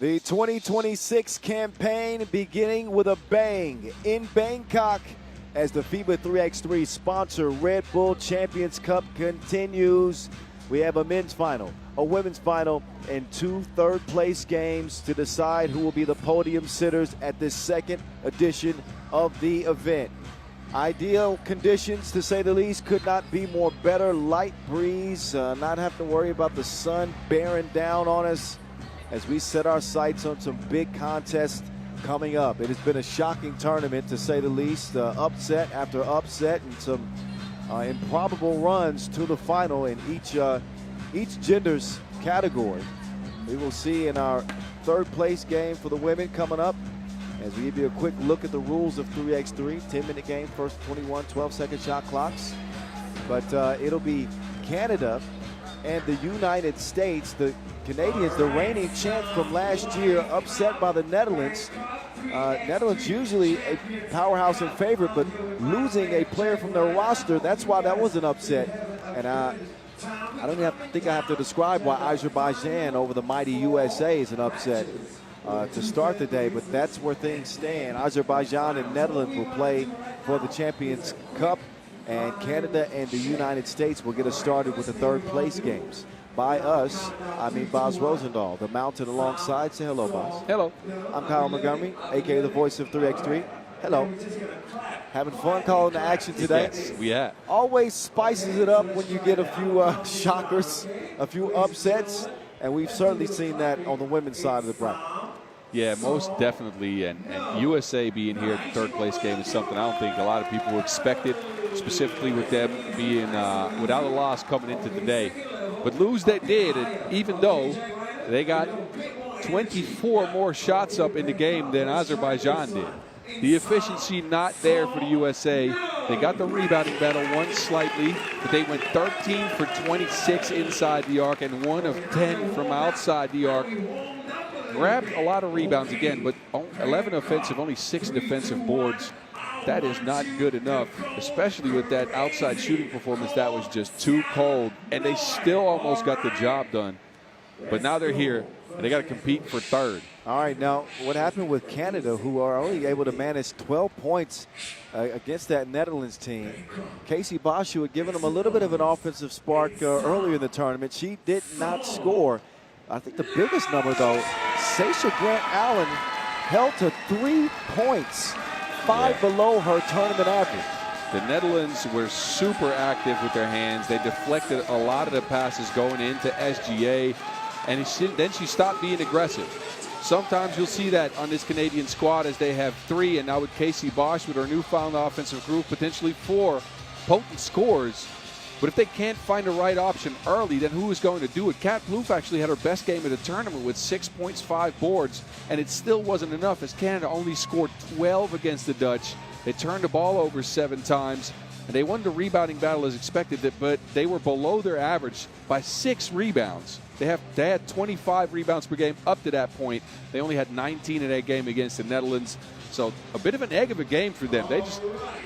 The 2026 campaign beginning with a bang in Bangkok as the FIBA 3x3 sponsor Red Bull Champions Cup continues. We have a men's final, a women's final, and 2 third-place games to decide who will be the podium sitters at this second edition of the event. Ideal conditions, to say the least, could not be more better. Light breeze, not have to worry about the sun bearing down on us as we set our sights on some big contests coming up. It has been a shocking tournament, to say the least. Upset after upset and some improbable runs to the final in each gender's category. We will see in our third place game for the women coming up as we give you a quick look at the rules of 3x3. 10-minute game, first 21 12-second shot clocks. But it'll be Canada and the United States. The Canadians, the reigning champ from last year, upset by the Netherlands. Netherlands usually a powerhouse and favorite, but losing a player from their roster, that's why that was an upset. And I don't even think I have to describe why Azerbaijan over the mighty USA is an upset to start the day, but that's where things stand. Azerbaijan and Netherlands will play for the Champions Cup, and Canada and the United States will get us started with the third place games. By us, I mean Boz Rosendahl, the mountain alongside. Say hello, Boz. Hello. I'm Kyle Montgomery, a.k.a. the voice of 3x3. Hello. Having fun calling the action today? Yes, we have. Always spices it up when you get a few shockers, a few upsets, and we've certainly seen that on the women's side of the bracket. Yeah, most definitely, and USA being here at the third place game is something I don't think a lot of people expected, specifically with them being without a loss coming into today. But lose they did, and even though they got 24 more shots up in the game than Azerbaijan did. The efficiency not there for the USA. They got the rebounding battle, won slightly, but they went 13 for 26 inside the arc and 1 of 10 from outside the arc. Grabbed a lot of rebounds again, but 11 offensive, only 6 defensive boards. That is not good enough, especially with that outside shooting performance that was just too cold, and they still almost got the job done. But now they're here, and they got to compete for third. All right, now what happened with Canada, who are only able to manage 12 points against that Netherlands team? Casey Bosch, who had given them a little bit of an offensive spark earlier in the tournament, she did not score. I think the biggest number, though, Sasha Grant Allen held to 3 points, 5 below her tournament average. The Netherlands were super active with their hands. They deflected a lot of the passes going into SGA, and then she stopped being aggressive. Sometimes you'll see that on this Canadian squad as they have 3, and now with Casey Bosch with her newfound offensive group, potentially 4 potent scores. But if they can't find the right option early, then who is going to do it? Kat Plouffe actually had her best game of the tournament with 6 points, 5 boards, and it still wasn't enough as Canada only scored 12 against the Dutch. They turned the ball over 7 times, and they won the rebounding battle as expected, but they were below their average by 6 rebounds. They had 25 rebounds per game up to that point. They only had 19 in that game against the Netherlands. So a bit of an egg of a game for them.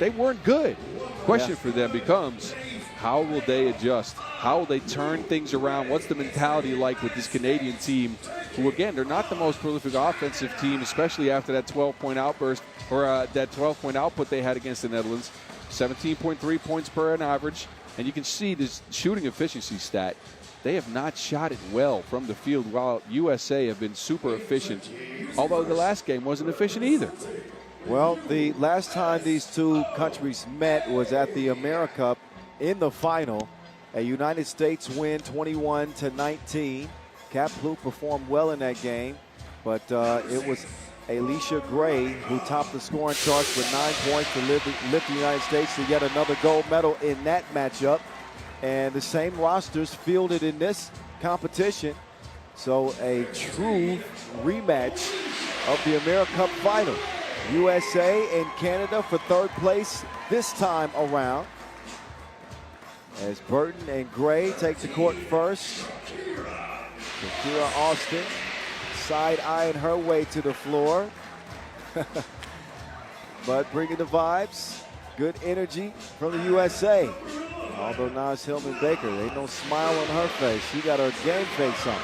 They weren't good. Question for them becomes, how will they adjust? How will they turn things around? What's the mentality like with this Canadian team, who, again, they're not the most prolific offensive team, especially after that 12-point outburst or that 12-point output they had against the Netherlands. 17.3 points per an average. And you can see this shooting efficiency stat. They have not shot it well from the field, while USA have been super efficient, although the last game wasn't efficient either. Well, the last time these two countries met was at the AmeriCup in the final. A United States win 21-19. Kat Plouffe performed well in that game, but it was Alicia Gray who topped the scoring charts with 9 points to lift the United States to yet another gold medal in that matchup. And the same rosters fielded in this competition. So a true rematch of the AmeriCup final. USA and Canada for third place this time around, as Burton and Gray take the court first. Shakira Austin side-eyeing her way to the floor. But bringing the vibes, good energy from the USA. Although Naz Hillman-Baker, ain't no smile on her face. She got her game face on.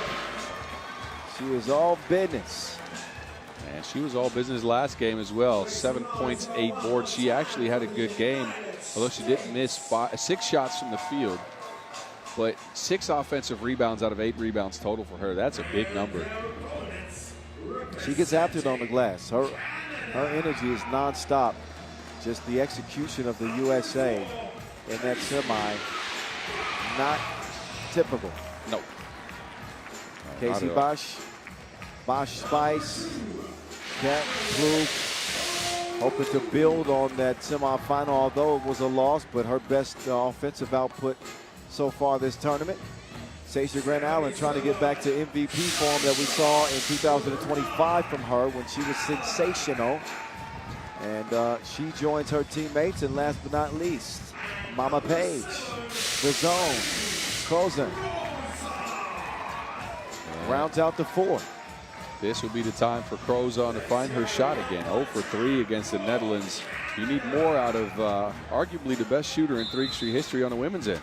She is all business. And she was all business last game as well. 7 points, 8 boards. She actually had a good game, although she did miss 6 shots from the field. But 6 offensive rebounds out of 8 rebounds total for her. That's a big number. She gets after it on the glass. Her energy is nonstop. Just the execution of the USA in that semi, not typical. No. Casey Bosch, Spice, Kat Klug, hoping to build on that semifinal, although it was a loss, but her best offensive output so far this tournament. Sasha Grant Allen trying to get back to MVP form that we saw in 2025 from her when she was sensational. And she joins her teammates, and last but not least, Mama Page, the zone, Krozen. Rounds out to 4. This will be the time for Krozen to find her shot again. 0 for 3 against the Netherlands. You need more out of arguably the best shooter in 3x3 history on the women's end.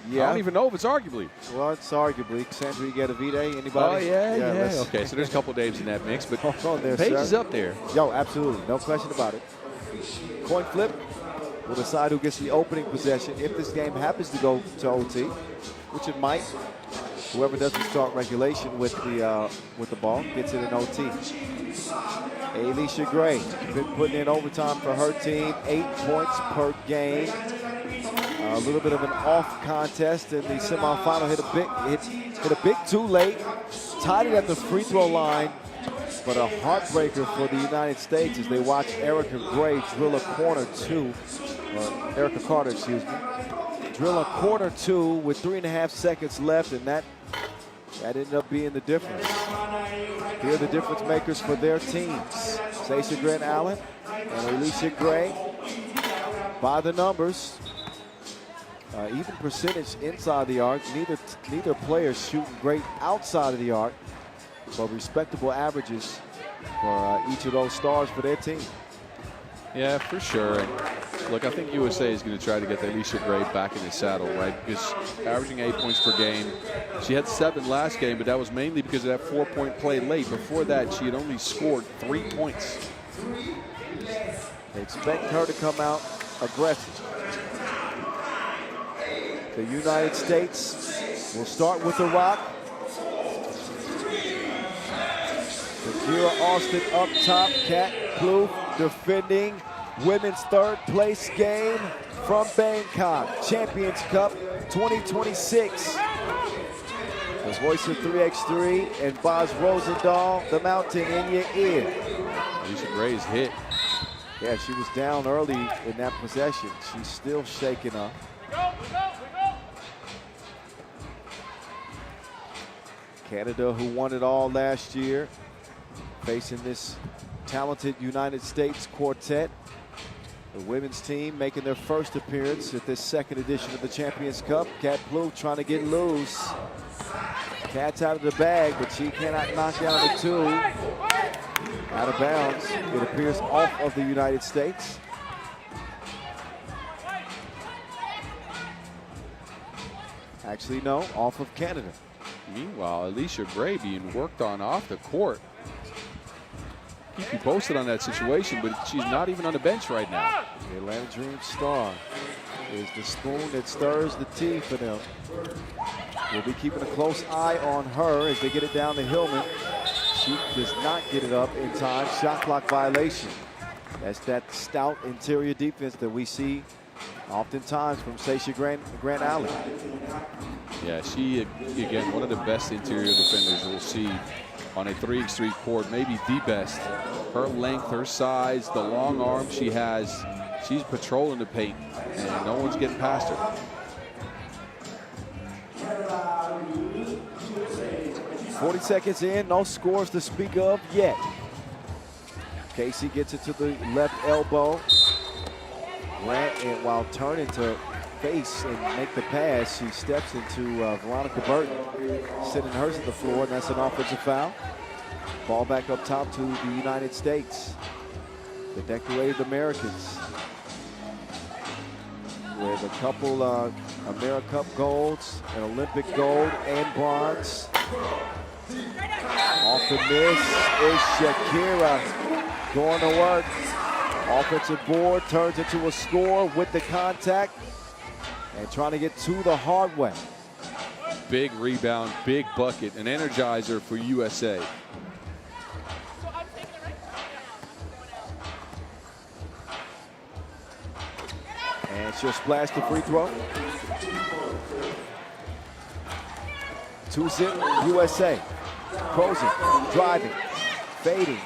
Yeah. I don't even know if it's arguably. Well, it's arguably. Sandra Gedavide, anybody? Oh, yeah. Okay, so there's a couple names in that mix, but Paige is up there. Yo, absolutely. No question about it. Coin flip will decide who gets the opening possession if this game happens to go to OT, which it might. Whoever doesn't start regulation with the ball gets it in OT. Alicia Gray been putting in overtime for her team, 8 points per game. A little bit of an off contest in the semifinal. Hit a big too late. Tied it at the free throw line, but a heartbreaker for the United States as they watch Erica Gray drill a corner 2, or Erica Carter, excuse me, drill a corner 2 with 3.5 seconds left, and that ended up being the difference. Here are the difference makers for their teams. Sasha Grant Allen and Alicia Gray by the numbers. Even percentage inside the arc. Neither player shooting great outside of the arc, but respectable averages for each of those stars for their team. Yeah, for sure. And look, I think USA is going to try to get Alicia Gray back in the saddle, right? Because averaging 8 points per game. She had 7 last game, but that was mainly because of that 4-point play late. Before that, she had only scored 3 points. They expect her to come out aggressive. The United States will start with the rock. Shakira Austin up top. Kat Klug defending women's 3rd place game from Bangkok. Champions Cup 2026. The voice of 3x3 and Boz Rosendahl, the mountain in your ear. Alicia Gray's hit. Yeah, she was down early in that possession. She's still shaking up. Canada, who won it all last year, facing this talented United States quartet. The women's team making their first appearance at this 2nd edition of the Champions Cup. Kat Klug trying to get loose. Kat's out of the bag, but she cannot knock down the 2. Out of bounds. It appears off of the United States. Actually, no, off of Canada. Meanwhile, Alicia Gray being worked on off the court. Keep you posted on that situation, but she's not even on the bench right now. The Atlanta Dream star is the spoon that stirs the tea for them. We'll be keeping a close eye on her as they get it down to Hillman. She does not get it up in time. Shot clock violation. That's that stout interior defense that we see oftentimes from Sasha Grant Allen. Yeah, she, again, one of the best interior defenders we'll see on a 3x3 court, maybe the best. Her length, her size, the long arm she has, she's patrolling the paint, and no one's getting past her. 40 seconds in, no scores to speak of yet. Casey gets it to the left elbow. Grant, and while turning to face and make the pass, she steps into Veronica Burton, sitting hers at the floor, and that's an offensive foul. Ball back up top to the United States. The decorated Americans. with a couple AmeriCup golds, an Olympic gold, and bronze. Off the miss is Shakira going to work. Offensive board turns into a score with the contact and trying to get to the hard way. Big rebound, big bucket, an energizer for USA. And she'll splash the free throw. 2-zip USA. Closing, driving, fading,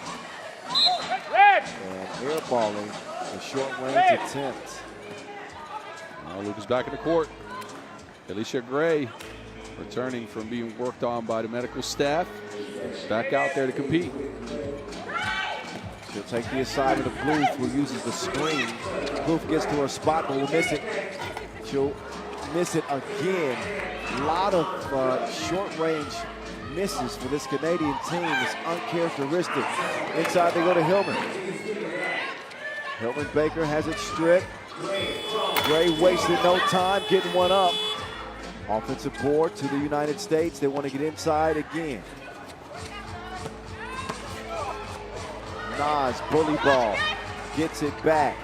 and airballing a short range attempt. Now Lucas back in the court. Alicia Gray returning from being worked on by the medical staff. Back out there to compete. She'll take the assignment of Bluth, who uses the screen. Bluth gets to her spot, but will miss it. She'll miss it again. A lot of short-range misses for this Canadian team. It's uncharacteristic. Inside they go to Hillman. Hillman Baker has it stripped. Gray wasted no time getting one up. Offensive board to the United States. They want to get inside again. Nas, bully ball, gets it back,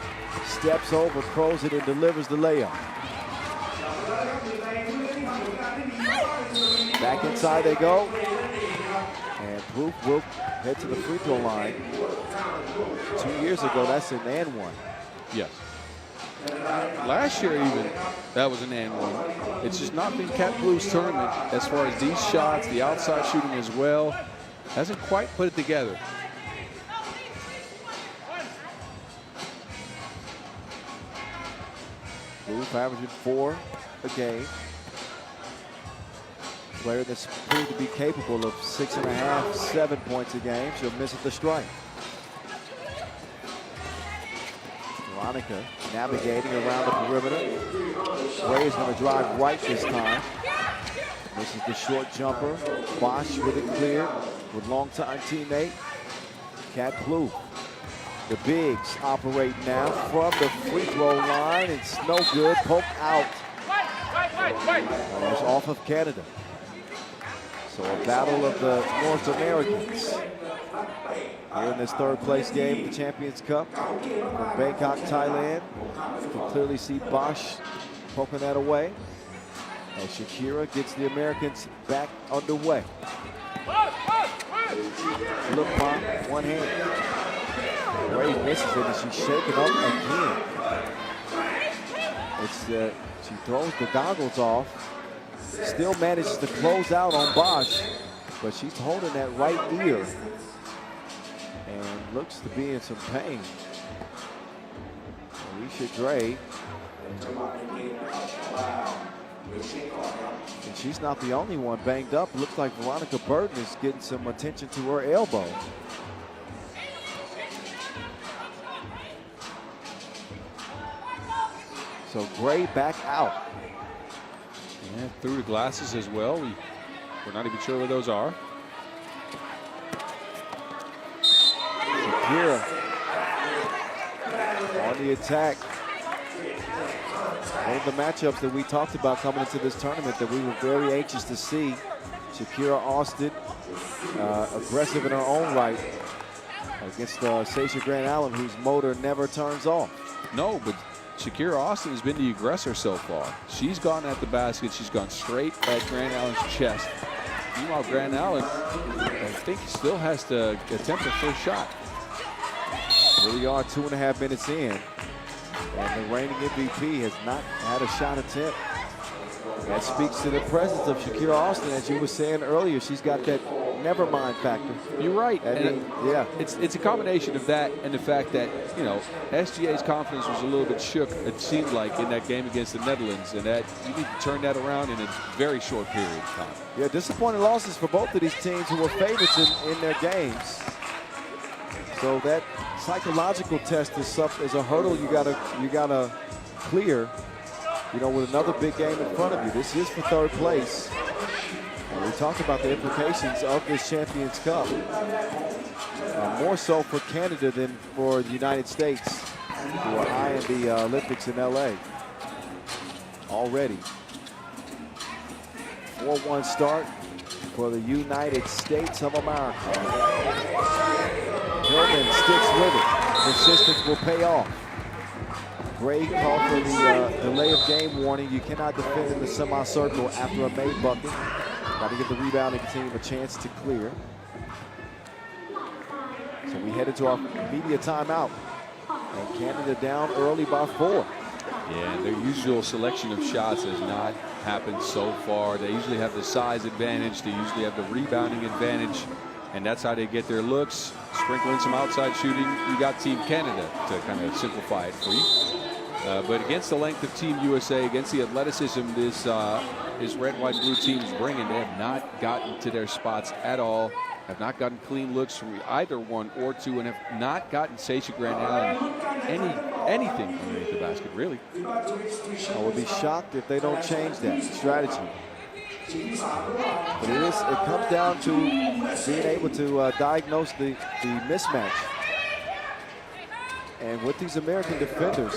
steps over, throws it, and delivers the layup. Back inside they go. And Bluth will head to the free throw line. 2 years ago, that's an and one. Yes. Last year even, that was an and one. It's just not been Cat Bluth's tournament as far as these shots, the outside shooting as well. Hasn't quite put it together. Bluth averaging 4 a game. Player that's proved to be capable of 6.5, 7 points a game. She'll miss at the strike. Veronica navigating around the perimeter. Gray is going to drive right this time. This is the short jumper. Bosch with it cleared with longtime teammate Cat Bluth. The bigs operate now from the free throw line. It's no good. Poke out. It's off of Canada. So a battle of the North Americans here in this third place game of the Champions Cup from Bangkok, Thailand. You can clearly see Bosch poking that away. And Shakira gets the Americans back underway. Look on one hand. Gray misses it and she's shaken up again. She throws the goggles off. Still manages to close out on Bosch, but she's holding that right ear and looks to be in some pain. Alicia Gray. And she's not the only one banged up. Looks like Veronica Burton is getting some attention to her elbow. So Gray back out. Yeah, through the glasses as well. We're not even sure where those are. Shakira on the attack. One of the matchups that we talked about coming into this tournament that we were very anxious to see. Shakira Austin, aggressive in her own right against Sasha Grant Allen, whose motor never turns off. No, but Shakira Austin has been the aggressor so far. She's gone at the basket. She's gone straight at Grant Allen's chest. Meanwhile, Grant Allen, I think, still has to attempt the first shot. Here we are 2.5 minutes in. And the reigning MVP has not had a shot attempt. That speaks to the presence of Shakira Austin. As you were saying earlier, she's got that never mind factor. You're right. Yeah. It's a combination of that and the fact that, you know, SGA's confidence was a little bit shook, it seemed like, in that game against the Netherlands, and that you need to turn that around in a very short period of time. Yeah, disappointing losses for both of these teams who were favorites in their games. So that psychological test is a hurdle you gotta clear. You know, with another big game in front of you. This is for third place. And we talked about the implications of this Champions Cup. More so for Canada than for the United States, who are high in the Olympics in LA. already. 4-1 start for the United States of America. Hillman sticks with it. Persistence will pay off. Gray called for the delay of game warning. You cannot defend in the semicircle after a made bucket. Got to give the rebounding team a chance to clear. So we head into our media timeout. And Canada down early by 4. Yeah, their usual selection of shots has not happened so far. They usually have the size advantage. They usually have the rebounding advantage. And that's how they get their looks. Sprinkle in some outside shooting. You got Team Canada to kind of simplify it for you. But against the length of Team USA, against the athleticism this red, white, blue team's bringing, they have not gotten to their spots at all. Have not gotten clean looks from either one or two, and have not gotten Sasha Grant Allen anything underneath the basket, really. I would be shocked if they don't change that strategy. But it comes down to being able to diagnose the mismatch. And with these American defenders,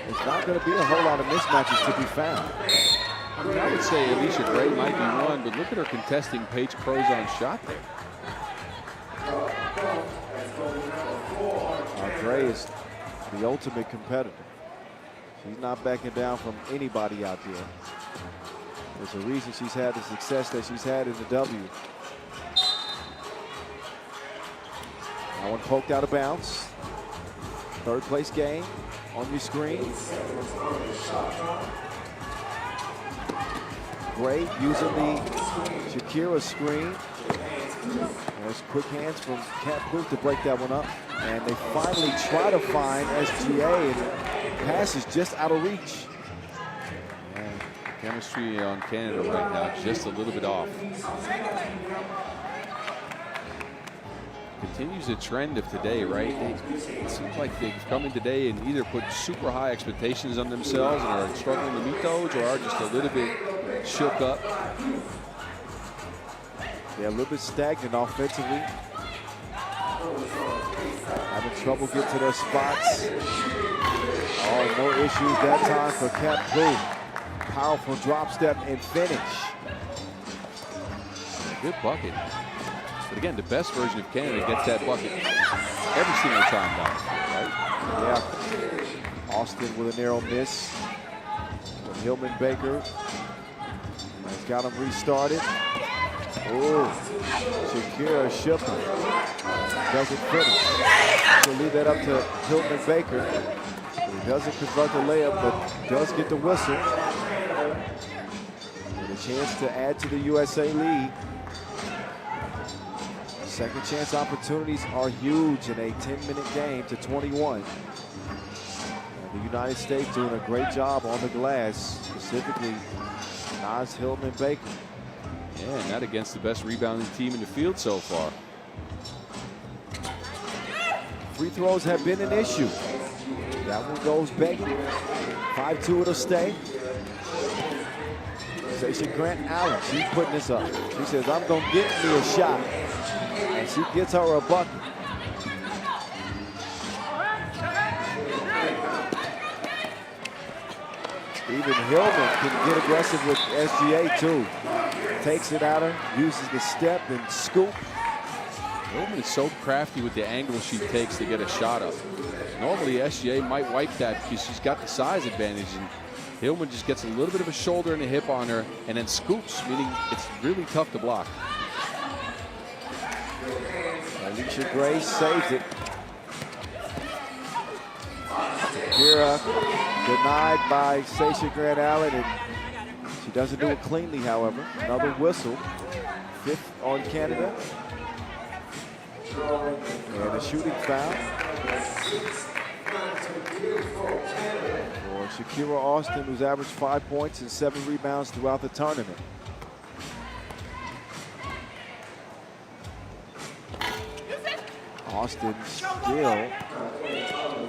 it's not going to be a whole lot of mismatches to be found. I mean, I would say Alicia Gray might be one, but look at her contesting Paige Crozon's shot there. Gray is the ultimate competitor. She's not backing down from anybody out there. There's a reason she's had the success that she's had in the W. That one poked out of bounds. Third place game on your screen. Gray using the Shakira screen. There's quick hands from Kat Booth to break that one up. And they finally try to find SGA, and pass is just out of reach. Yeah, chemistry on Canada right now, just a little bit off. Continues the trend of today, right? It seems like they've come in today and either put super high expectations on themselves and are struggling to meet those, or are just a little bit shook up. They're a little bit stagnant offensively. Having trouble getting to their spots. Oh, no issues that time for Kat Booth. Powerful drop step and finish. Good bucket. But again, the best version of Canada gets that bucket every single time down, right? Yeah. Austin with a narrow miss. But Hillman Baker has got him restarted. Oh, Shakira Shipper doesn't finish. So leave that up to Hillman Baker. He doesn't convert the layup, but does get the whistle. And a chance to add to the USA lead. Second chance opportunities are huge in a 10-minute game to 21. And the United States doing a great job on the glass, specifically Naz Hillman Baker. Yeah, and that against the best rebounding team in the field so far. Free throws have been an issue. That one goes begging. 5-2 it'll stay. Sasha Grant Allen, she's putting this up. She says, I'm going to get me a shot. And she gets her a bucket. Even Hillman can get aggressive with SGA too. Takes it at her, uses the step and scoop. Hillman is so crafty with the angle she takes to get a shot up. Normally SGA might wipe that because she's got the size advantage, and Hillman just gets a little bit of a shoulder and a hip on her and then scoops, meaning it's really tough to block. Alicia Gray saves it. Shakira denied by Sasha Grant Allen, and she doesn't do it cleanly, however. Another whistle. 5th on Canada. And a shooting foul for Shakira Austin, who's averaged 5 points and 7 rebounds throughout the tournament. Austin still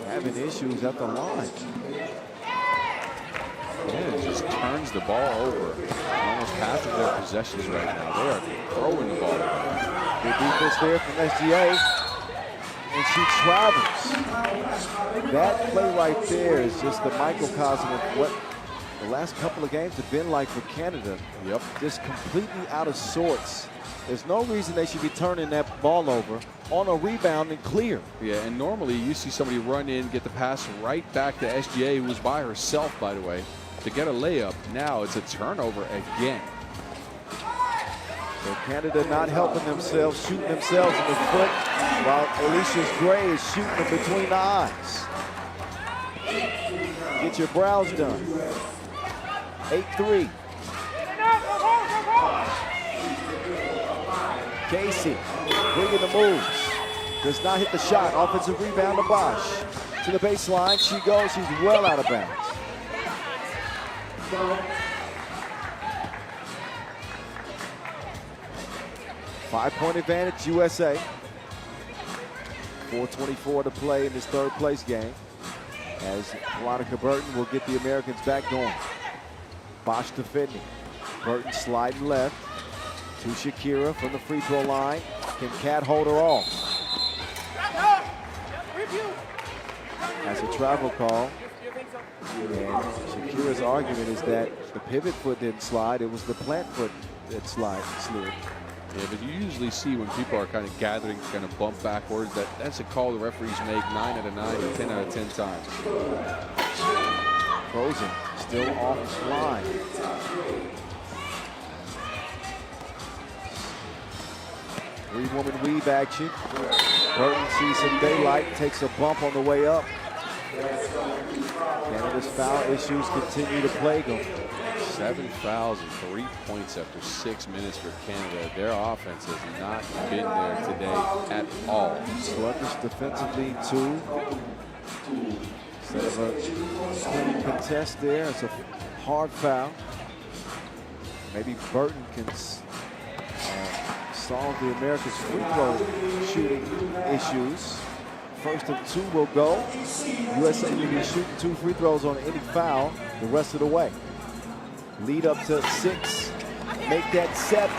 having issues at the line. Yeah, it just turns the ball over. Almost half of their possessions right now. They are throwing the ball. Good defense there from SGA. and she travels. That play right there is just the microcosm of what the last couple of games have been like for Canada. Yep. Just completely out of sorts. There's no reason they should be turning that ball over on a rebound and clear. Yeah, and normally you see somebody run in, get the pass right back to SGA, who was by herself, by the way, to get a layup. Now it's a turnover again. So Canada not helping themselves, shooting themselves in the foot, while Alicia's Gray is shooting them between the eyes. Get your brows done. 8-3. Casey bringing the moves. Does not hit the shot. Offensive rebound to Bosch. To the baseline. She goes. She's well out of bounds. Five-point advantage, USA. 4:24 to play in this third place game, as Veronica Burton will get the Americans back going. Bosch defending. Burton sliding left to Shakira from the free throw line. Can Cat hold her off? That's a travel call. And Shakira's argument is that the pivot foot didn't slide. It was the plant foot that slid. Yeah, but you usually see when people are kind of gathering, kind of bump backwards, that's a call the referees make 9 out of 9 or 10 out of 10 times. Frozen, still offline. Three-woman weave action. Burton sees some daylight, takes a bump on the way up. Canada's foul issues continue to plague them. 7 fouls and 3 points after 6 minutes for Canada. Their offense has not been there today at all. Sluggish defensively, too. Instead of a clean contest there, it's a hard foul. Maybe Burton can solve the Americans' free throw shooting issues. First of 2 will go. USA will be shooting 2 free throws on any foul the rest of the way. Lead up to 6. Make that 7.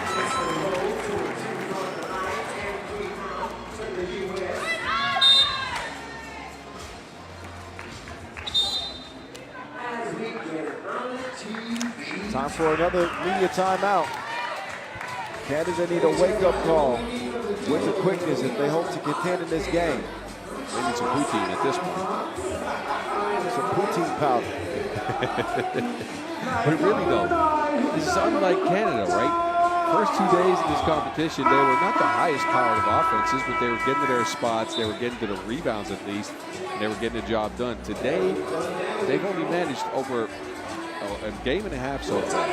Time for another media timeout. Canada need a wake-up call with the quickness if they hope to contend in this game. They need some poutine at this point. Some poutine powder. But really, though, this is unlike Canada, right? First 2 days of this competition, they were not the highest powered of offenses, but they were getting to their spots, they were getting to the rebounds at least, and they were getting the job done. Today, they've only managed over a game and a half so far.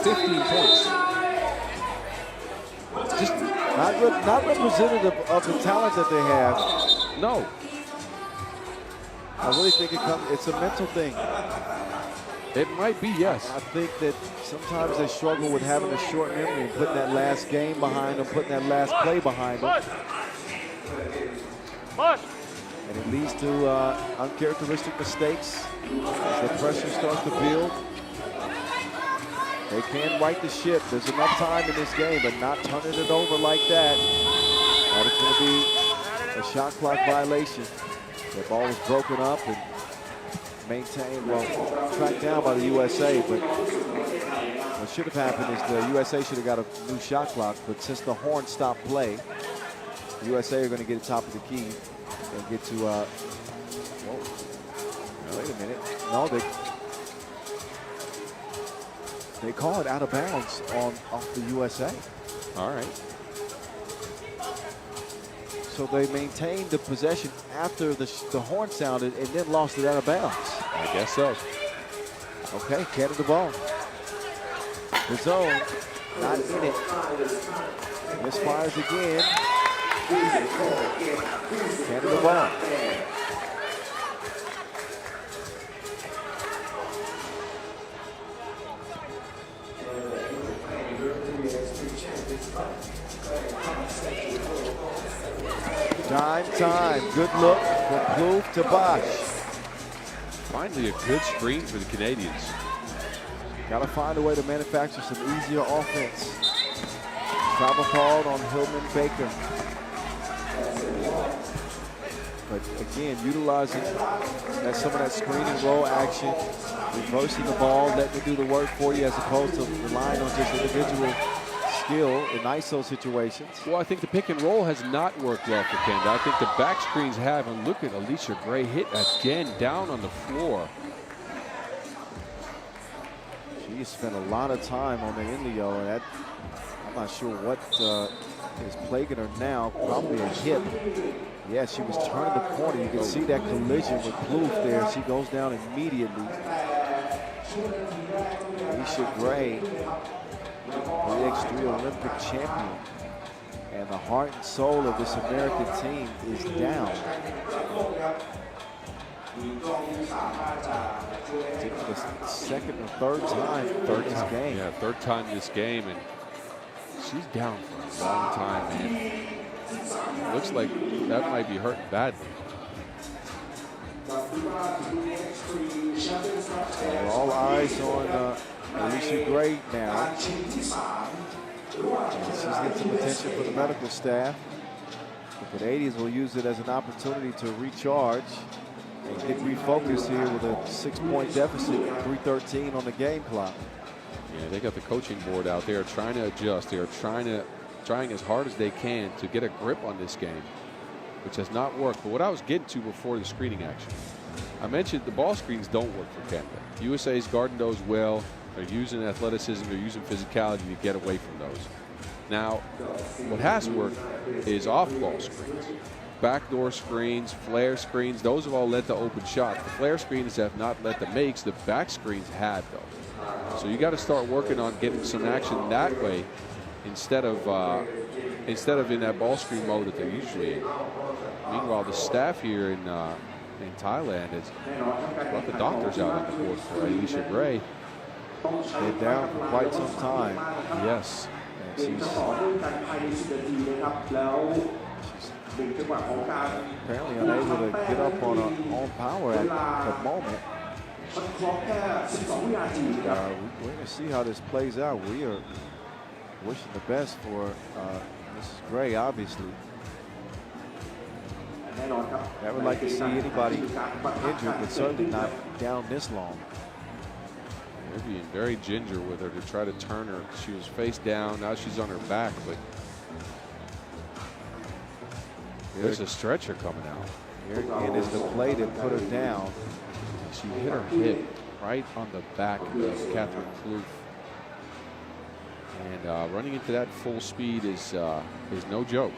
15 points. Just not representative of the talent that they have. No. I really think it's a mental thing. It might be, yes. I think that sometimes they struggle with having a short memory and putting that last game behind them, putting that last play behind them. And it leads to uncharacteristic mistakes as the pressure starts to build. They can right the ship. There's enough time in this game, but not turning it over like that. That is going to be a shot clock violation. The ball was broken up and maintained, well, tracked down by the USA, but what should have happened is the USA should have got a new shot clock, but since the horn stopped play, the USA are going to get to top of the key and get to, whoa, wait a minute. No, they call it out of bounds off the USA. All right. So they maintained the possession after the horn sounded and then lost it out of bounds. I guess so. Okay, Canada ball. The zone, not in it. Misfires again. Canada ball. Time. Good look from Plouffe to Bosch. Finally, a good screen for the Canadians. Got to find a way to manufacture some easier offense. Travel called on Hillman Baker. But again, utilizing some of that screening roll action, reversing the ball, letting it do the work for you as opposed to relying on just individual skill in ISO situations. Well, I think the pick and roll has not worked well for Canada. I think the back screens have, and look at Alicia Gray hit again down on the floor. She spent a lot of time on the Inleo, and that, I'm not sure what is plaguing her now, probably a hip. Yeah, she was turning the corner. You can see that collision with Plouffe there. She goes down immediately. Alicia Gray, 3x3 Olympic champion. And the heart and soul of this American team is down. I think for the second or third time in this game. Yeah, third time this game, and she's down for a long time, man. Looks like that might be hurting badly. All eyes on Alicia Gray now. She's getting some attention from the medical staff. The Canadians will use it as an opportunity to recharge and get refocused here with a 6-point deficit, 3:13 on the game clock. Yeah, they got the coaching board out there trying to adjust. They are trying as hard as they can to get a grip on this game, which has not worked. But what I was getting to before the screening action, I mentioned the ball screens don't work for Canada. USA's guarding those well. They're using athleticism. They're using physicality to get away from those. Now, what has worked is off-ball screens. Backdoor screens, flare screens, those have all led to open shots. The flare screens have not led to makes. The back screens had, though. So you got to start working on getting some action that way instead of in that ball screen mode that they're usually in. Meanwhile, the staff here in Thailand has brought the doctors out on the board for Alicia Gray. They're down for quite some time. Yes. And she's apparently unable to get up on her own power at the moment. We're going to see how this plays out. We are wishing the best for Mrs. Gray, obviously. I would like to see anybody injured, but certainly not down this long. They're being very ginger with her to try to turn her. She was face down. Now she's on her back, but there's a stretcher coming out. Here again is the play that put her down. She hit her hip right on the back of Catherine Plouffe. And running into that full speed is no joke.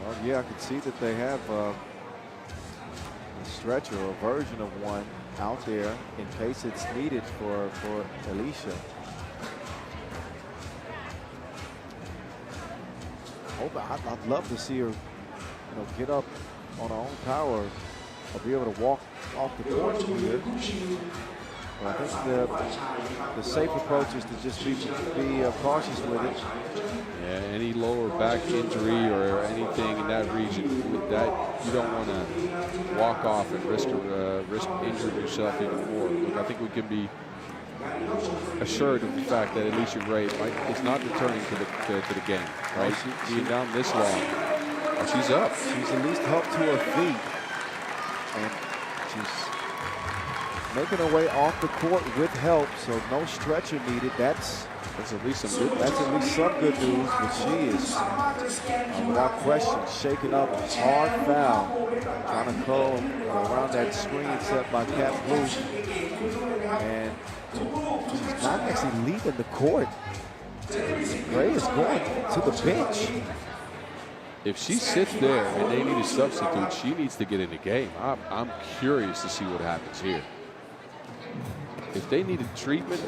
Well, yeah, I can see that they have a stretcher, a version of one out there in case it's needed for Alicia. I'd love to see her, get up on her own power or be able to walk off the court here. But I think the safe approach is to just be cautious with it. Yeah, any lower back injury or anything in that region, with that you don't want to walk off and risk injuring yourself even more. Look, I think we can be assured of the fact that Alicia Gray is not returning to the game. Right, being down this long, she's up. She's at least up to her feet, and she's making her way off the court with help. So no stretcher needed. That's at least some good. That's at least some good news. But she is, without question, shaking up a hard foul, trying to curl around that screen set by Cat Plouffe, and she's not actually leaving the court. Gray is going to the bench. If she sits there and they need a substitute, she needs to get in the game. I'm curious to see what happens here. If they need do treatment,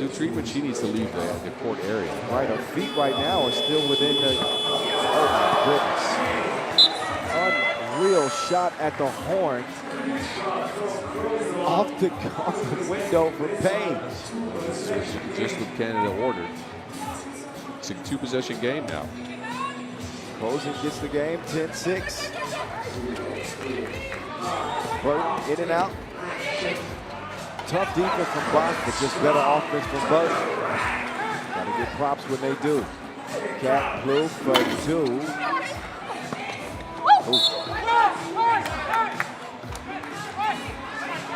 she needs to leave the court area. Right, her feet right now are still within the, oh my goodness. Unreal shot at the horn. Off the window for Page. Just what Canada ordered. It's a 2-possession game now. Bozen gets the game, 10-6. Burton in and out. Tough defense from Bosch, but just better offense from Burton. Got to get props when they do. Cat Plouffe for 2.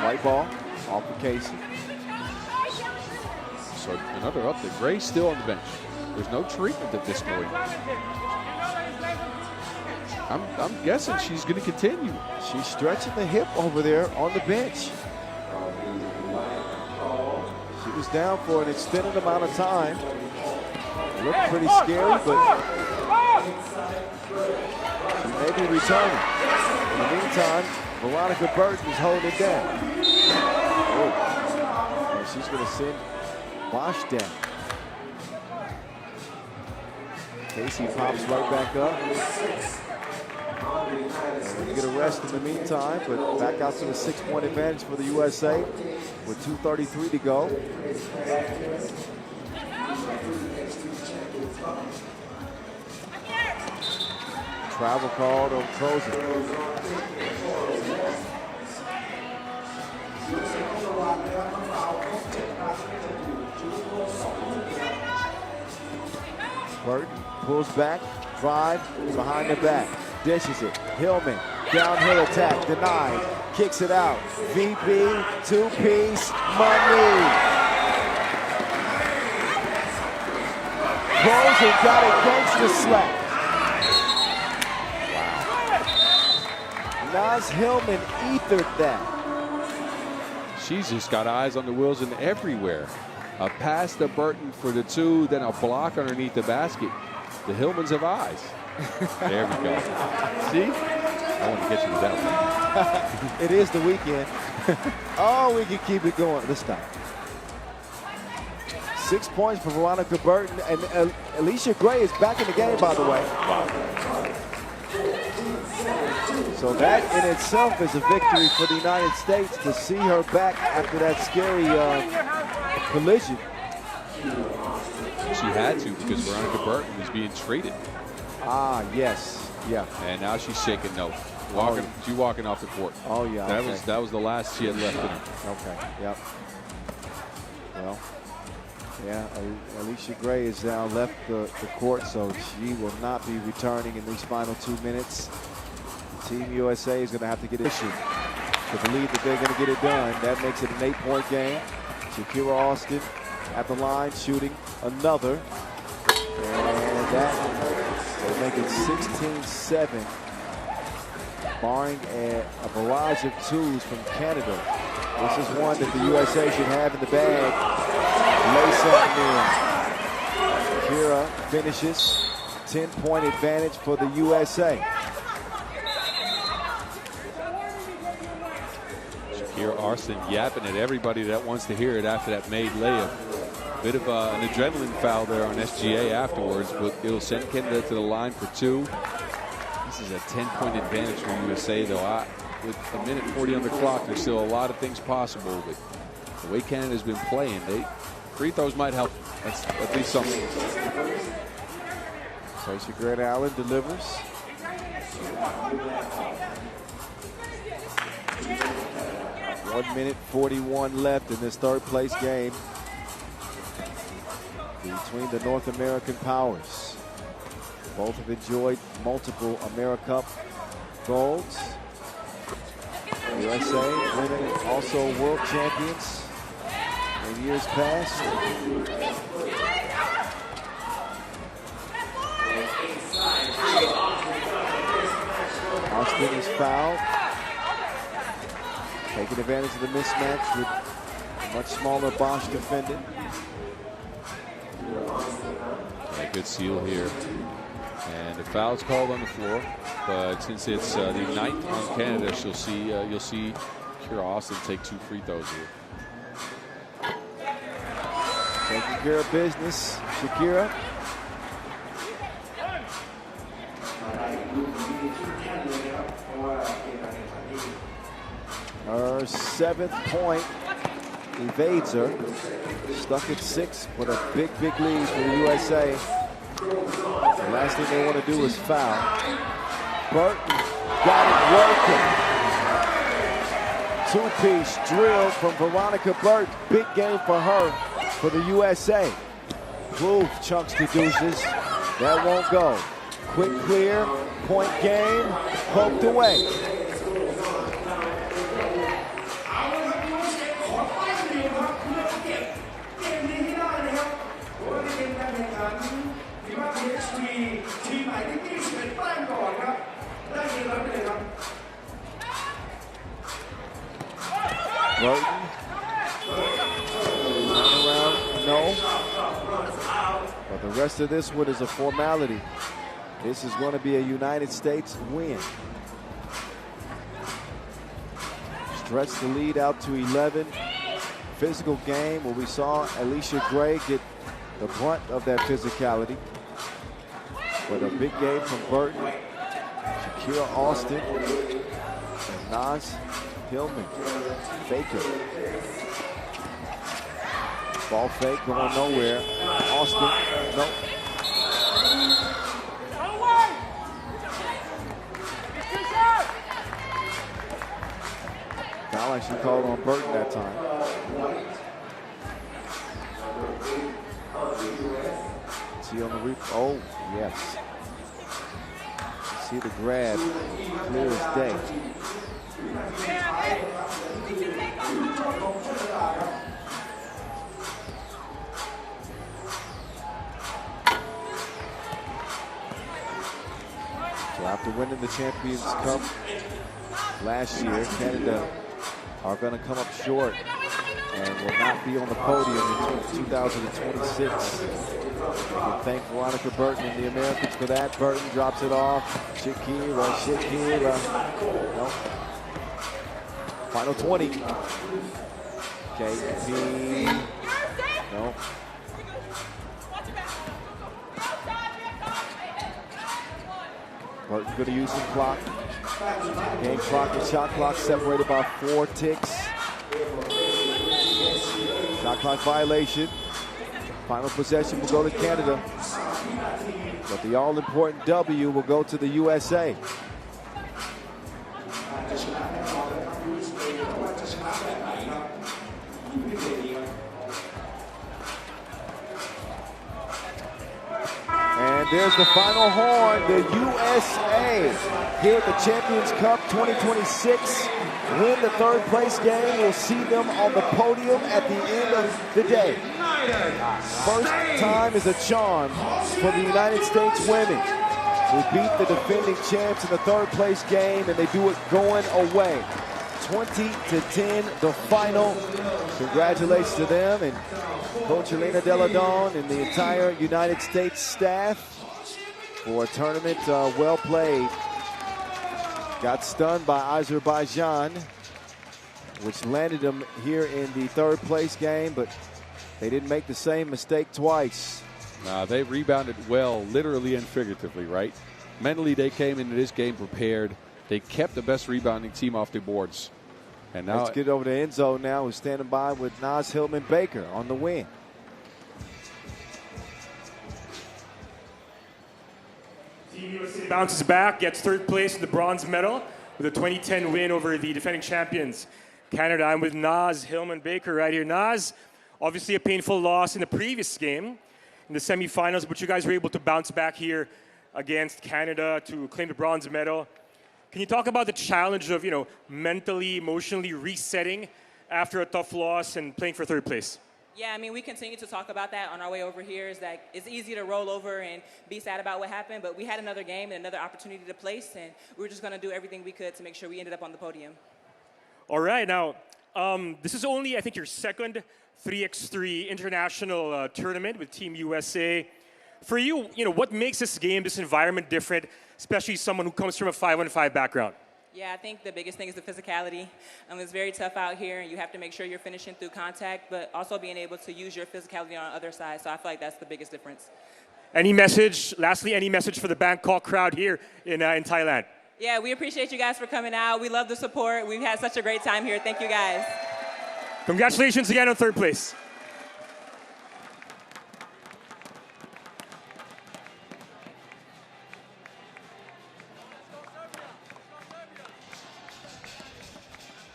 White ball off of Casey. So another update. Gray's still on the bench. There's no treatment at this point. I'm guessing she's going to continue. She's stretching the hip over there on the bench. She was down for an extended amount of time. Looked pretty scary, but she may be returning. In the meantime, Veronica Burton is holding it down. Oh. And she's going to send Bosch down. Casey pops right back up. We're going to get a rest in the meantime, but back out to a 6-point advantage for the USA with 2:33 to go. Travel called on Trojan. Burton pulls back, drive, behind the back, dishes it. Hillman, downhill attack, denied, kicks it out. VB, two-piece, money. Trojan got against the slap. Naz Hillman ethered that. She's just got eyes on the wheels and everywhere. A pass to Burton for the two, then a block underneath the basket. The Hillmans have eyes. There we go. See? I want to get you to that one. It is the weekend. Oh, we can keep it going. Let's stop. 6 points for Veronica Burton. And Alicia Gray is back in the game, by the way. Wow. So that in itself is a victory for the United States to see her back after that scary collision. She had to because Veronica Burton was being traded. Ah, yes. Yeah. And now she's shaking no. She's walking off the court. Oh, yeah. That was the last she had left in her. Okay. Yep. Well, yeah, Alicia Gray has now left the court, so she will not be returning in these final 2 minutes. Team USA is going to have to get it issued to believe that they're going to get it done. That makes it an 8-point game. Shakira Austin at the line shooting another. And that will make it 16-7, barring a barrage of twos from Canada. This is one that the USA should have in the bag. Lace up in. Shakira finishes. 10-point advantage for the USA. Shakira Austin yapping at everybody that wants to hear it after that made layup. Bit of an adrenaline foul there on SGA afterwards, but it'll send Canada to the line for two. This is a 10-point advantage for USA, though. With a minute 40 on the clock, there's still a lot of things possible, but the way Canada's been playing, free throws might help. That's at least something. Tracy Grant Allen delivers. One minute 41 left in this third place game between the North American powers. Both have enjoyed multiple AmeriCup golds. USA women also world champions in years past. Austin is fouled. Taking advantage of the mismatch with a much smaller Bosch defendant. A good seal here. And the foul's called on the floor. But since it's the ninth on Canada, you'll see Shakira Austin take 2 free throws here. Taking care of business, Shakira. Her 7th point evades her. Stuck at 6, but a big lead for the USA. The last thing they want to do is foul. Burton got it working. Two-piece drill from Veronica Burton. Big game for her, for the USA. Groove chunks to deuces. That won't go. Quick clear. Point game, poked away. Burton. Around, no. But the rest of this one is a formality. This is going to be a United States win. Stretch the lead out to 11. Physical game where we saw Alicia Gray get the brunt of that physicality. But a big game from Burton, Shakira Austin, and Naz Hillman. Baker. Ball fake going nowhere. Austin, no. Foul actually called on Burton that time. See on the replay. Oh, yes. See the grab, clear as day. So after winning the Champions Cup last year, Canada are going to come up short and will not be on the podium in 2026. We thank Veronica Burton and the Americans for that. Burton drops it off. Shakira. No. Final 20. KP. No. Burton going to use some clock. Game clock and shot clock separated by 4 ticks. Shot clock violation. Final possession will go to Canada. But the all-important W will go to the USA. And there's the final horn. The USA here at the Champions Cup 2026 win the third place game. We'll see them on the podium at the end of the day. First time is a charm for the United States women, who beat the defending champs in the third place game, and they do it going away. 20-10, the final. Congratulations to them and Coach Elena Deladon and the entire United States staff for a tournament well played. Got stunned by Azerbaijan, which landed them here in the third place game, but they didn't make the same mistake twice. They rebounded well, literally and figuratively, right? Mentally, they came into this game prepared. They kept the best rebounding team off the boards. And now let's get over to Enzo now, who's standing by with Naz Hillman Baker on the win. Team USA bounces back, gets third place in the bronze medal with a 2010 win over the defending champions, Canada. I'm with Naz Hillman Baker right here. Naz, obviously a painful loss in the previous game in the semifinals, but you guys were able to bounce back here against Canada to claim the bronze medal. Can you talk about the challenge of, mentally, emotionally resetting after a tough loss and playing for third place? Yeah, I mean, we continue to talk about that on our way over here. Is that it's easy to roll over and be sad about what happened, but we had another game and another opportunity to place, and we were just going to do everything we could to make sure we ended up on the podium. All right, now, this is only, I think, your second 3x3 international tournament with Team USA. For you, what makes this game, this environment different, especially someone who comes from a 5-on-5 background? Yeah, I think the biggest thing is the physicality. It's very tough out here, and you have to make sure you're finishing through contact, but also being able to use your physicality on the other side. So I feel like that's the biggest difference. Lastly, any message for the Bangkok crowd here in Thailand? Yeah, we appreciate you guys for coming out. We love the support. We've had such a great time here. Thank you, guys. Congratulations again on third place.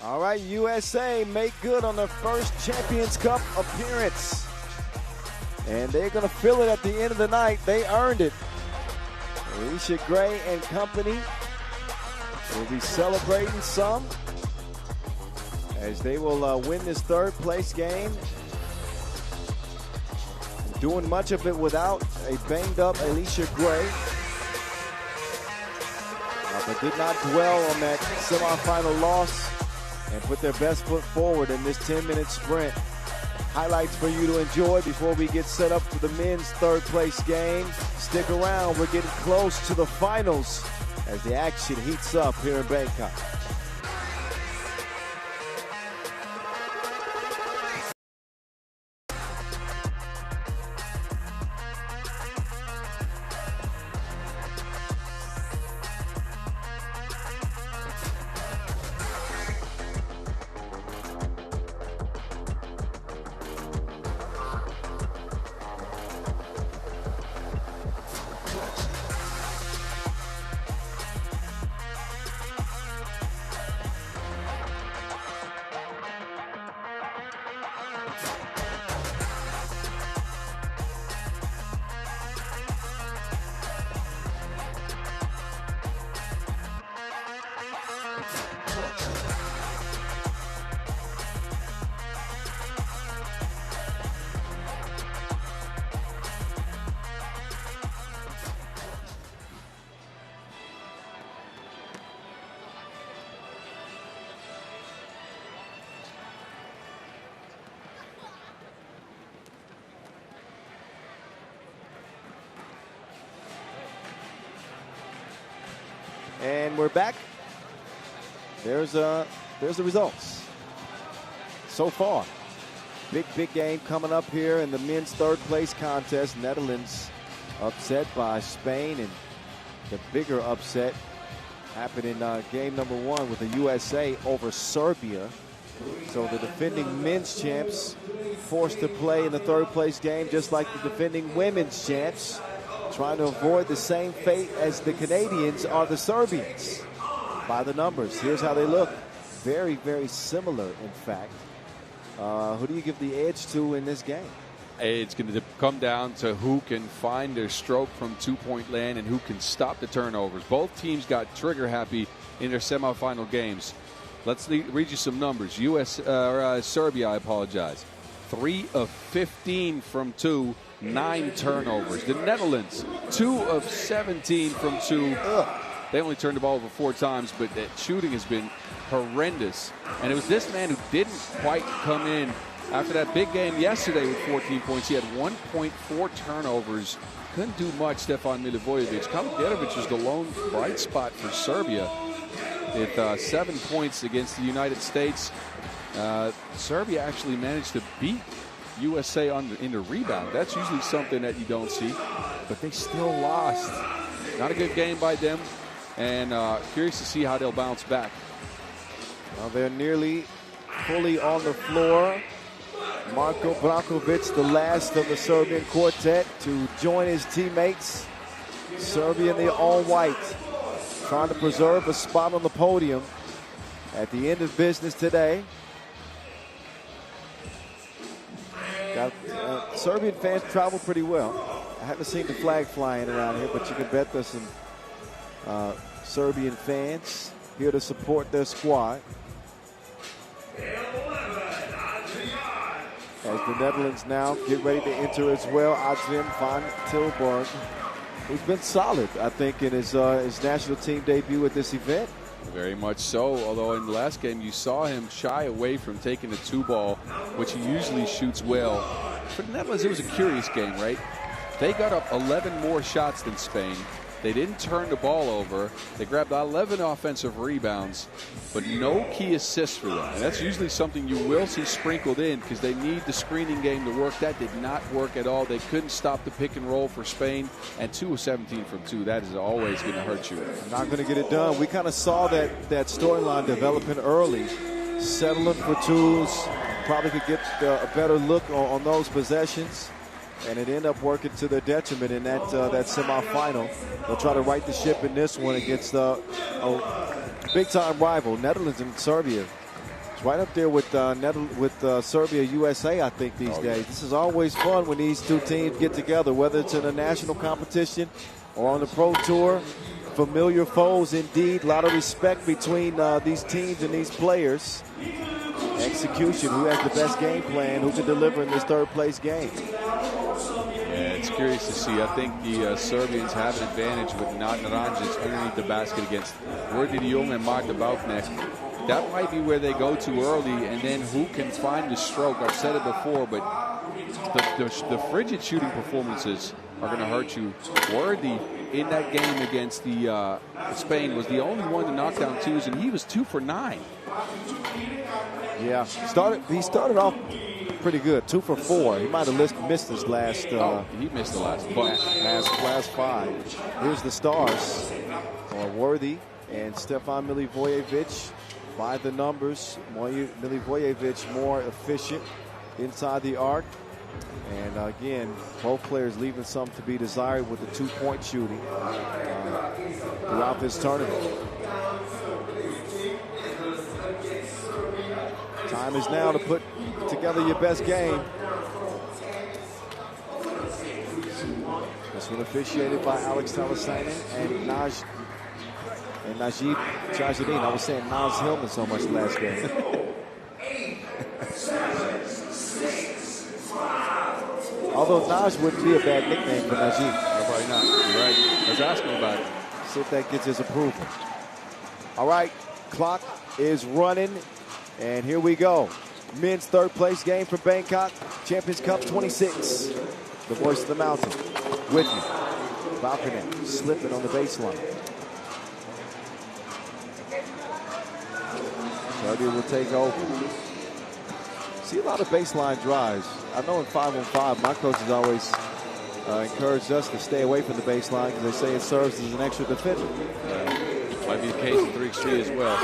All right, USA make good on their first Champions Cup appearance. And they're going to feel it at the end of the night. They earned it. Alicia Gray and company will be celebrating some as they will win this third place game. Doing much of it without a banged up Alicia Gray. But did not dwell on that semifinal loss and put their best foot forward in this 10-minute sprint. Highlights for you to enjoy before we get set up for the men's third place game. Stick around, we're getting close to the finals as the action heats up here in Bangkok. And we're back. There's the results. So far, big game coming up here in the men's third place contest. Netherlands upset by Spain, and the bigger upset happened in game number 1 with the USA over Serbia. So the defending men's champs forced to play in the third place game, just like the defending women's champs, trying to avoid the same fate as the Canadians are the Serbians. By the numbers, here's how they look. Very, very similar, in fact. Who do you give the edge to in this game? It's going to come down to who can find their stroke from two-point land and who can stop the turnovers. Both teams got trigger happy in their semifinal games. Let's read you some numbers. Serbia, I apologize. 3 of 15 from 2, 9 turnovers. The Netherlands, 2 of 17 from 2. They only turned the ball over 4 times, but that shooting has been horrendous. And it was this man who didn't quite come in after that big game yesterday with 14 points. He had 1.4 turnovers. Couldn't do much, Stefan Milivojevic. Komljenovic was the lone bright spot for Serbia with 7 points against the United States. Serbia actually managed to beat USA in the rebound. That's usually something that you don't see, but they still lost. Not a good game by them, and curious to see how they'll bounce back. Well, they're nearly fully on the floor. Marko Brankovic, the last of the Serbian quartet, to join his teammates. Serbia in the all-white, trying to preserve a spot on the podium at the end of business today. Serbian fans travel pretty well. I haven't seen the flag flying around here, but you can bet there's some Serbian fans here to support their squad. As the Netherlands now get ready to enter as well, Adrian van Tilburg, who's been solid, I think, in his national team debut at this event. Very much so, although in the last game you saw him shy away from taking the 2-ball, which he usually shoots well. For the Netherlands, it was a curious game, right? They got up 11 more shots than Spain. They didn't turn the ball over. They grabbed 11 offensive rebounds, but no key assists for them. And that's usually something you will see sprinkled in because they need the screening game to work. That did not work at all. They couldn't stop the pick and roll for Spain, and 2 of 17 from 2. That is always going to hurt you. Not going to get it done. We kind of saw that storyline developing early. Settling for twos, probably could get a better look on those possessions. And it ended up working to their detriment in that semifinal. They'll try to right the ship in this one against a big-time rival, Netherlands and Serbia. It's right up there with Serbia, USA, I think, these days. This is always fun when these two teams get together, whether it's in a national competition or on the Pro Tour. Familiar foes indeed. A lot of respect between these teams and these players. Execution, who has the best game plan, who can deliver in this third-place game. Yeah, it's curious to see. I think the Serbians have an advantage with Naranjic underneath the basket against Worthy de Jong and Marta Bauknecht. That might be where they go too early, and then who can find the stroke? I've said it before, but the frigid shooting performances are going to hurt you. Worthy in that game against the Spain was the only one to knock down twos, and he was 2 for 9. Yeah, he started off pretty good, 2 for 4. He might have missed his last. He missed the last 5. Here's the stars: Worthy and Stefan Milivojevic. By the numbers, Milivojevic more efficient inside the arc. And again, both players leaving something to be desired with the 2-point shooting throughout this tournament. Time is now to put together your best game. This one officiated by Alex Talasainen and Najib Chajadin. I was saying Naz Hillman so much last game. Although Naj wouldn't be a bad nickname for Najib. No, probably not. You're right. I was asking about it. See if that gets his approval. All right, clock is running, and here we go. Men's third-place game for Bangkok, Champions Cup 26. The voice of the mountain, with you. Balcony slipping on the baseline. Serbia will take over. See a lot of baseline drives. I know in 5-on-5, my coaches always encouraged us to stay away from the baseline because they say it serves as an extra defender. Might be the case in 3x3 as well.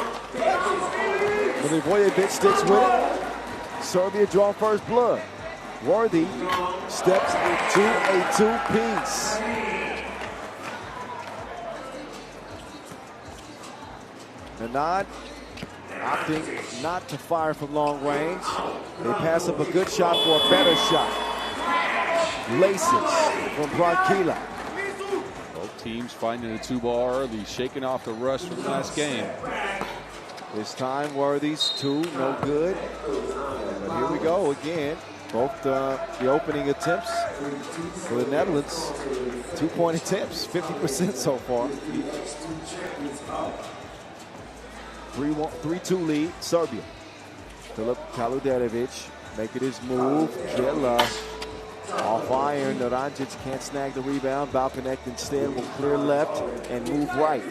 Milivojevic sticks with it. Serbia draw first blood. Worthy steps into a two-piece. Nanad opting not to fire from long range. They pass up a good shot for a better shot. Laces from Branquilla. Both teams finding a 2-ball early, shaking off the rust from last game. This time Worthy's 2, no good. But here we go again. Both the opening attempts for the Netherlands, 2-point attempts, 50% so far. 3-2 lead, Serbia. Filip Kaluderovic making his move. Killa off iron. Naranjic can't snag the rebound. Balconnect instead will clear left and move right.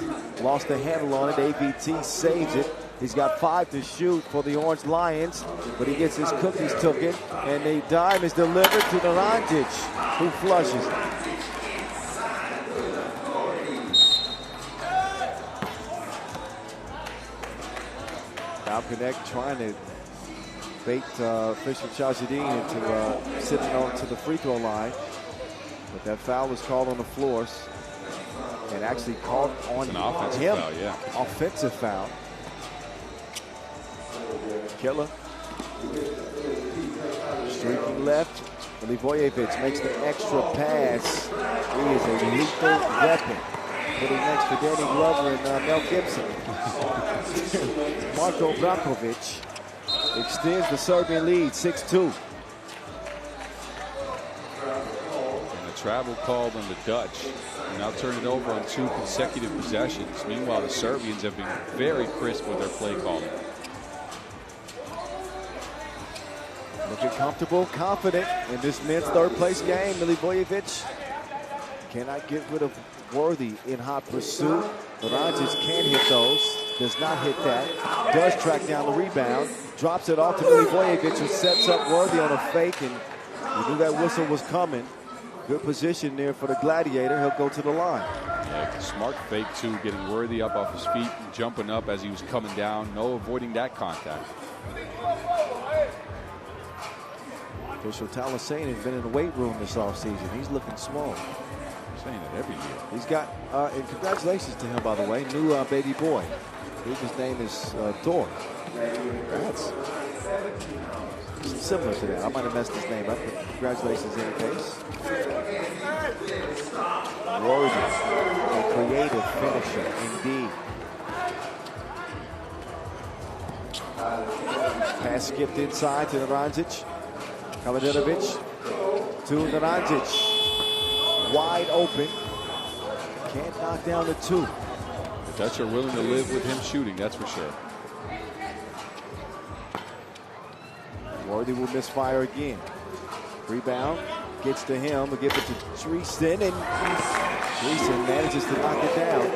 Lost the handle on it. AVT saves it. He's got 5 to shoot for the Orange Lions, but he gets his cookies taken, and the dime is delivered to Naranjic, who flushes it. Balconnect trying to bait Fisher Chajadin into sitting on to the free throw line, but that foul was called on the floors, and actually called on an offensive him. Foul, yeah. Offensive foul. Killer. Streaking left. Milivojevic makes the extra pass. He is a lethal weapon. Putting next to Danny Glover and Mel Gibson. Marko Brankovic extends the Serbian lead, 6-2. And a travel called on the Dutch. And now turn it over on 2 consecutive possessions. Meanwhile, the Serbians have been very crisp with their play calling. Looking comfortable, confident in this men's third-place game. Milivojevic cannot get rid of Worthy in hot pursuit. Naranjic can hit those. Does not hit that. Does track down the rebound. Drops it off to Milivojevic, who sets up Worthy on a fake, and you knew that whistle was coming. Good position there for the Gladiator. He'll go to the line. Yeah, smart fake, too, getting Worthy up off his feet and jumping up as he was coming down. No avoiding that contact. Official Talasainen has been in the weight room this offseason. He's looking small. I'm saying that every year. He's got, and congratulations to him, by the way, new baby boy. His name is Thor. Congrats. similar to that. I might have messed his name up, but congratulations in the case. Worthy, a creative finisher indeed. Pass skipped inside to Naranjic. Kalajanovic to Naranjic. Wide open. Can't knock down the two. The Dutch are willing to live with him shooting, that's for sure. Worthy will misfire again. Rebound gets to him. We'll give it to Dreesen, and Dreesen manages to knock it down.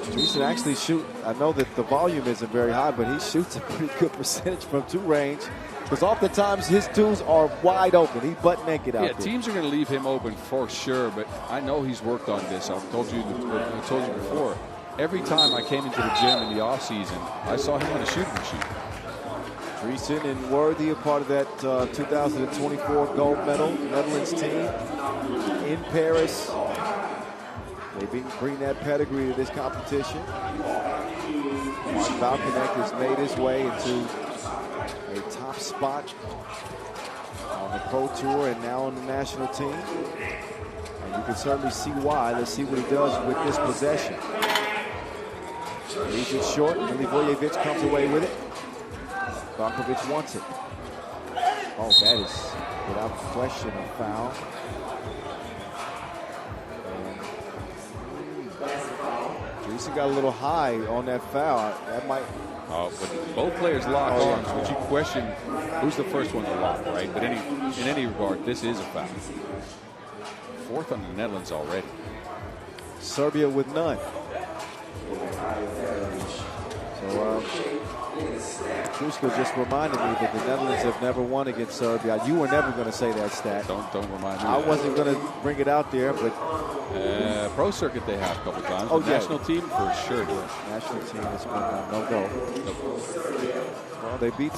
Dreesen actually I know that the volume isn't very high, but he shoots a pretty good percentage from two range. Because oftentimes his twos are wide open. He's butt naked out there. Yeah, teams are going to leave him open for sure, but I know he's worked on this. I told you before. Every time I came into the gym in the offseason, I saw him on a shooting machine. Dreesen and Worthy, a part of that 2024 gold medal Netherlands team in Paris. They bring that pedigree to this competition. Balkanek has made his way into a top spot on the Pro Tour and now on the national team. And you can certainly see why. Let's see what he does with this possession. Leaves it short. Milivojevic comes away with it. Barkovic wants it. Oh, that is without question a foul. Dreesen got a little high on that foul. That might. But both players lock arms, which you question who's the first one to lock, right? But in any regard, this is a foul. Fourth on the Netherlands already. Serbia with none. So, Truska just reminded me that the Netherlands have never won against Serbia. You were never going to say that stat. Don't remind me. I wasn't going to bring it out there, but pro circuit they have a couple times. Oh, the national team for sure. National team has been no go. Well, they beat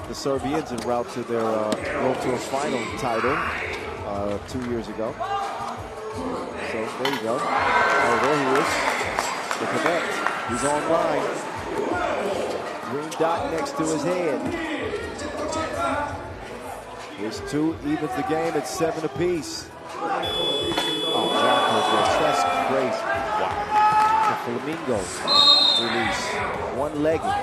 the Serbians en route to their World Tour final title 2 years ago. So there you go. Oh, there he is. The connect. He's online. Green dot next to his head. His two evens the game at 7 apiece. Oh, that's crazy. Wow. The Flamingos release. One-legged.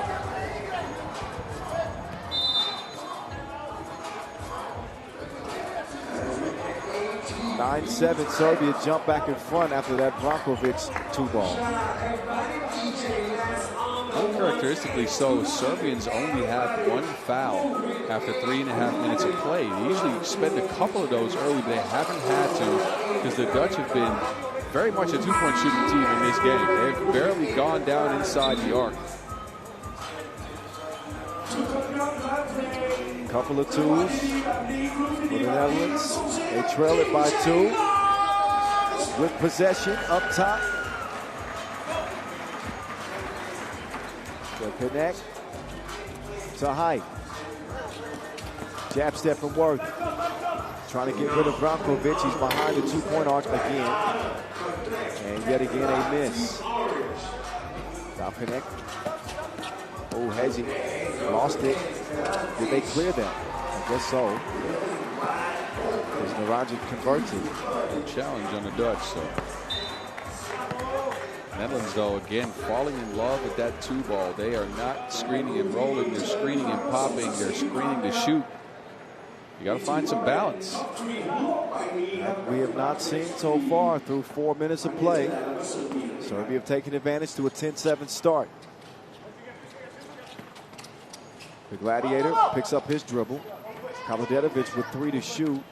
(9-7) Serbia jump back in front after that Brankovic two-ball. Uncharacteristically so, Serbians only have one foul after 3.5 minutes of play. They usually spend a couple of those early, but they haven't had to because the Dutch have been very much a two-point shooting team in this game. They've barely gone down inside the arc. Couple of twos for the Netherlands. They trail it by 2 with possession up top. The connect to Height. Jab step from Worth. Trying to get rid of Brankovic. He's behind the two-point arc again. And yet again a miss. Now connect. Oh, Hezzy lost it. Did they clear that? I guess so. Because Naranjic converts it. Challenge on the Dutch, so. Netherlands, though, again, falling in love with that two ball. They are not screening and rolling. They're screening and popping. They're screening to shoot. You got to find some balance. That we have not seen so far through 4 minutes of play. Serbia have taken advantage to a 10-7 start. The Gladiator picks up his dribble. Kalajanovic with 3 to shoot.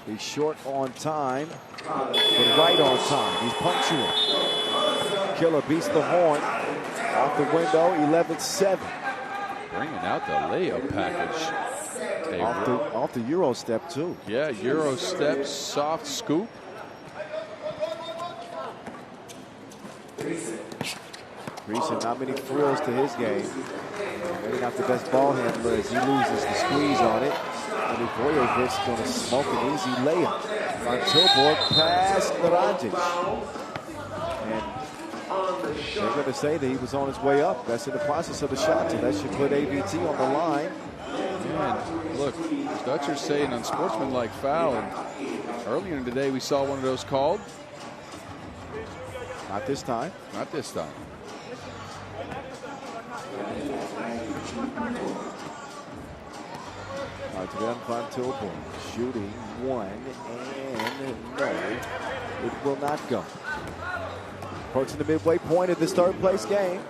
He's short on time, but right on time. He's punctual. Killer beats the horn. Off the window, 11-7. Bringing out the layup package. Off the Euro step, too. Yeah, Euro step, soft scoop. Dreesen, not many frills to his game. Maybe not the best ball handler as he loses the squeeze on it. And Voyevic's going to smoke an easy layup. Van Tilburg pass Naranjic. And they're going to say that he was on his way up. That's in the process of the shot, so that should put AVT on the line. And look, the Dutch are saying unsportsmanlike foul. And earlier in the day, we saw one of those called. Not this time. Not this time. Adrian van Tilburg shooting one, and no, it will not go. Approaching the midway point of this third place game.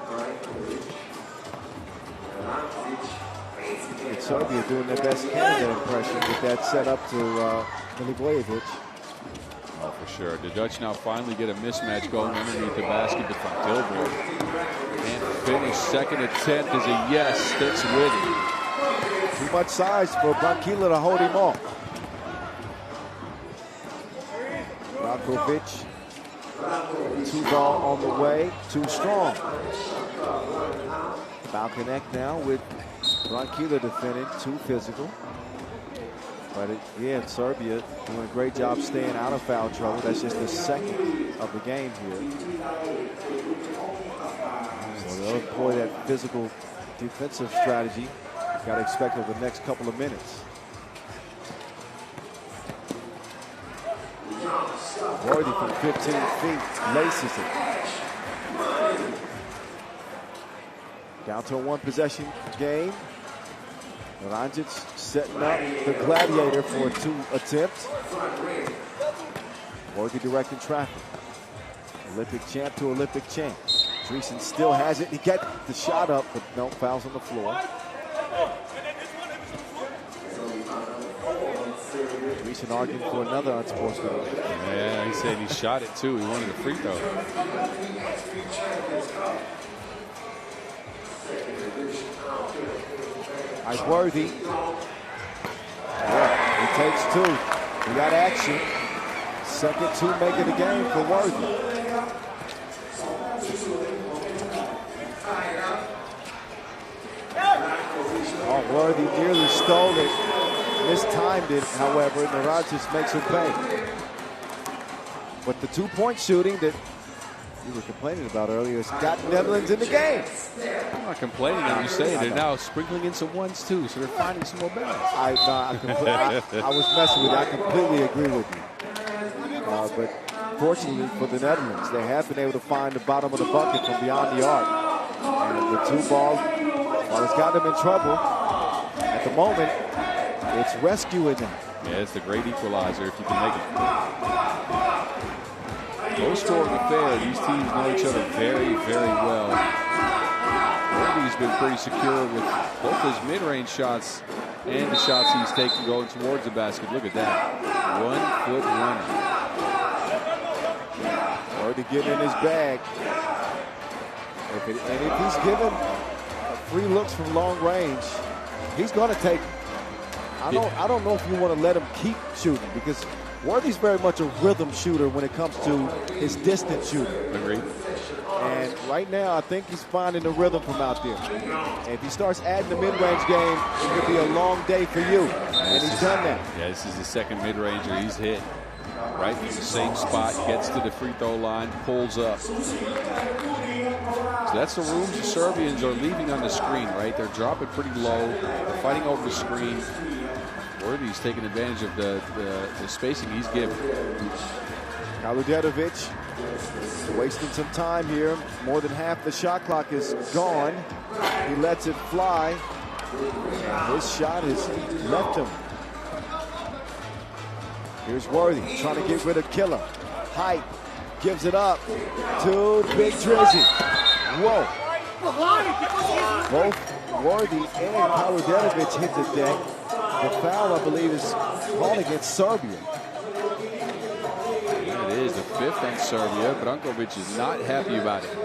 And Serbia doing their best Canada impression with that set up to Milivojevic. Oh, for sure. The Dutch now finally get a mismatch going underneath the basket, but Van Tilburg can't finish. Second attempt is a yes, sticks with it. Too much size for Branquilla to hold him off. Rakovic, 2-ball on the way, too strong. Balkanek now with Branquilla defending, too physical. But again, Serbia doing a great job staying out of foul trouble. That's just the second of the game here. So they'll employ that physical defensive strategy. Got to expect over the next couple of minutes. Worthy from 15 feet, laces it. Down to a one-possession game. Ranjic setting up the Gladiator for a 2 attempt. Worthy directing traffic. Olympic champ to Olympic champ. Dreesen still has it. He got the shot up, but no fouls on the floor. Dreesen arguing for another unsportsmanlike. Yeah, he said he shot it too. He wanted a free throw. Nice Worthy. Yeah, he takes 2. We got action. Second 2 making the game for Worthy. Oh, Worthy nearly stole it. Mistimed it, however, and Narajic makes him pay. But the 2-point shooting that you were complaining about earlier has got Netherlands in the game. I'm not complaining, I'm just saying they're now sprinkling in some ones too, so they're finding some more balance. I was messing with you. I completely agree with you. But fortunately for the Netherlands, they have been able to find the bottom of the bucket from beyond the arc. And the 2-ball, while it's got them in trouble, at the moment, it's rescuing them. Yeah, it's the great equalizer if you can make it. Low-scoring affair. These teams know each other very, very well. Worthy's been pretty secure with both his mid-range shots and the shots he's taking going towards the basket. Look at that. 1-foot runner. Worthy getting in his bag. And if he's given free looks from long range, he's going to take. I don't know if you want to let him keep shooting, because Worthy's very much a rhythm shooter when it comes to his distance shooting. Agreed. And right now, I think he's finding the rhythm from out there. And if he starts adding the mid-range game, it could be a long day for you. And he's done that. Yeah, this is the second mid-ranger he's hit. Right from the same spot, gets to the free throw line, pulls up. So that's the rooms the Serbians are leaving on the screen, right? They're dropping pretty low. They're fighting over the screen. Worthy's taking advantage of the spacing he's given. Kaludetovic wasting some time here. More than half the shot clock is gone. He lets it fly. And his shot has left him. Here's Worthy trying to get rid of Killer. Height gives it up to Big Drizzy. Whoa. Both Worthy and Kaludetovic hit the deck. The foul, I believe, is called against Serbia. It is the 5th on Serbia. Brankovic is not happy about it.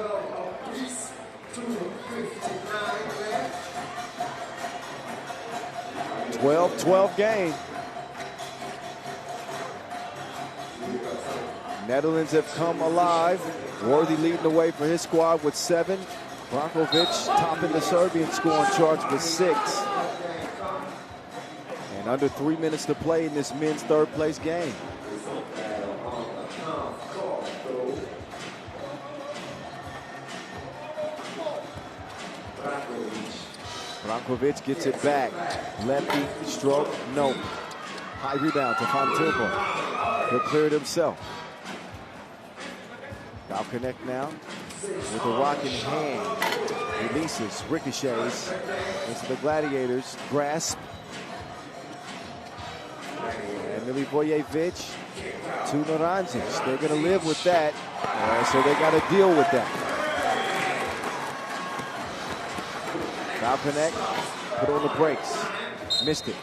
.12 game. Netherlands have come alive. Worthy leading the way for his squad with 7. Brankovic topping the Serbian scoring charts with 6. And under 3 minutes to play in this men's third-place game. Brankovic gets it back. Lefty stroke, nope. High rebound to Fontilbo. He'll clear it himself. Balconnect now with the rock in hand. Releases, ricochets into the Gladiators. Grasp. And Milivojevic to Naranjic. They're going to live with that. So they got to deal with that. Balconnect put on the brakes. Missed it.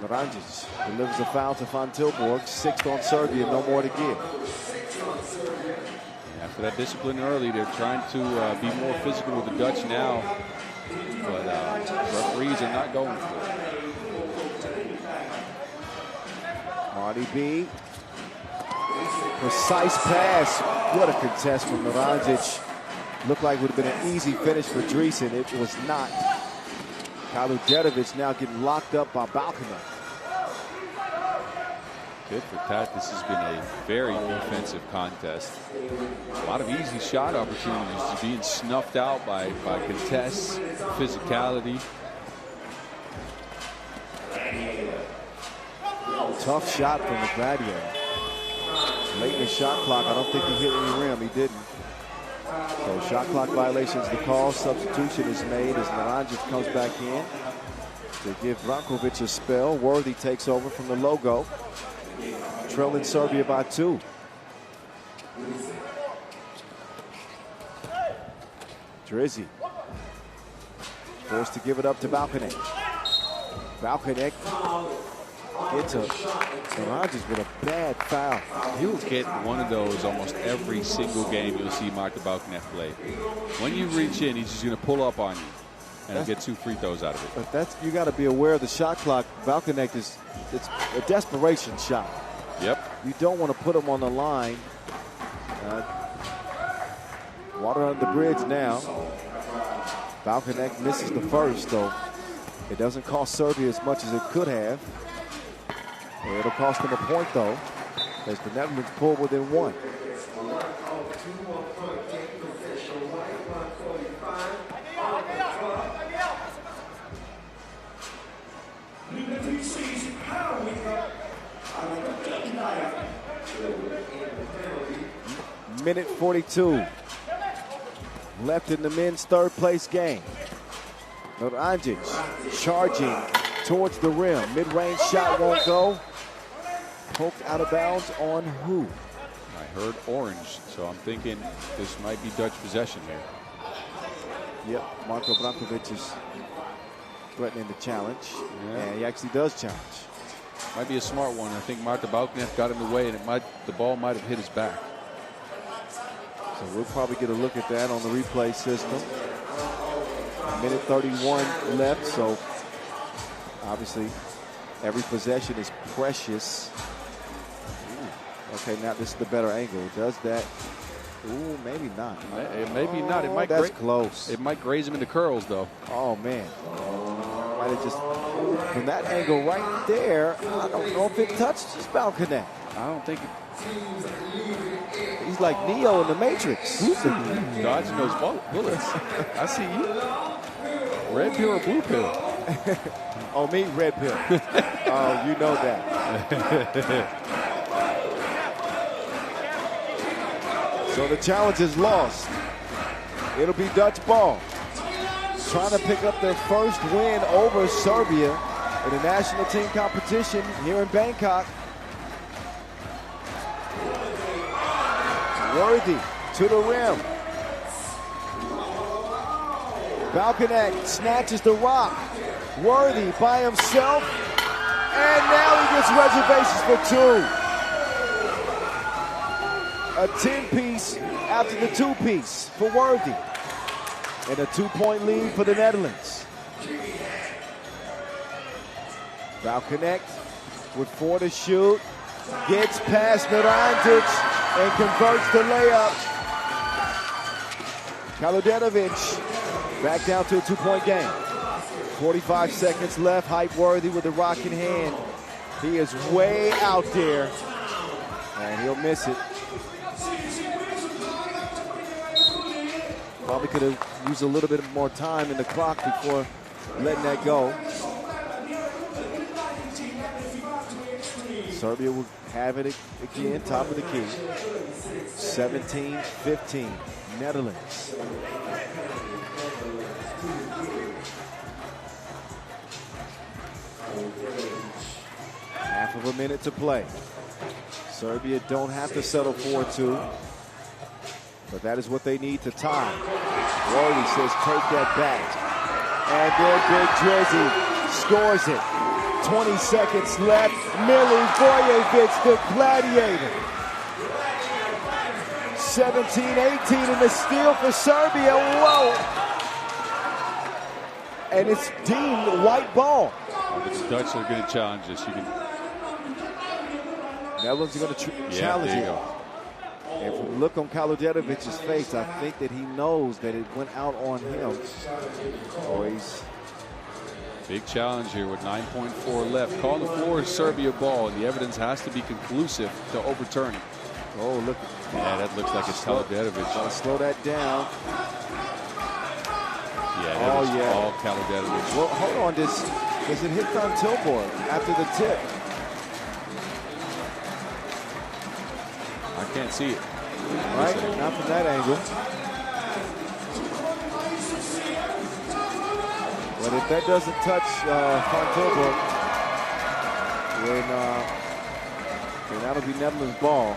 Naranjic delivers a foul to Van Tilburg. 6th on Serbia, no more to give. After that discipline early, they're trying to be more physical with the Dutch now. But referees are not going for it. Marty B. Precise pass. What a contest from Naranjic. Looked like it would have been an easy finish for Dreesen. It was not. Kaludjedovic now getting locked up by Balconnect. Good for Tat. This has been a very defensive contest. A lot of easy shot opportunities just being snuffed out by contests, physicality. Tough shot from the Gladiator. Late in the shot clock, I don't think he hit any rim. He didn't. So shot clock violations the call. Substitution is made as Naranjic comes back in to give Brankovic a spell. Worthy takes over from the logo. Trailing Serbia by 2. Drizzy forced to give it up to Balconnect. Balconnect gets a Naranjic with a bad foul. He'll get one of those almost every single game you'll see Marta Balconnect play. When you reach in, he's just going to pull up on you and he'll get 2 free throws out of it. But that's, you got to be aware of the shot clock. Balconnect it's a desperation shot. Yep. You don't want to put him on the line. Water under the bridge now. Balconnect misses the first, though. It doesn't cost Serbia as much as it could have. It'll cost them a point, though, as the Netherlands pull within 1. Minute 42 left in the men's 3rd place game. Naranjic charging towards the rim. Mid-range shot won't go. Poked out of bounds on who? I heard orange, so I'm thinking this might be Dutch possession here. Yep, Marko Brankovic is threatening the challenge. Yeah. And he actually does challenge. Might be a smart one. I think Marta Balconnect got in the way, and the ball might have hit his back. So we'll probably get a look at that on the replay system. Minute 31 left, so obviously every possession is precious. Ooh. Okay, now this is the better angle. Does that? Ooh, maybe not. Maybe not. It might. That's close. It might graze him in the curls, though. Oh man! Might have just from that angle right there. I don't know if it touched his Balconnect. I don't think it. He's like Neo in the Matrix. Dodging those bullets. I see you. Red pill or blue pill? Oh, me, red pill. Oh, you know that. So the challenge is lost. It'll be Dutch ball. Trying to pick up their first win over Serbia in a national team competition here in Bangkok. Worthy to the rim. Balconnect snatches the rock. Worthy by himself. And now he gets reservations for 2. A 10-piece after the 2-piece for Worthy. And a 2-point lead for the Netherlands. Balconnect with 4 to shoot. Gets past Naranjic and converts the layup. Kaludjedovic back down to a 2-point game. 45 seconds left. Hype Worthy with the rock in hand. He is way out there, and he'll miss it. Probably could have used a little bit more time in the clock before letting that go. Serbia will have it again, top of the key. 17-15, Netherlands. Half of a minute to play. Serbia don't have to settle 4-2, but that is what they need to tie. Worthy says take that back. And then Big Drizzy scores it. 20 seconds left. Milivojevic, the gladiator. 17-18 in the steal for Serbia. Whoa! And it's deemed white ball. The Dutch are going to challenge this. You can. Netherlands are going to challenge it. And if we look on Kaludjetovic's face, I think that he knows that it went out on him. Oh, he's big challenge here with 9.4 left. Call the floor is Serbia ball, and the evidence has to be conclusive to overturn it. Oh, look. Yeah, that looks like it's Kaludjetovic. Gotta slow that down. Yeah, that was all Kaludjetovic. Well, hold on. Does it hit on Tilburg after the tip? I can't see it. Right? Not from that angle. But if that doesn't touch Van Tilburg, then that'll be Netherlands' ball.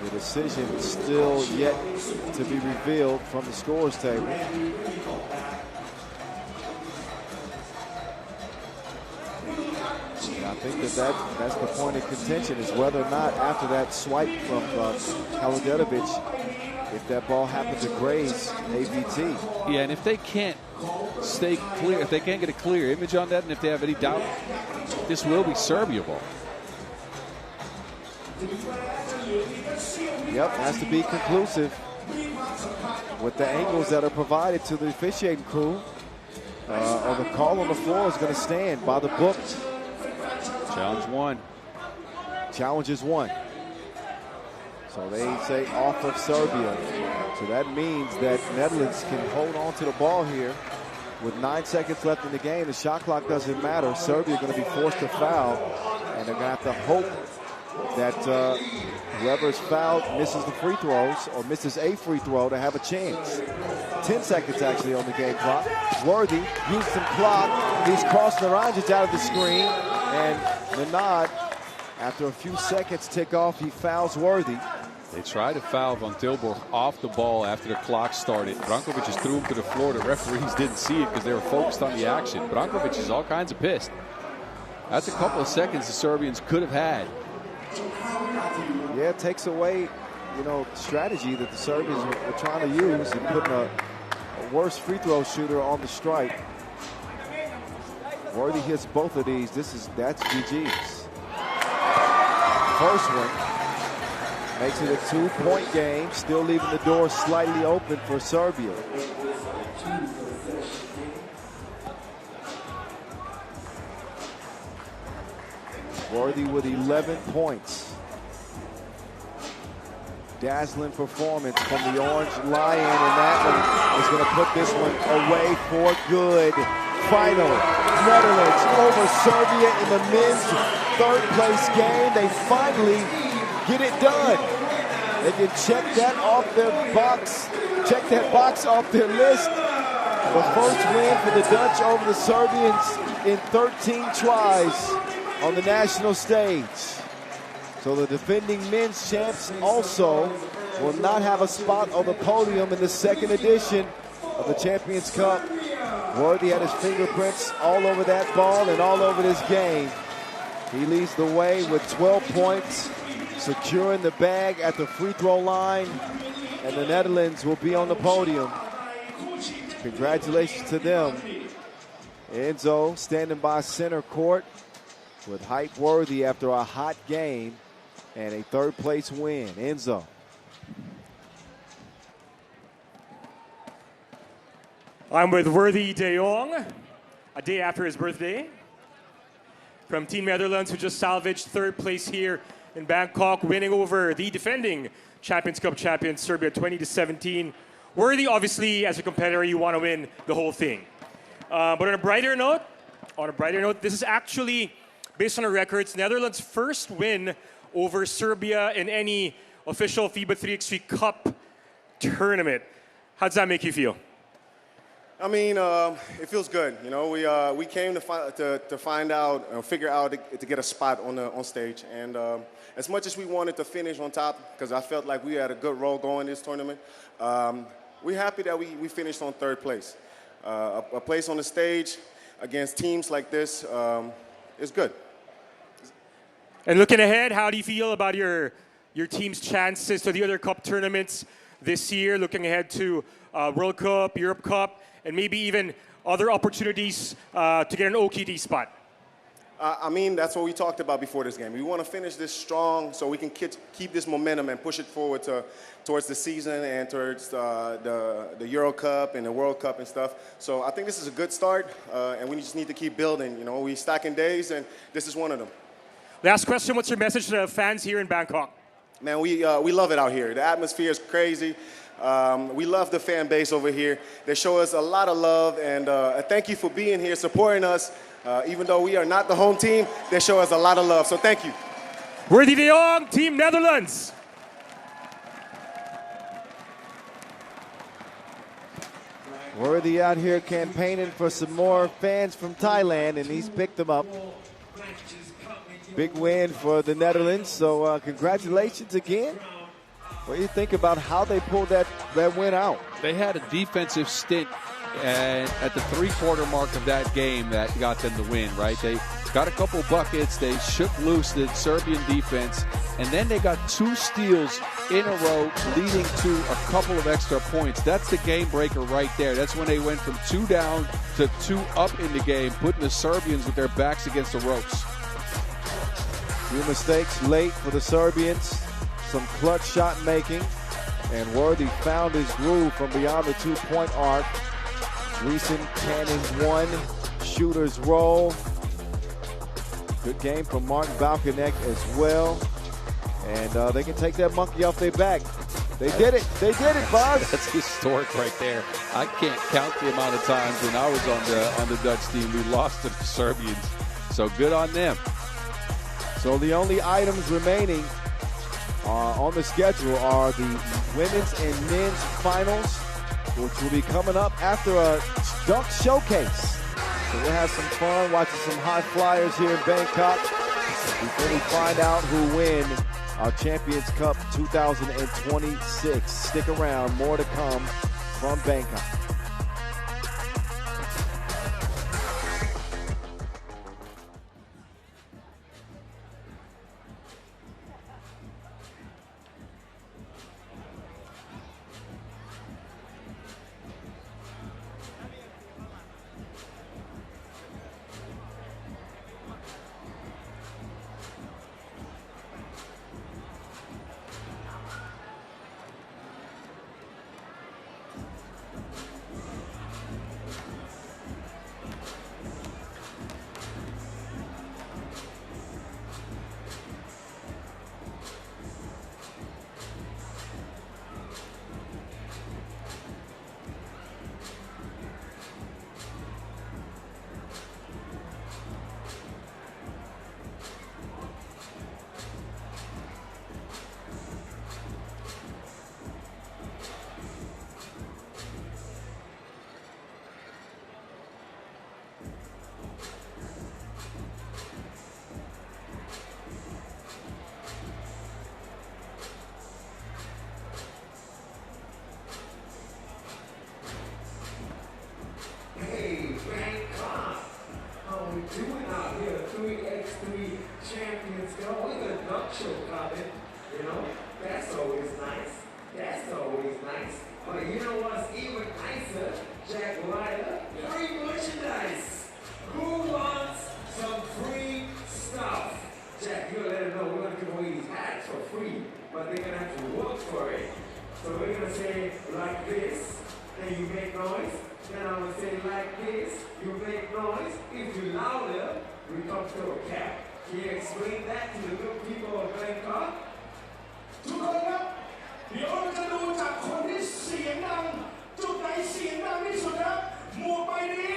The decision is still yet to be revealed from the scores table. And I think that's the point of contention, is whether or not after that swipe from Kaludjetovic, if that ball happens to graze AVT. Yeah, and if they can't stay clear, if they can't get a clear image on that, and if they have any doubt, this will be Serbia ball. Yep, has to be conclusive with the angles that are provided to the officiating crew. Or the call on the floor is going to stand by the book. Challenge one. Challenge is one. So they say off of Serbia. So that means that Netherlands can hold on to the ball here. With 9 seconds left in the game, the shot clock doesn't matter. Serbia going to be forced to foul. And they're going to have to hope that whoever is fouled misses the free throws or misses a free throw to have a chance. 10 seconds actually on the game clock. Worthy used some clock. He's crossed the line just out of the screen. And Nenad, after a few seconds tick off, he fouls Worthy. They tried to foul Van Tilburg off the ball after the clock started. Brankovic just threw him to the floor. The referees didn't see it because they were focused on the action. Brankovic is all kinds of pissed. That's a couple of seconds the Serbians could have had. Yeah, it takes away, strategy that the Serbians were trying to use and putting a worse free throw shooter on the strike. Worthy hits both of these. That's GG's. First one makes it a 2-point game, still leaving the door slightly open for Serbia. Worthy with 11 points. Dazzling performance from the Orange Lion, and that one is going to put this one away for good. Final, Netherlands over Serbia in the men's third-place game. They finally get it done. They can check that off their box, check that box off their list. The first win for the Dutch over the Serbians in 13 tries on the national stage. So the defending men's champs also will not have a spot on the podium in the second edition of the Champions Cup. Worthy had his fingerprints all over that ball and all over this game. He leads the way with 12 points, securing the bag at the free throw line, and the Netherlands will be on the podium. Congratulations to them. Enzo standing by center court with hype Worthy after a hot game and a third-place win. Enzo. I'm with Worthy de Jong, a day after his birthday. From Team Netherlands, who just salvaged third place here in Bangkok, winning over the defending Champions Cup champion Serbia 20-17. Worthy, obviously, as a competitor, you want to win the whole thing. But on a brighter note, this is actually, based on our records, Netherlands' first win over Serbia in any official FIBA 3x3 Cup tournament. How does that make you feel? I mean, it feels good. You know, we came to find out, figure out to get a spot on stage. And as much as we wanted to finish on top, because I felt like we had a good role going this tournament, we're happy that we finished on third place. A place on the stage against teams like this is good. And looking ahead, how do you feel about your team's chances to the other cup tournaments this year? Looking ahead to World Cup, Europe Cup, and maybe even other opportunities to get an OKT spot. I mean, that's what we talked about before this game. We want to finish this strong so we can keep this momentum and push it forward towards the season and towards the Euro Cup and the World Cup and stuff. So I think this is a good start, and we just need to keep building. You know, we're stacking days, and this is one of them. Last question, what's your message to the fans here in Bangkok? Man, we love it out here. The atmosphere is crazy. We love the fan base over here. They show us a lot of love, and thank you for being here, supporting us. Even though we are not the home team, they show us a lot of love, so thank you. Worthy de Jong, Team Netherlands. Worthy out here campaigning for some more fans from Thailand, and he's picked them up. Big win for the Netherlands, so congratulations again. What do you think about how they pulled that win out? They had a defensive stint at the three-quarter mark of that game that got them the win, right? They got a couple buckets, they shook loose the Serbian defense, and then they got 2 steals in a row, leading to a couple of extra points. That's the game breaker right there. That's when they went from 2 down to 2 up in the game, putting the Serbians with their backs against the ropes. Few mistakes late for the Serbians, some clutch shot making, and Worthy found his groove from beyond the 2-point arc. Recent cannon 1, shooter's roll. Good game from Martin Balkanek as well. And they can take that monkey off their back. They did it, Buzz. That's historic right there. I can't count the amount of times when I was on the Dutch team we lost to the Serbians. So good on them. So the only items remaining on the schedule are the women's and men's finals, which will be coming up after a dunk showcase. So we'll have some fun watching some high flyers here in Bangkok before we find out who win our Champions Cup 2026. Stick around, more to come from Bangkok. doing out here, 3x3 champions go with a dunk show coming, you know, that's always nice. That's always nice. But you know what's even nicer, Jack Ryder? Free merchandise. Who wants some free stuff? Jack, you'll let them know we're going to give away these hats for free, but they're going to have to work for it. So we're going to say like this, and you make noise. Then I'm going to say like this, you make noise. If you're louder, we come to a cap. Can you explain that to the good people of Bangkok? ทุกคนครับเดี๋ยวเราจะดูจากคนที่เสียงดังจุดไหนเสียงดังที่สุดครับหมวกใบนี้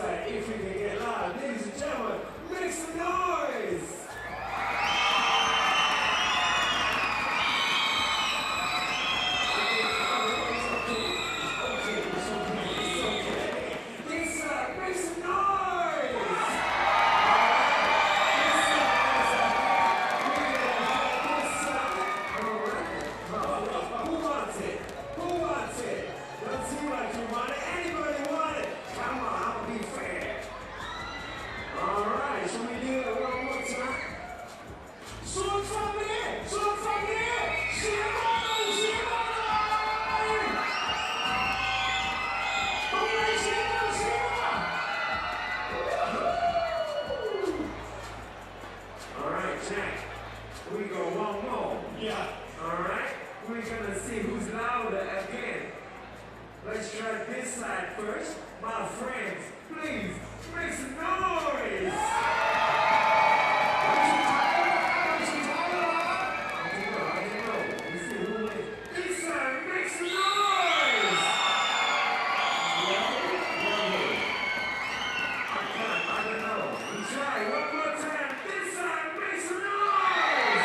side, if we can get loud. Ladies and gentlemen, make some noise! Let's try this side first. My friends, please make some noise! This side, make some noise! I don't know. We try one more time. This side, make some noise!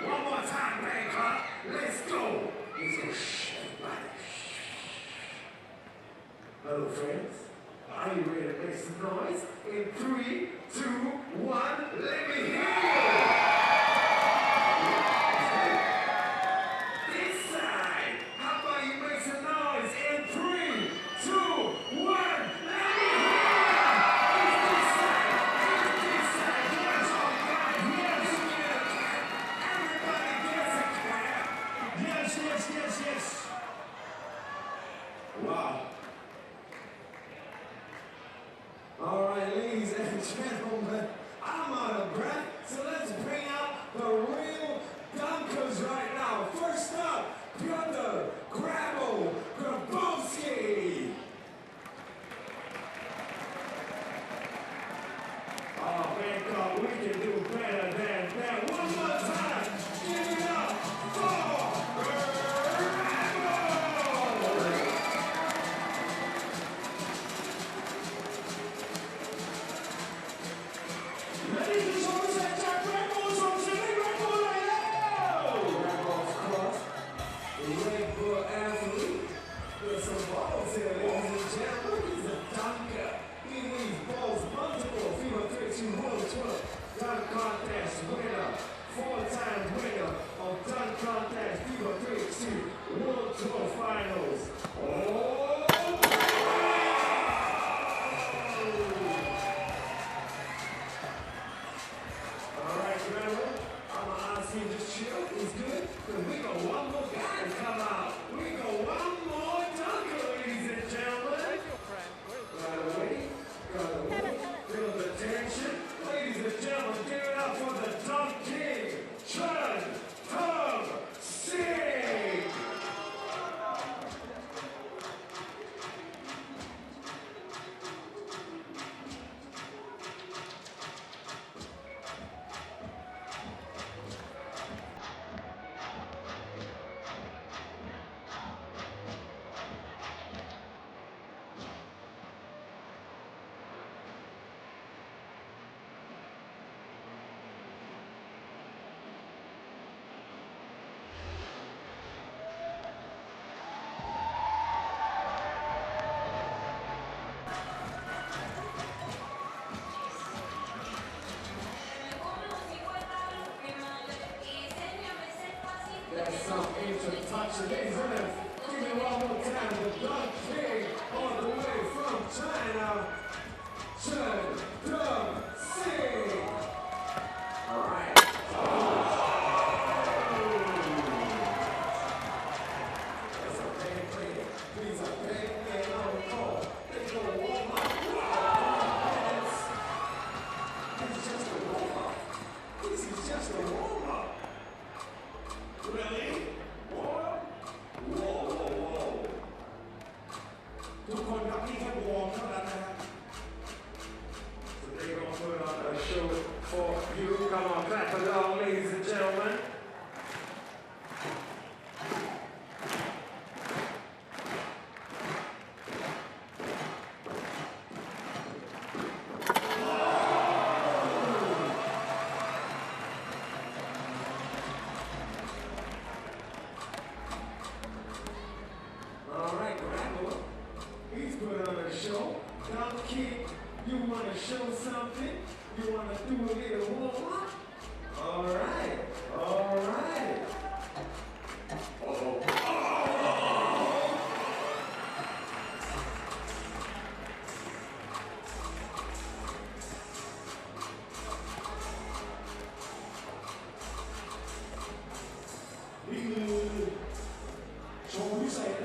One more time, Bangkok. Let's go. Let's go. Hello, friends. Are you ready to make some noise? In 3, 2, 1, let me hear you. This side. How about you make some noise? In 3, 2, 1, let me hear you. It's this side. It's this side. Yes, all right. Yes. Yes. Wow. All right, ladies and gentlemen, I'm out of breath, so let's bring out the real dunkers right now. First up, Piotr Grabowski. Oh, Bangkok, we can do better than that. One more time, give it up for dunk contest winner, 4-time winner of dunk contest FIBA 3x3 World Tour Finals. Oh! All right, gentlemen, I'm gonna ask you to just chill. It's good, because we got one more guy to come out. We got one more dunker, ladies and gentlemen. Right away, feel the tension. Ladies and gentlemen, give it up for the Dunk King, Chun Hung Sing! That's some ancient touch. Ladies and gentlemen, give me one more time. The Dunk King, all the way from China, Chun Hung Sing. All right. That's a bad player. He's a bad man on the call. They go warm up. This is just a warm up. This is just a warm up. Really? What? Whoa. ทุกคนครับนี่แค่วอร์มเท่านั้นนะครับ So they're gonna put on a show for you. Come on, clap along, ladies and gentlemen.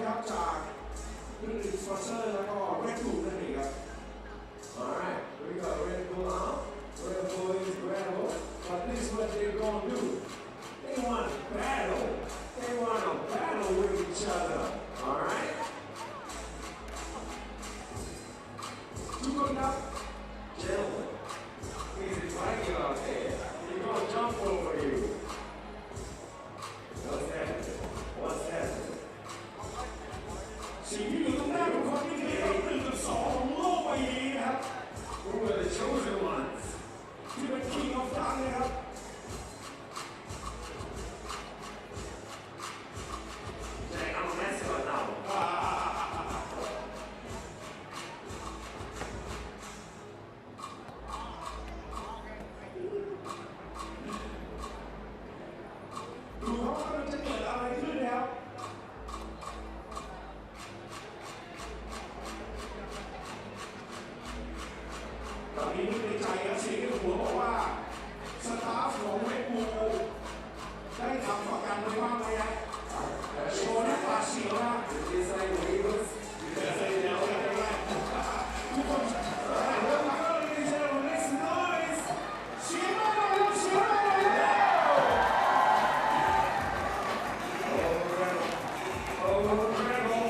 นะครับจากเครื่องดื่มสปอนเซอร์แล้วก็เรดบูลนั่นเองครับ Alright, we got Red Bull out. Red Bull is incredible, but this is what they're gonna do. They want to battle. They want to battle with each other. Alright? Gentlemen, is it fighting out there? They're gonna jump over you. What's happening? What's happening? สิ่งที่อยู่ตรงหน้าของคนที่ได้รับ1 กับ 2ของโลกใบนี้นะครับ Who are the chosen ones ที่เป็น King of Dunk นะครับแจ็คเอาแมสก่อนเราดูครับว่ามันจะเกิดอะไรขึ้นนะครับตอนนี้นึกในใจครับเสียงในหัวบอกว่าสตาฟของเรดบูลได้ทำประกันไว้บ้างไหมฮะโชว์ด้วยปากเสียวนะทุกคนเริ่มมาแล้วเลยเชียร์วันนี้สโนว์สเชียร์มาแล้วเชียร์มาแล้วโอ้โหเรดบูล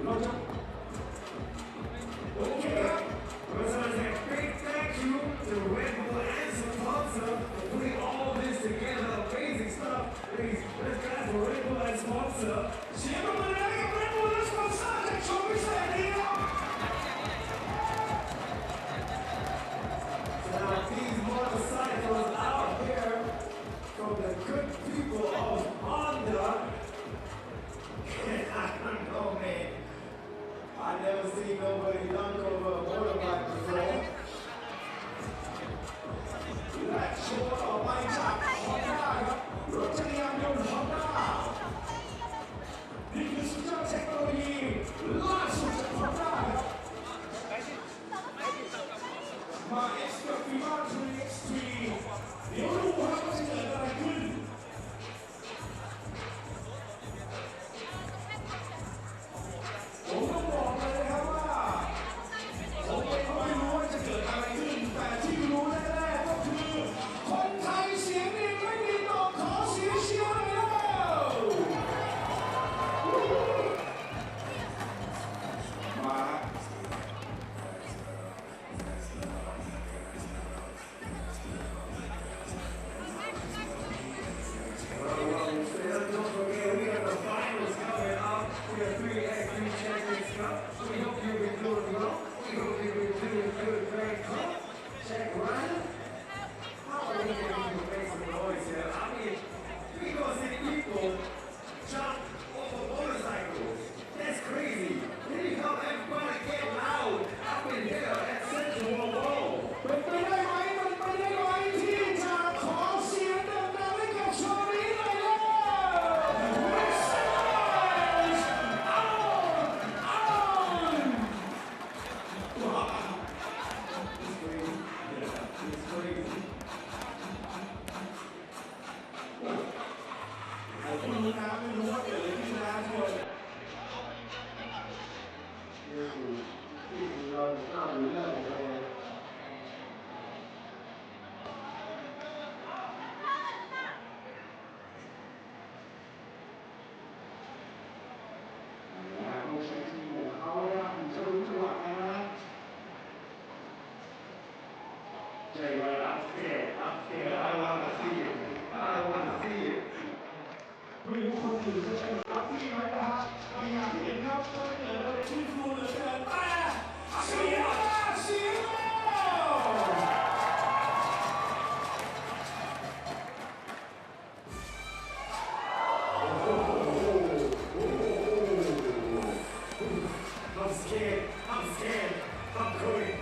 Okay, a big thank you to Red Bull and sponsor for putting all this together. Amazing stuff. Please, let's guys for Red Bull and sponsor. เชียร์กันมาเลยกับ Red Bull และสปอนเซอร์จากโชว์พิเศษนี้ครับ Now these motorcycles out here from the good people of Honda. I don't know, man. I never seen nobody dunk over a motorbike before. Let's show it off by top. Honda ครับรถจักรยานยนต์ Honda นี่คือสุดยอดเทคโนโลยีล่าสุดจาก Honda ครับมา X กับ FIBA 3x3 เดี๋ยวดูครับว่าจะเกิดอะไรขึ้นผมต้องบอกเลยนะครับว่าผมเองก็ไม่รู้ว่าจะเกิดอะไรขึ้นแต่ที่รู้แน่ๆก็คือคนไทยเสียงดีไม่ดีต่อขอเสียงเชียร์หน่อยแล้วมาDon't forget, we have the finals coming up. We have 3x3 Champions Cup. We hope you've been doing well. We hope you've been doing good, Bangkok. Check Ryan. How are we going to make some noise here? I mean, we gonna see people jump off of motorcycles. That's crazy. Then you come everybody get loud up in here at Central Wall. เป็นไปได้ไหมที่จะขอเสียงดังๆให้กับโชว์นี้หน่อยแล้ว Jay, right, I'm scared. I don't want to see it. I don't want to see it. ไม่รู้คนอื่นจะเป็นรับที่ไหมนะครับไม่อยากเห็นครับเกิดอะไรขึ้นรู้เหลือเกินแต่เสียI'm scared. I'm going.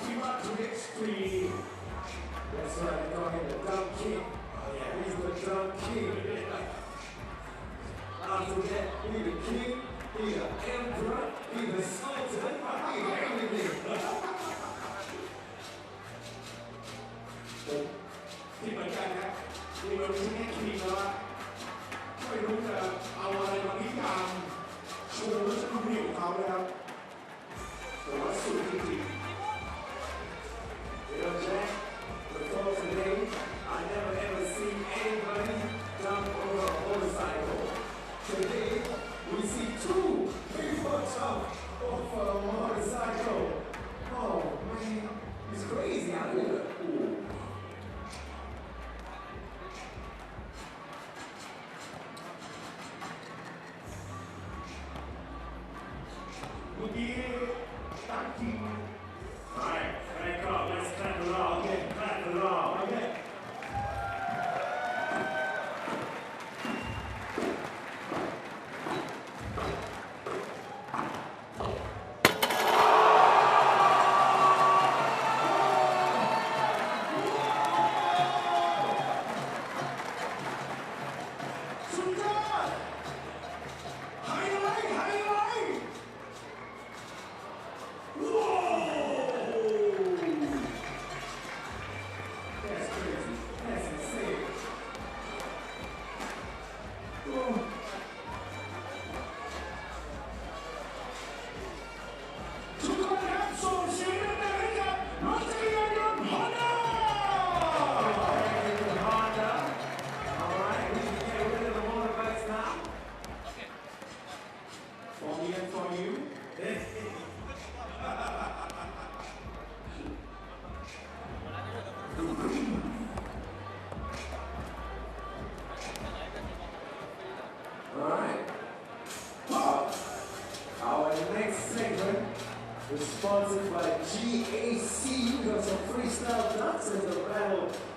FIBA 3x3. That's right, they call him the dunk king. He's the dunk king. After that, he's the king, he's the emperor, he's the sultan, he's everything. ที่เหมือนกันนะที่เราไม่ใช่แค่คิงนะไม่รู้จะเอาอะไรมาพิการโชว์แล้วจะดูดีของเขานะครับแต่ว่าสุดจริงๆ You know, Jack, before today, I never ever seen anybody jump over a motorcycle. Today, we see two people jump off a motorcycle. Oh man, it's crazy out here. Ooh.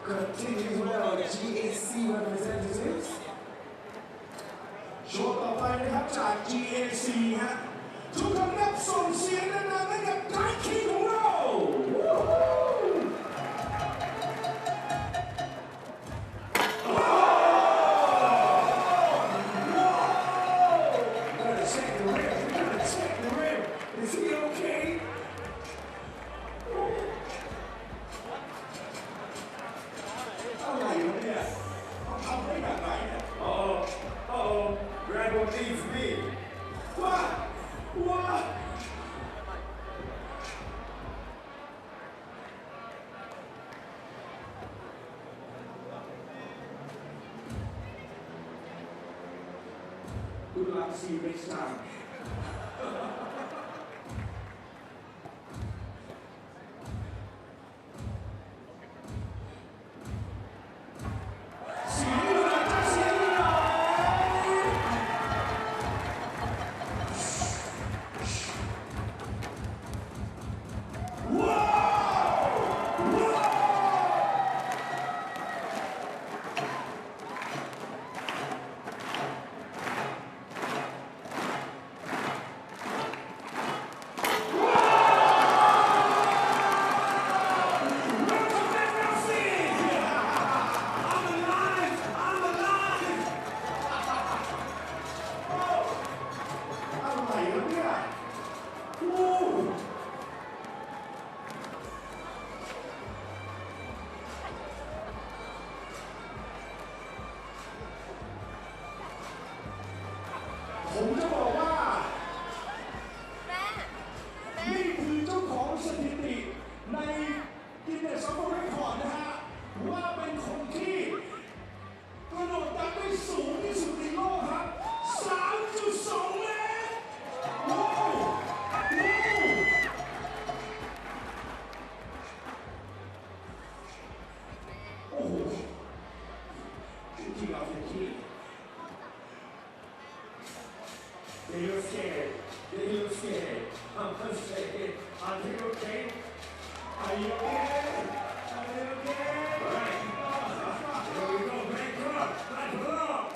continue well, GAC representatives. ช่วงต่อไปนะครับจาก GAC ฮะทุกคนรับส่งเสียงดังๆให้กับไทยคิงของเรา Is he okay? Grab what needs me. What? What? Good luck, see you next time. They look scared. They look scared. I'm frustrated. Are you okay? Are you okay? Are you okay? All right. Here we go. Bangkok. Bangkok.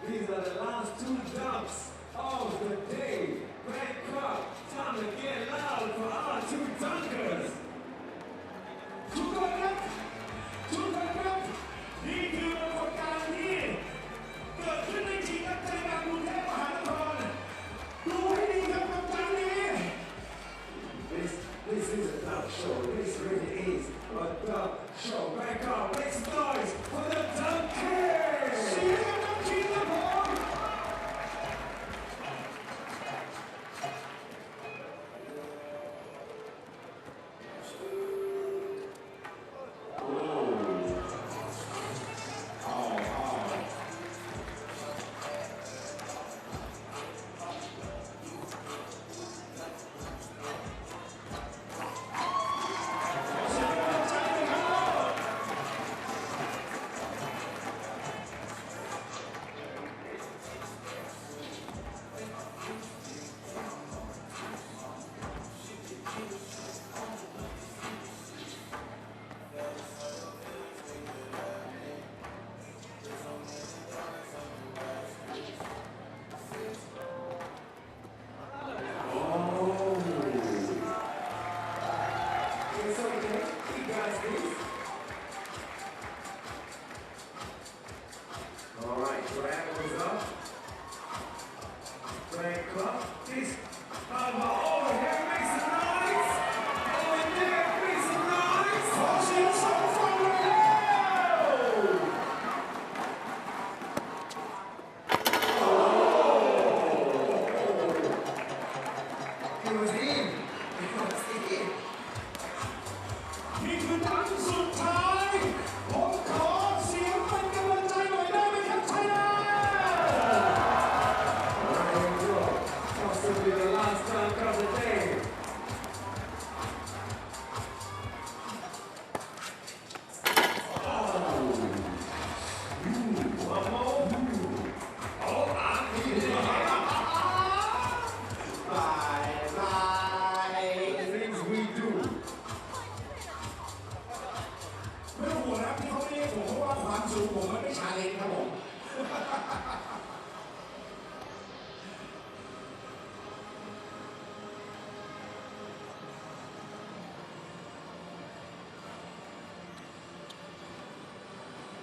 These are the last two dumps of the day. Bangkok, time to get loud for our two dunkers. ทุกคนครับนี่คือปรากฏการณ์ที่เกิดขึ้นในจริงกับใจกลางกรุงเทพมหานครดูให้ดีครับกับการนี้ This is a dunk show. This really is a dunk show. Bangkok, make some noise for the dunkers. See you in the kingdom hall.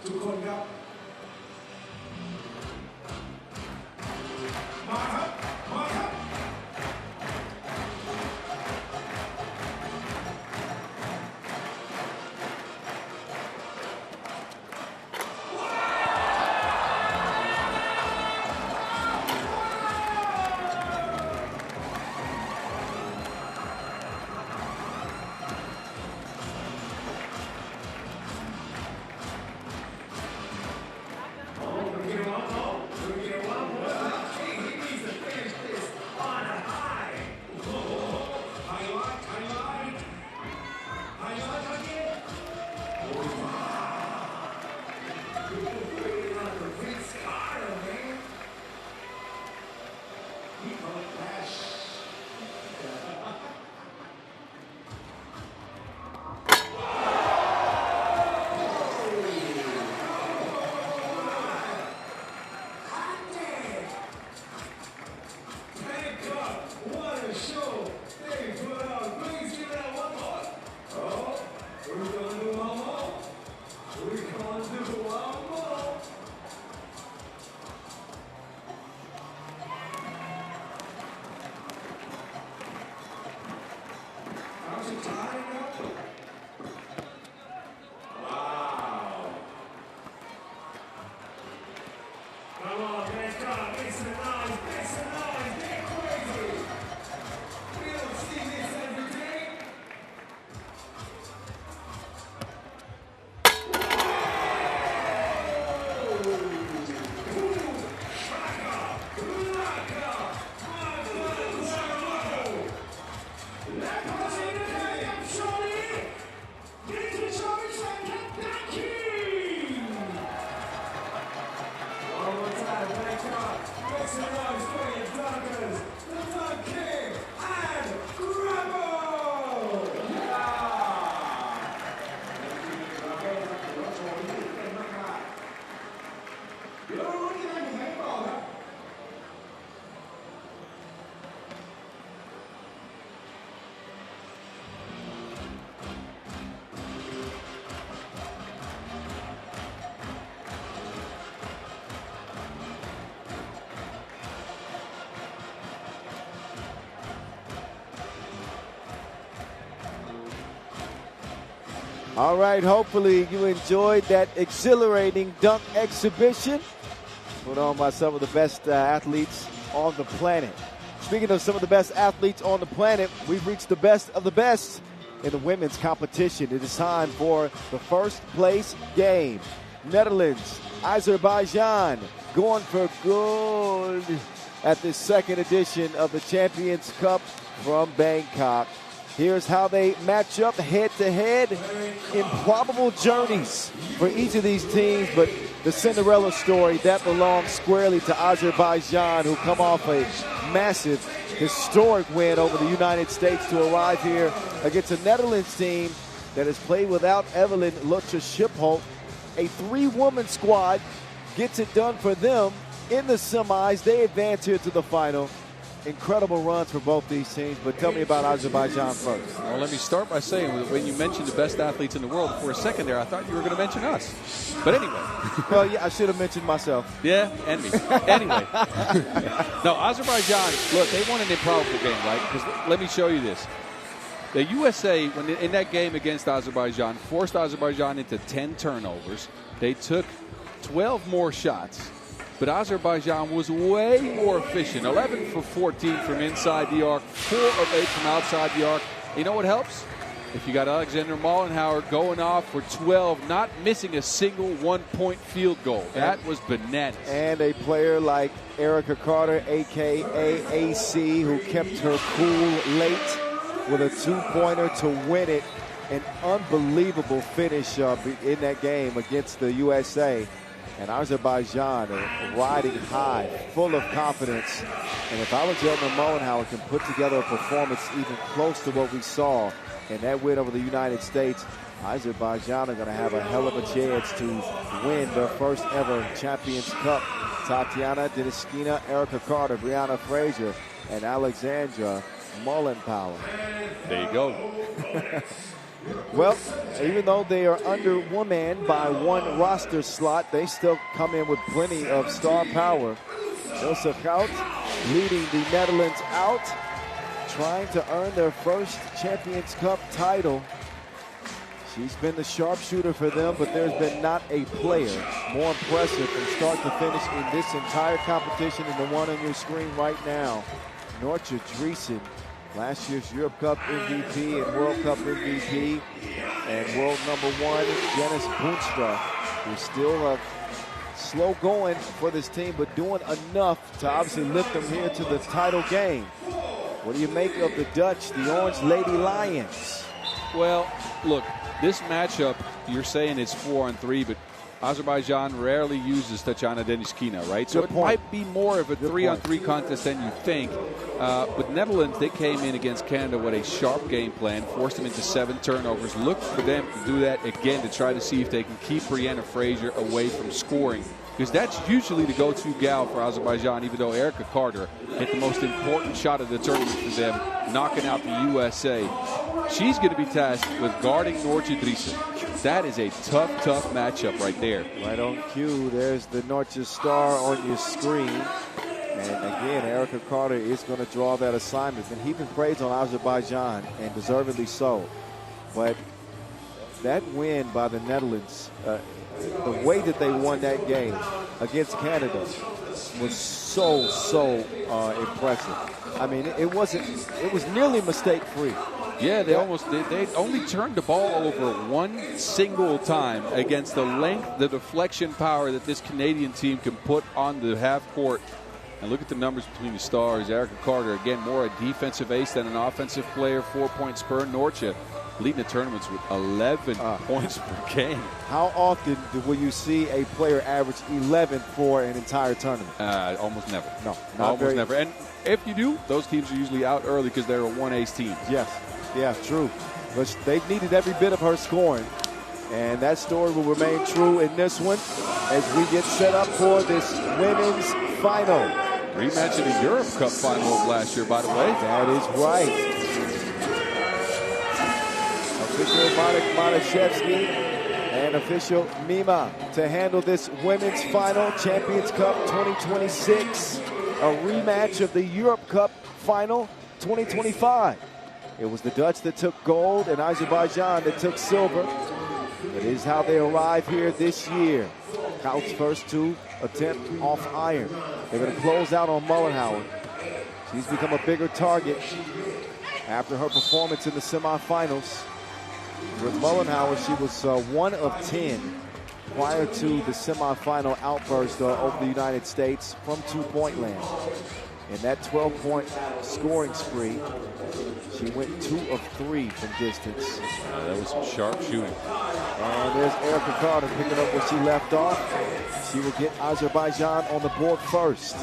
ทุกคนครับ มาครับ มาครับ All right, hopefully you enjoyed that exhilarating dunk exhibition put on by some of the best athletes on the planet. Speaking of some of the best athletes on the planet, we've reached the best of the best in the women's competition. It is time for the first place game. Netherlands, Azerbaijan going for gold at this second edition of the Champions Cup from Bangkok. Here's how they match up head-to-head. Improbable journeys for each of these teams, but the Cinderella story, that belongs squarely to Azerbaijan, who come off a massive, historic win over the United States to arrive here against a Netherlands team that has played without Evelyn Lutje-Schipholt. A three-woman squad gets it done for them in the semis. They advance here to the final. Incredible runs for both these teams, but tell me about Azerbaijan first. Well, let me start by saying, when you mentioned the best athletes in the world, for a second there, I thought you were going to mention us. But anyway. Well, yeah, I should have mentioned myself. Yeah, and me. Anyway. No, Azerbaijan, look, they won an improbable game, right? Because let me show you this. The USA, when in that game against Azerbaijan, forced Azerbaijan into 10 turnovers. They took 12 more shots. But Azerbaijan was way more efficient. 11 for 14 from inside the arc, 4 of 8 from outside the arc. You know what helps? If you got Alexander Mollenhauer going off for 12, not missing a single one-point field goal. That was bananas. And a player like Erica Carter, a.k.a. AC, who kept her cool late with a two-pointer to win it. An unbelievable finish in that game against the USA. And Azerbaijan are riding high, full of confidence. And if Alexander Mollenhauer can put together a performance even close to what we saw in that win over the United States, Azerbaijan are going to have a hell of a chance to win their first ever Champions Cup. Tatiana Deniskina, Erica Carter, Brianna Fraser, and Alexandra Mollenhauer. There you go. Well, even though they are under woman by one roster slot, they still come in with plenty of star power. Ilse Gout leading the Netherlands out, trying to earn their first Champions Cup title. She's been the sharpshooter for them, but there's been not a player more impressive from start to finish in this entire competition than the one on your screen right now. Nortje Driesen, last year's Europe Cup MVP and World Cup MVP, and world #1, Janice Boonstra, who's still slow going for this team, but doing enough to obviously lift them here to the title game. What do you make of the Dutch, the Orange Lady Lions? Well, look, this matchup, you're saying it's 4-on-3, but Azerbaijan rarely uses Tatjana Deniskina, right? So it might be more of a 3-on-3 contest than you think. But Netherlands, they came in against Canada with a sharp game plan, forced them into 7 turnovers. Look for them to do that again to try to see if they can keep Brianna Fraser away from scoring. Because that's usually the go-to gal for Azerbaijan, even though Erica Carter hit the most important shot of the tournament for them, knocking out the USA. She's going to be tasked with guarding Nortje Driesen. That is a tough, tough matchup right there. Right on cue, there's the Nortje star on your screen. And again, Erica Carter is going to draw that assignment. Been heaping praise on Azerbaijan, and deservedly so. But that win by the Netherlands, the way that they won that game against Canada was so impressive. I mean, it was nearly mistake-free. Yeah, they only turned the ball over one single time against the length, the deflection power that this Canadian team can put on the half court. And look at the numbers between the stars. Erica Carter, again, more a defensive ace than an offensive player. 4-point spur. Nortje leading the tournaments with 11 points per game. How often will you see a player average 11 for an entire tournament? Almost never. No, almost never. And if you do, those teams are usually out early because they're a 1-ace team. Yes. Yeah, true. But they've needed every bit of her scoring. And that story will remain true in this one as we get set up for this women's final. Rematch of the Europe Cup final of last year, by the way. That is right. Official Monik Malashevsky and official Mima to handle this women's final, Champions Cup 2026. A rematch of the Europe Cup final 2025. It was the Dutch that took gold and Azerbaijan that took silver. It is how they arrive here this year. Kout's first 2 attempt off iron. They're going to close out on Mullenhauer. She's become a bigger target after her performance in the semifinals. With Mullenhauer, she was 1 of 10 prior to the semifinal outburst over the United States from two-point land. In that 12-point scoring spree, she went 2 of 3 from distance. That was some sharp shooting. And there's Erica Carter picking up where she left off. She will get Azerbaijan on the board first.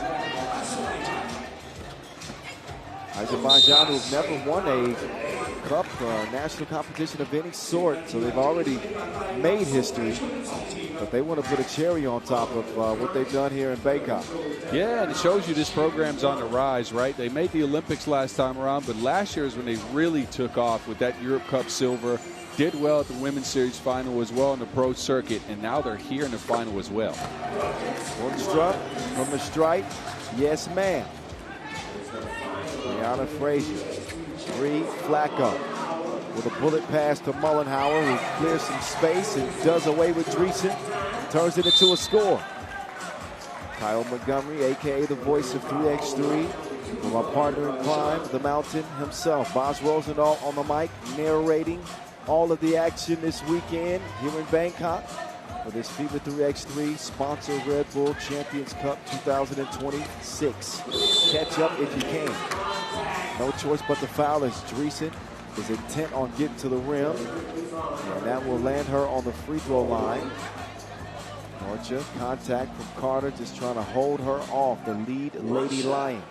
Azerbaijan, who's never won a cup national competition of any sort, so they've already made history. But they want to put a cherry on top of what they've done here in Bangkok. Yeah, and it shows you this program's on the rise, right? They made the Olympics last time around, but last year is when they really took off with that Europe Cup silver. Did well at the Women's Series final as well in the pro circuit, and now they're here in the final as well. Boonstra from the stripe. Yes, ma'am. Brianna Fraser. 3, Flacco. With a bullet pass to Mullenhauer, who clears some space and does away with Driesen. Turns it into a score. Kyle Montgomery, a.k.a. the voice of 3x3. With my partner in crime, the Mountain himself. Boz Rosendahl on the mic, narrating all of the action this weekend here in Bangkok for this FIBA 3x3 sponsor Red Bull Champions Cup 2026. Catch up if you can. No choice but to foul as Driesen is intent on getting to the rim. And that will land her on the free throw line. Nortje, contact from Carter, just trying to hold her off, the lead Lady Lion.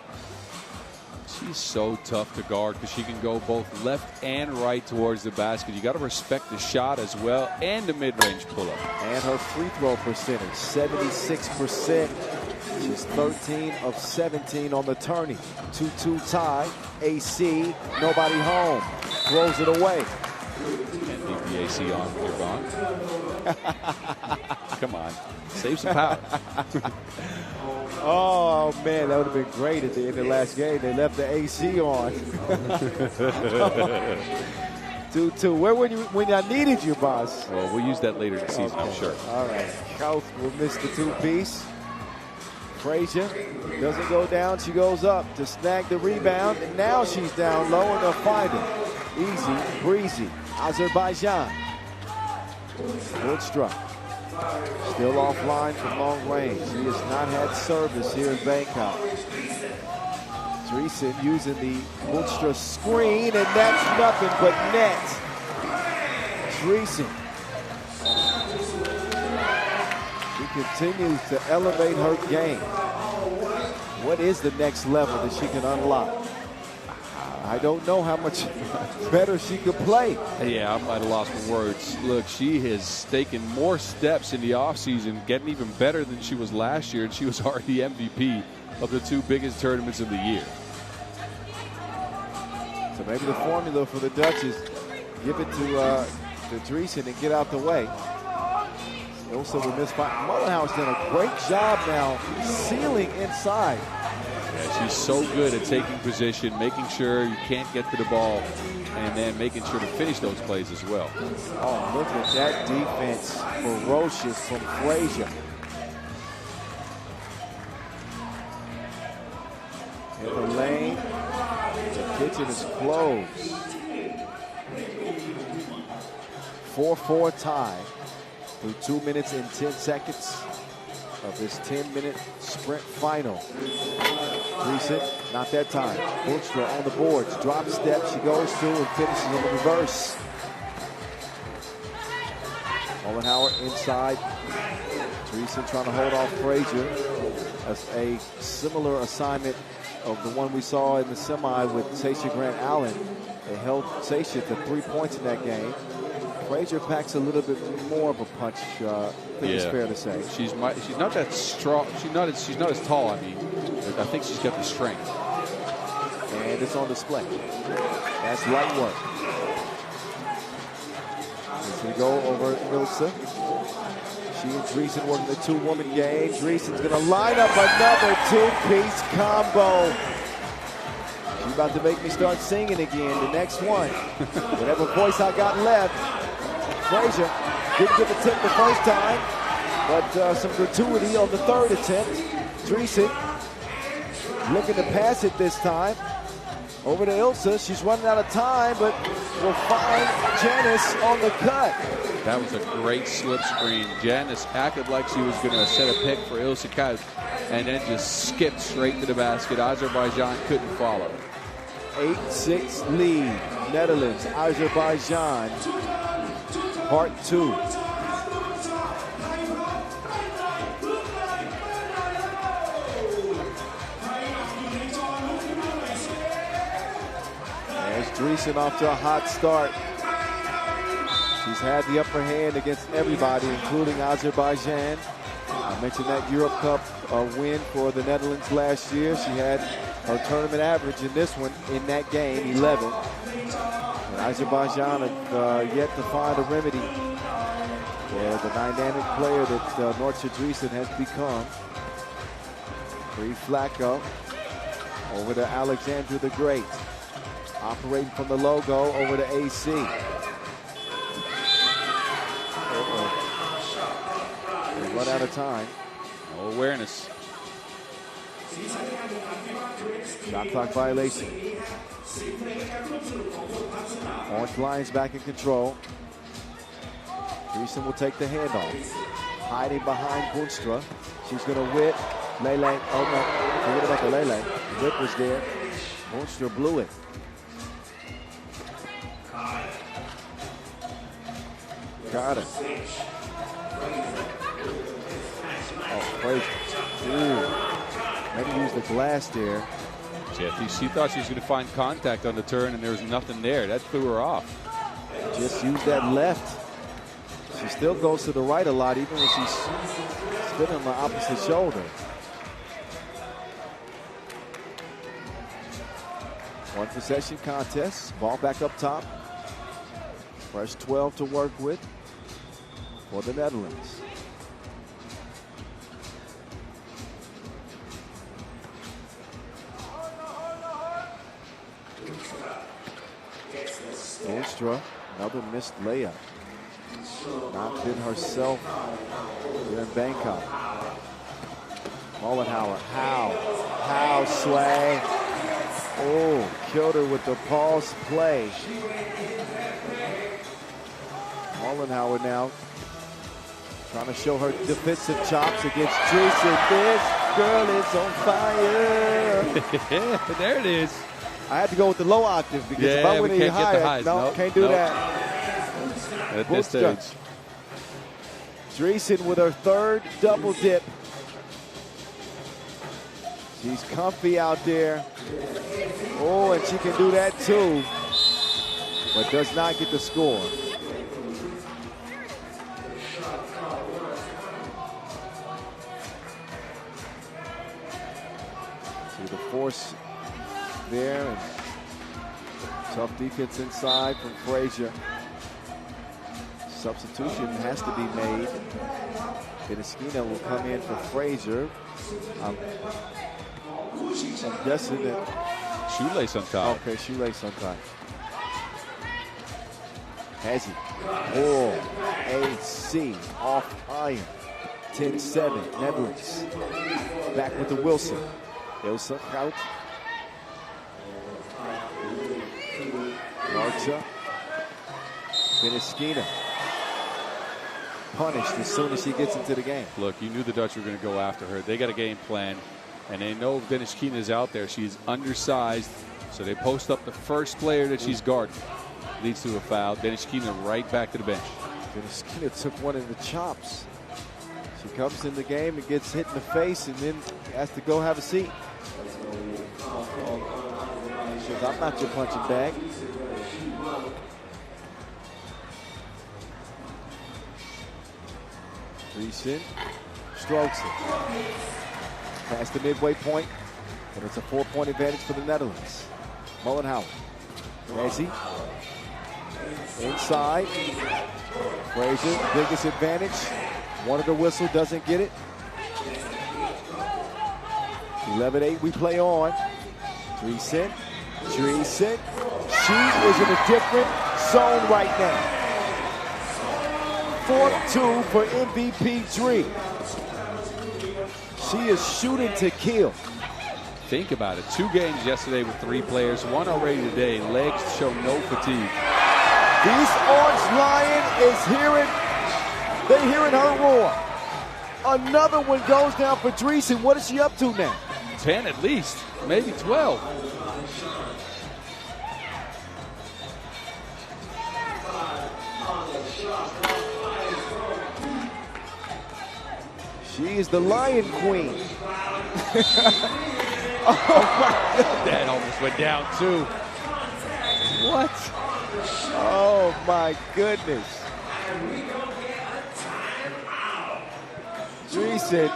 She's so tough to guard because she can go both left and right towards the basket. You got to respect the shot as well and the mid-range pull-up. And her free throw percentage, 76%. She's 13 of 17 on the tourney. 2-2 tie. AC, nobody home. Throws it away. Can't leave the AC on when you're gone. Come on. Save some power. Oh, man, that would have been great at the end of the last game. They left the AC on. 2-2. Where were you when I needed you, boss? Well, we'll use that later in the season, I'm sure. All right. Kouth will miss the two-piece. Frazier doesn't go down. She goes up to snag the rebound. And now she's down low and they'll find her. Easy, breezy. Azerbaijan. Boonstra. Still offline from long range. He has not had service here in Bangkok. Dreesen using the Boonstra screen, and that's nothing but net. Dreesen. She continues to elevate her game. What is the next level that she can unlock? I don't know how much better she could play. Yeah, I'm at a loss for words. Look, she has taken more steps in the offseason, getting even better than she was last year, and she was already MVP of the two biggest tournaments of the year. So maybe the formula for the Dutch is give it to Dreesen and get out the way. Also, we missed by Mullenhauer's done a great job now sealing inside. Yeah, she's so good at taking position, making sure you can't get to the ball, and then making sure to finish those plays as well. Oh, look at that defense. Ferocious from Frazier. In the lane. The kitchen is closed. 4-4 tie through 2 minutes and 10 seconds of this 10-minute sprint final. Dreesen, not that time. Boonstra on the boards. Drop step. She goes through and finishes in the reverse. Mullenhauer inside. Dreesen trying to hold off Frazier. As a similar assignment of the one we saw in the semi with Sasha Grant Allen. They held Sasha to 3 points in that game. Frazier packs a little bit more of a punch. I think it's fair to say. She's not that strong. She's not as tall. I mean, I think she's got the strength. And it's on display. That's light work. As we go over Ilse. She and Dreesen working the two-woman game. Dreesen's going to line up another two-piece combo. She's about to make me start singing again. The next one. Whatever voice I got left. Frazier didn't get the tip the first time, but some gratuity on the third attempt. Dreesen looking to pass it this time. Over to Ilse. She's running out of time, but will find Janice on the cut. That was a great slip screen. Janice acted like she was going to set a pick for Ilse Kouth and then just skipped straight to the basket. Azerbaijan couldn't follow. 8-6 lead. Netherlands, Azerbaijan. Part 2. There's Dreesen off to a hot start. She's had the upper hand against everybody, including Azerbaijan. I mentioned that Europe Cup win for the Netherlands last year. She had her tournament average in this one, in that game, 11. And Azerbaijan have yet to find a remedy. Yeah, the dynamic player that Nordsjö Dreesen has become. Free Flacco over to Alexandra the Great. Operating from the logo over to AC. They run out of time. No awareness. Shot clock violation. Orange Lions back in control. Dreesen will take the handoff. Hiding behind Boonstra. She's going to whip. Lele. Oh no. Forget about the Lele. The whip was there. Boonstra blew it. Got it. Oh, Frazier. Maybe use the glass there. She thought she was going to find contact on the turn, and there was nothing there. That threw her off. Just use that left. She still goes to the right a lot, even when she's spinning on the opposite shoulder. One possession contest. Ball back up top. Fresh 12 to work with for the Netherlands. Ulstra, another missed layup. Knocked in herself here in Bangkok. Mollenhauer, Howe sway. Oh, killed her with the pulse play. Mollenhauer now trying to show her defensive chops against Dreesen. This girl is on fire. There it is. I had to go with the low octave because if I went any higher, no, can't do that. At this stage. Dreesen with her third double dip. She's comfy out there. Oh, and she can do that too, but does not get the score. See the force there, and tough defense inside from Frazier. Substitution has to be made. Beneskina will come in for Frazier. I'm guessing that shoelace untied. Okay, shoelace untied. Hezzy. Oh, AC off iron. 10-7, Netherlands. Back with the Wilson. Ilsa out. Larcha. Beneskina. Punished as soon as he gets into the game. Look, you knew the Dutch were going to go after her. They got a game plan, and they know if Beneskina is out there, she's undersized, so they post up the first player that she's guarding. Leads to a foul. Beneskina right back to the bench. Beneskina took one in the chops. She comes in the game and gets hit in the face and then has to go have a seat. She says, I'm not your punching bag. Dreesen strokes it. Past the midway point, but it's a 4-point advantage for the Netherlands. Mollenhauer. Messi. Inside. Frazier, biggest advantage. Wanted the whistle, doesn't get it. 11-8 we play on. Dreesen. Dreesen. She is in a different zone right now. 4-2 for MVP Dree. She is shooting to kill. Think about it. 2 games yesterday with 3 players. 1 already today. Legs show no fatigue. These Orange Lion is they're hearing her roar. Another one goes down for Dreesen. What is she up to now? 10 at least, maybe 12. She is the Lion Queen. Oh my God. That almost went down too. What? Oh my goodness. Dreesen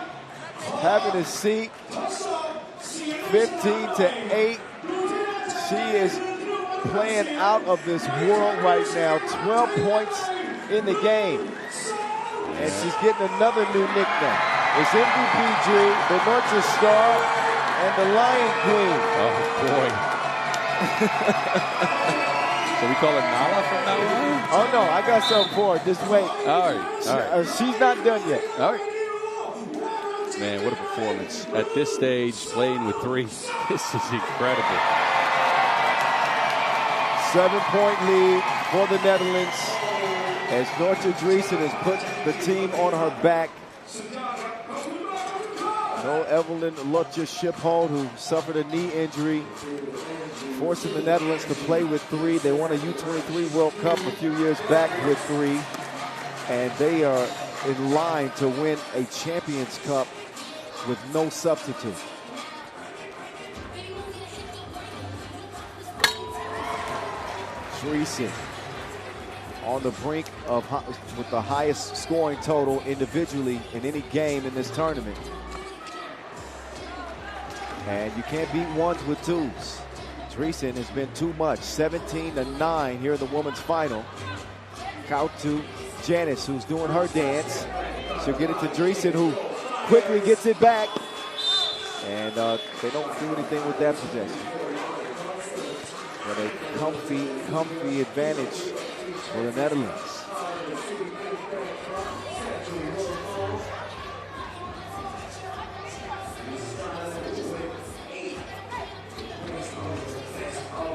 having a seat. 15-8. She is playing out of this world right now. 12 points in the game. And she's getting another new nickname. It's MVP Dree, the North Star, and the Lion Queen. Oh boy. So we call her Nala from now on? Oh no, I got something for her. Just wait. All right. She's not done yet. All right. Man, what a performance. At this stage, playing with 3. This is incredible. 7-point lead for the Netherlands as Nortje Dreesen has put the team on her back. No Evelyn Lutje Schiphold, who suffered a knee injury, forcing the Netherlands to play with 3. They won a U23 World Cup a few years back with 3, and they are in line to win a Champions Cup with no substitute. Dreesen on the brink of with the highest scoring total individually in any game in this tournament. And you can't beat 1s with 2s. Dreesen has been too much. 17-9 here in the women's final. Out to Janice, who's doing her dance. She'll get it to Dreesen, who quickly gets it back. And they don't do anything with that possession. But a comfy advantage for the Netherlands.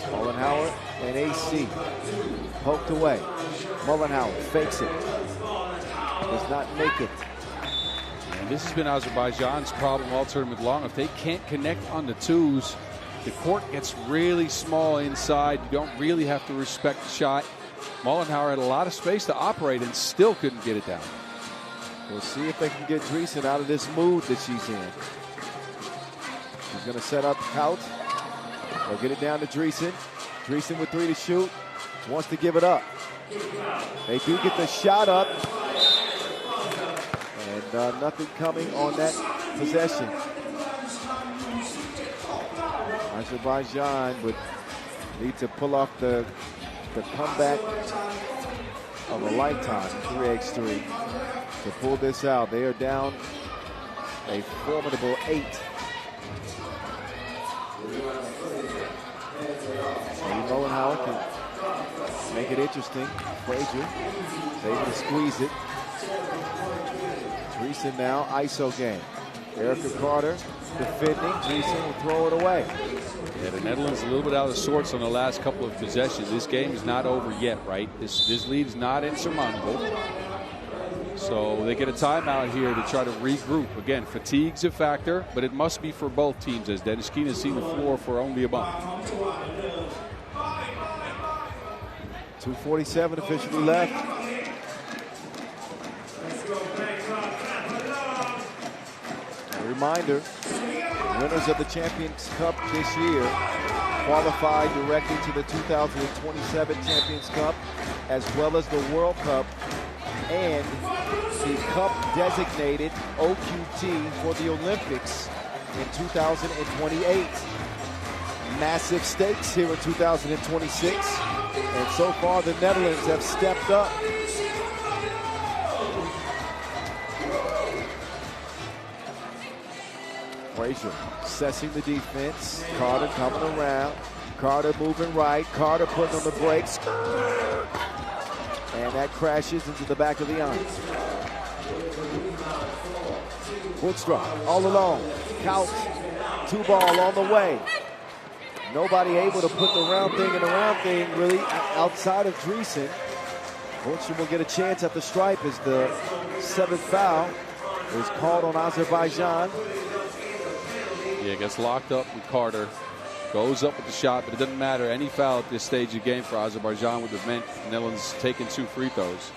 Mullenhauer and AC poked away. Mullenhauer fakes it. Does not make it. And this has been Azerbaijan's problem all tournament long. If they can't connect on the twos, the court gets really small inside. You don't really have to respect the shot. Mullenhauer had a lot of space to operate and still couldn't get it down. We'll see if they can get Dreesen out of this mood that she's in. She's going to set up Kout. They'll get it down to Dreesen. Dreesen with 3 to shoot. Wants to give it up. They do get the shot up. And nothing coming on that possession. Azerbaijan would need to pull off the comeback of a lifetime, 3x3, to pull this out. They are down a formidable 8. Maybe Mullenhauer can make it interesting. Frazier is able to squeeze it. Dreesen now, ISO game. Erica Carter defending. Dreesen will throw it away. Yeah, the Netherlands a little bit out of sorts on the last couple of possessions. This game is not over yet, right? This lead is not insurmountable. So they get a timeout here to try to regroup. Again, fatigue's a factor, but it must be for both teams, as Dennis Keen has seen the floor for only a month. 2:47 officially left. A reminder, winners of the Champions Cup this year qualify directly to the 2027 Champions Cup, as well as the World Cup and the Cup-designated OQT for the Olympics in 2028. Massive stakes here in 2026, and so far the Netherlands have stepped up. Frazier assessing the defense. Carter coming around. Carter moving right. Carter putting on the brakes. And that crashes into the back of the iron. Woodstruck all alone. Kout, 2 ball on the way. Nobody able to put the round thing in the round thing really outside of Dreesen. Woodstruck will get a chance at the stripe as the 7th foul is called on Azerbaijan. Yeah, gets locked up with Carter. Goes up with the shot, but it doesn't matter. Any foul at this stage of the game for Azerbaijan would have meant the Netherlands taking 2 free throws.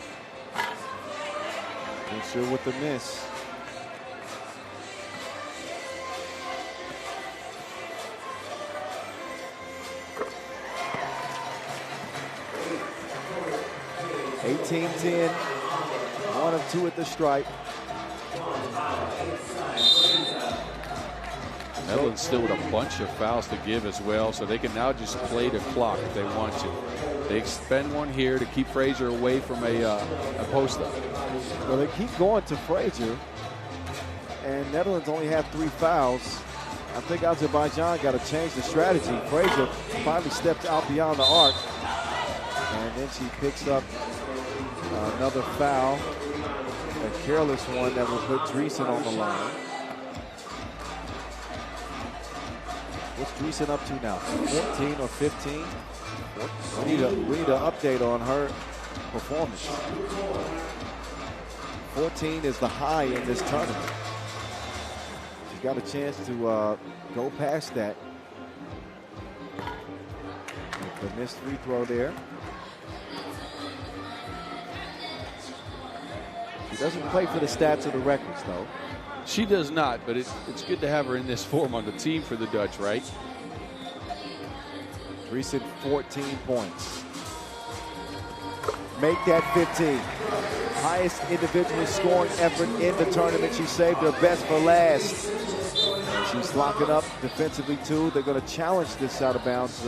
Not sure with the miss. (18-10). 1 of 2 at the stripe. Netherlands still with a bunch of fouls to give as well, so they can now just play the clock if they want to. They expend one here to keep Frazier away from a post-up. Well, they keep going to Frazier, and Netherlands only have 3 fouls. I think Azerbaijan got to change the strategy. Frazier finally stepped out beyond the arc, and then she picks up another foul, a careless one that will put Dreesen on the line. What's Dreesen up to now? 14 or 15? We need an update on her performance. 14 is the high in this tournament. She's got a chance to go past that. The missed free throw there. She doesn't play for the stats or the records, though. She does not, but it's good to have her in this form on the team for the Dutch, right? Dreesen, 14 points. Make that 15. Highest individual scoring effort in the tournament. She saved her best for last. She's locking up defensively too. They're going to challenge this out of bounds.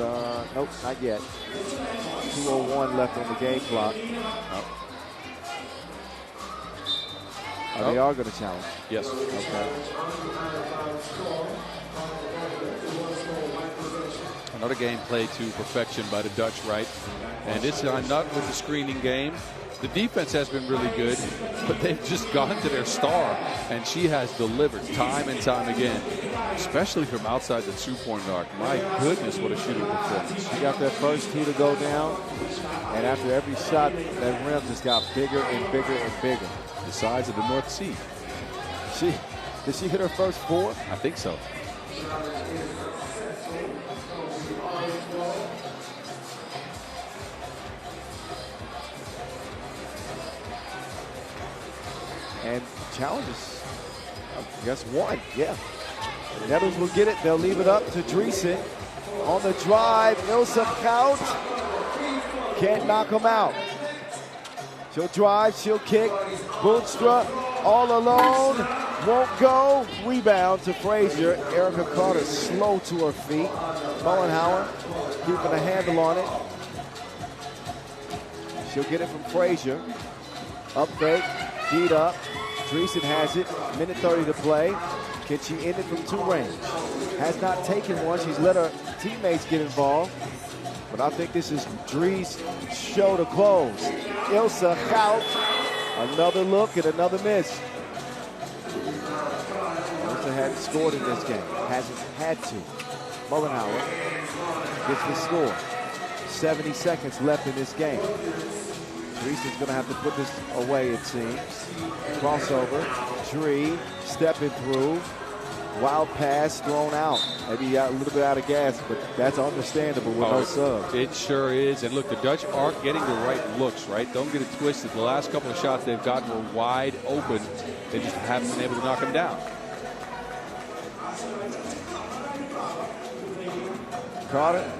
Nope, not yet. 2:01 left on the game clock. They are going to challenge. Yes. Okay. Another game played to perfection by the Dutch, right? And this time, not with the screening game. The defense has been really good, but they've just gone to their star, and she has delivered time and time again, especially from outside the two-point arc. My goodness, what a shooting performance. She got that first tee to go down, and after every shot, that rim just got bigger and bigger and bigger. The size of the North Sea. Did she hit her first 4? I think so. And challenges, I guess, 1. Yeah. The Netherlands will get it. They'll leave it up to Driesen. On the drive, Ilse Kout can't knock him out. She'll drive, she'll kick. Boonstra all alone, won't go. Rebound to Frazier. Erica Carter slow to her feet. Mullenhauer keeping a handle on it. She'll get it from Frazier. Up fake, beat up. Driesen has it, minute 30 to play. Can she end it from 2 range? Has not taken one. She's let her teammates get involved. But I think this is Dree's show to close. Ilse Kout, another look and another miss. Ilse hadn't scored in this game, hasn't had to. Mullenhauer gets the score. 70 seconds left in this game. Driesen's going to have to put this away, it seems. Crossover, Dree stepping through. Wild pass thrown out. Maybe a little bit out of gas, but that's understandable with no sub. It sure is. And look, the Dutch aren't getting the right looks, right? Don't get it twisted. The last couple of shots they've gotten were wide open. They just haven't been able to knock them down. Carter.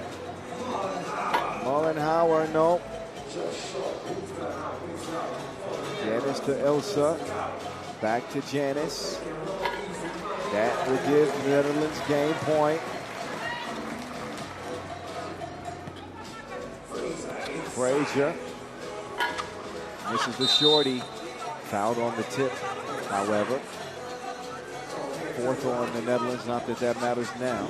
Mullenhauer, no. Janice to Ilse. Back to Janice. That will give the Netherlands game point. Frazier. This is the shorty. Fouled on the tip, however. 4th on the Netherlands, not that that matters now.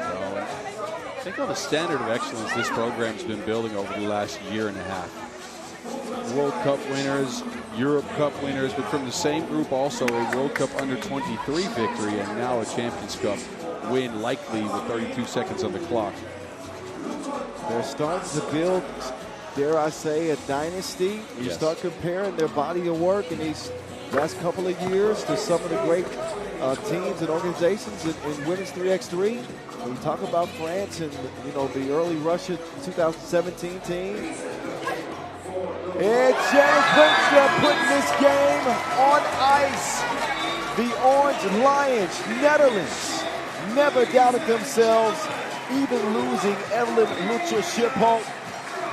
I think on the standard of excellence this program's been building over the last year and a half. World Cup winners, Europe Cup winners, but from the same group also a World Cup Under-23 victory and now a Champions Cup win likely with 32 seconds on the clock. They're starting to build, dare I say, a dynasty. You start comparing their body of work in these last couple of years to some of the great teams and organizations in women's 3x3. When you talk about France and the early Russia 2017 team. It's Janice Boonstra putting this game on ice. The Orange Lions, Netherlands, never doubted themselves, even losing Evelyn Lucia-Schipholt.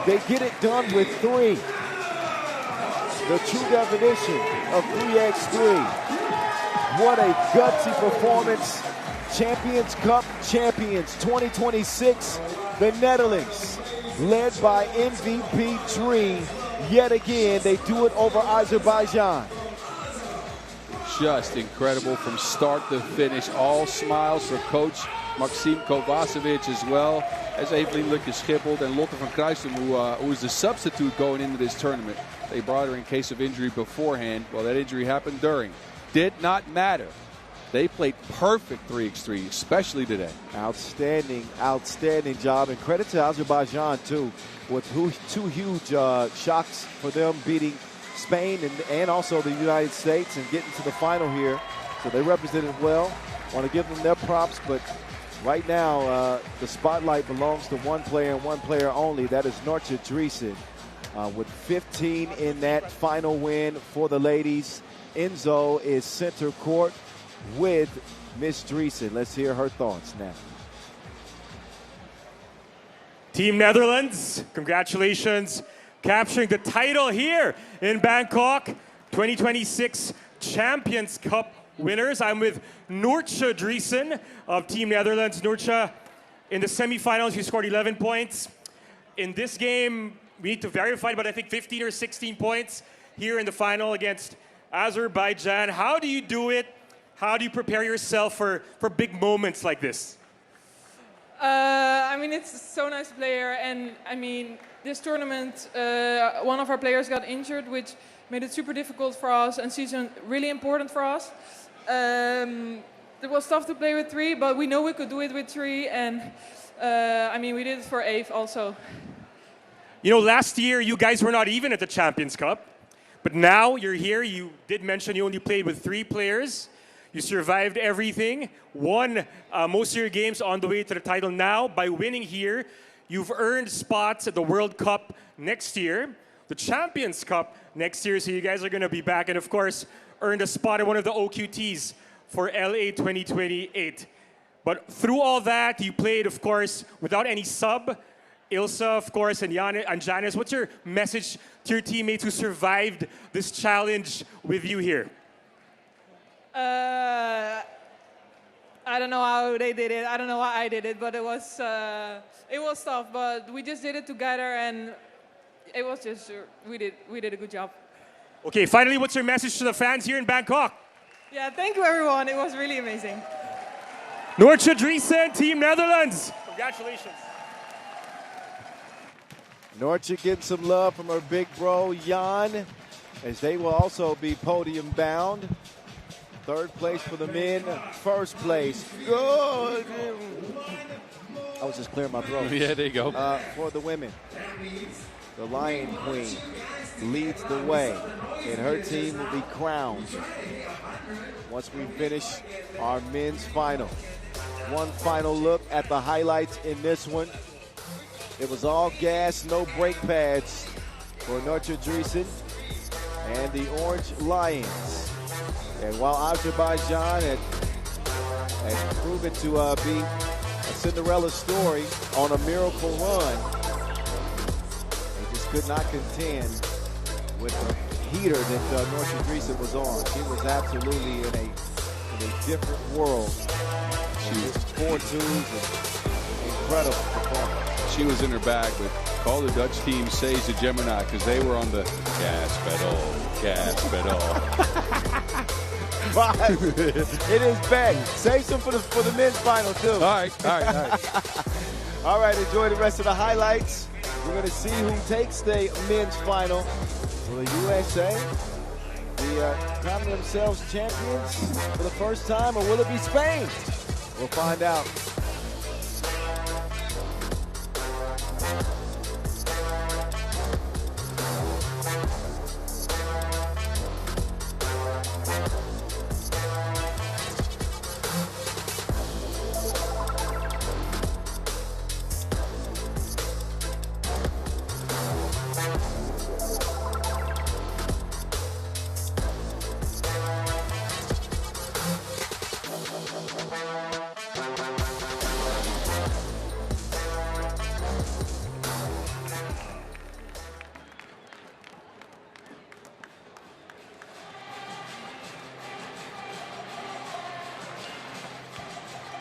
They get it done with 3. The true definition of 3x3. What a gutsy performance. Champions Cup champions 2026, the Netherlands, led by MVP Dree. Yet again, they do it over Azerbaijan. Just incredible from start to finish. All smiles for coach Maxime Kovacevic as well as Evelien Lucia-Schipholt and Lotte van Kruijsen, who is the substitute going into this tournament. They brought her in case of injury beforehand. Well, that injury happened during. Did not matter. They played perfect 3x3, especially today. Outstanding, outstanding job. And credit to Azerbaijan, too, with 2 huge shocks for them beating Spain and also the United States and getting to the final here. So they represented well. Want to give them their props, but right now the spotlight belongs to one player and one player only. That is Nortje Driesen with 15 in that final win for the ladies. Enzo is center court with Miss Driesen. Let's hear her thoughts now. Team Netherlands, congratulations. Capturing the title here in Bangkok. 2026 Champions Cup winners. I'm with Noortje Driesen of Team Netherlands. Noortje, in the semifinals, you scored 11 points. In this game, we need to verify, but I think 15 or 16 points here in the final against Azerbaijan. How do you do it? How do you prepare yourself for big moments like this? I mean, it's so nice to play here. And I mean, this tournament, one of our players got injured, which made it super difficult for us and season really important for us. It was tough to play with 3, but we know we could do it with 3. And I mean, we did it for 8 also. You know, last year you guys were not even at the Champions Cup, but now you're here. You did mention you only played with 3 players. You survived everything, won most of your games on the way to the title. Now, by winning here, you've earned spots at the World Cup next year, the Champions Cup next year, so you guys are going to be back, and of course, earned a spot at one of the OQTs for LA 2028. But through all that, you played, of course, without any sub. Ilsa, of course, and Janis. What's your message to your teammates who survived this challenge with you here? I don't know how they did it. I don't know why I did it, but it was tough. But we just did it together, and it was just we did a good job. Okay, finally, what's your message to the fans here in Bangkok? Yeah, thank you everyone. It was really amazing. Noortje Driesen, Team Netherlands. Congratulations. Noortje getting some love from her big bro, Jan, as they will also be podium bound. 3rd place for the men, 1st place. Good. I was just clearing my throat. Yeah, there you go. For the women, the Lion Queen leads the way, and her team will be crowned once we finish our men's final. One final look at the highlights in this one. It was all gas, no brake pads for Noortje Driesen and the Orange Lions. And while Azerbaijan had proven to be a Cinderella story on a miracle run, they just could not contend with the heater that Noortje Driesen was on. She was absolutely in a different world. She was 4 twos and incredible performance. She was in her bag, but all the Dutch team says to Gemini because they were on the gas pedal. It is back. Save some for the men's final too. All right. All right, enjoy the rest of the highlights. We're going to see who takes the men's final. Will the USA crown themselves champions for the first time, or will it be Spain? We'll find out.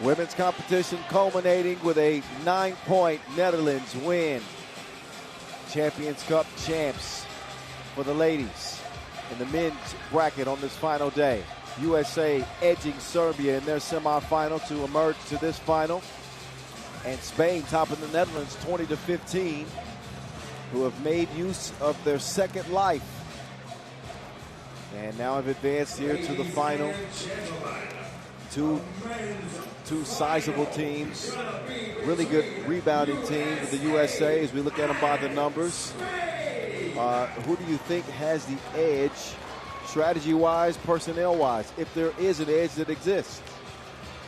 Women's competition culminating with a 9-point Netherlands win. Champions Cup champs for the ladies in the men's bracket on this final day. USA edging Serbia in their semifinal to emerge to this final. And Spain topping the Netherlands 20-15, who have made use of their second life. And now have advanced here to the final. Two sizable teams, really good rebounding team with the USA as we look at them by the numbers. Who do you think has the edge, strategy-wise, personnel-wise, if there is an edge that exists?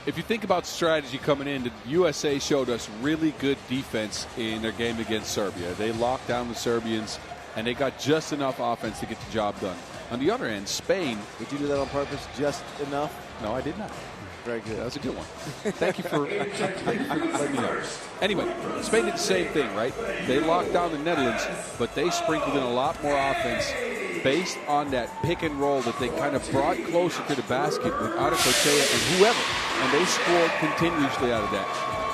If you think about strategy coming in, the USA showed us really good defense in their game against Serbia. They locked down the Serbians, and they got just enough offense to get the job done. On the other end, Spain. Did you do that on purpose, just enough? No, I did not. very good. Yeah, that's a good one. Thank you for letting me know. Anyway, Spain did the same thing, right? They locked down the Netherlands, but they sprinkled in a lot more offense based on that pick and roll that they kind of brought closer to the basket with Adekochea and whoever, and they scored continuously out of that.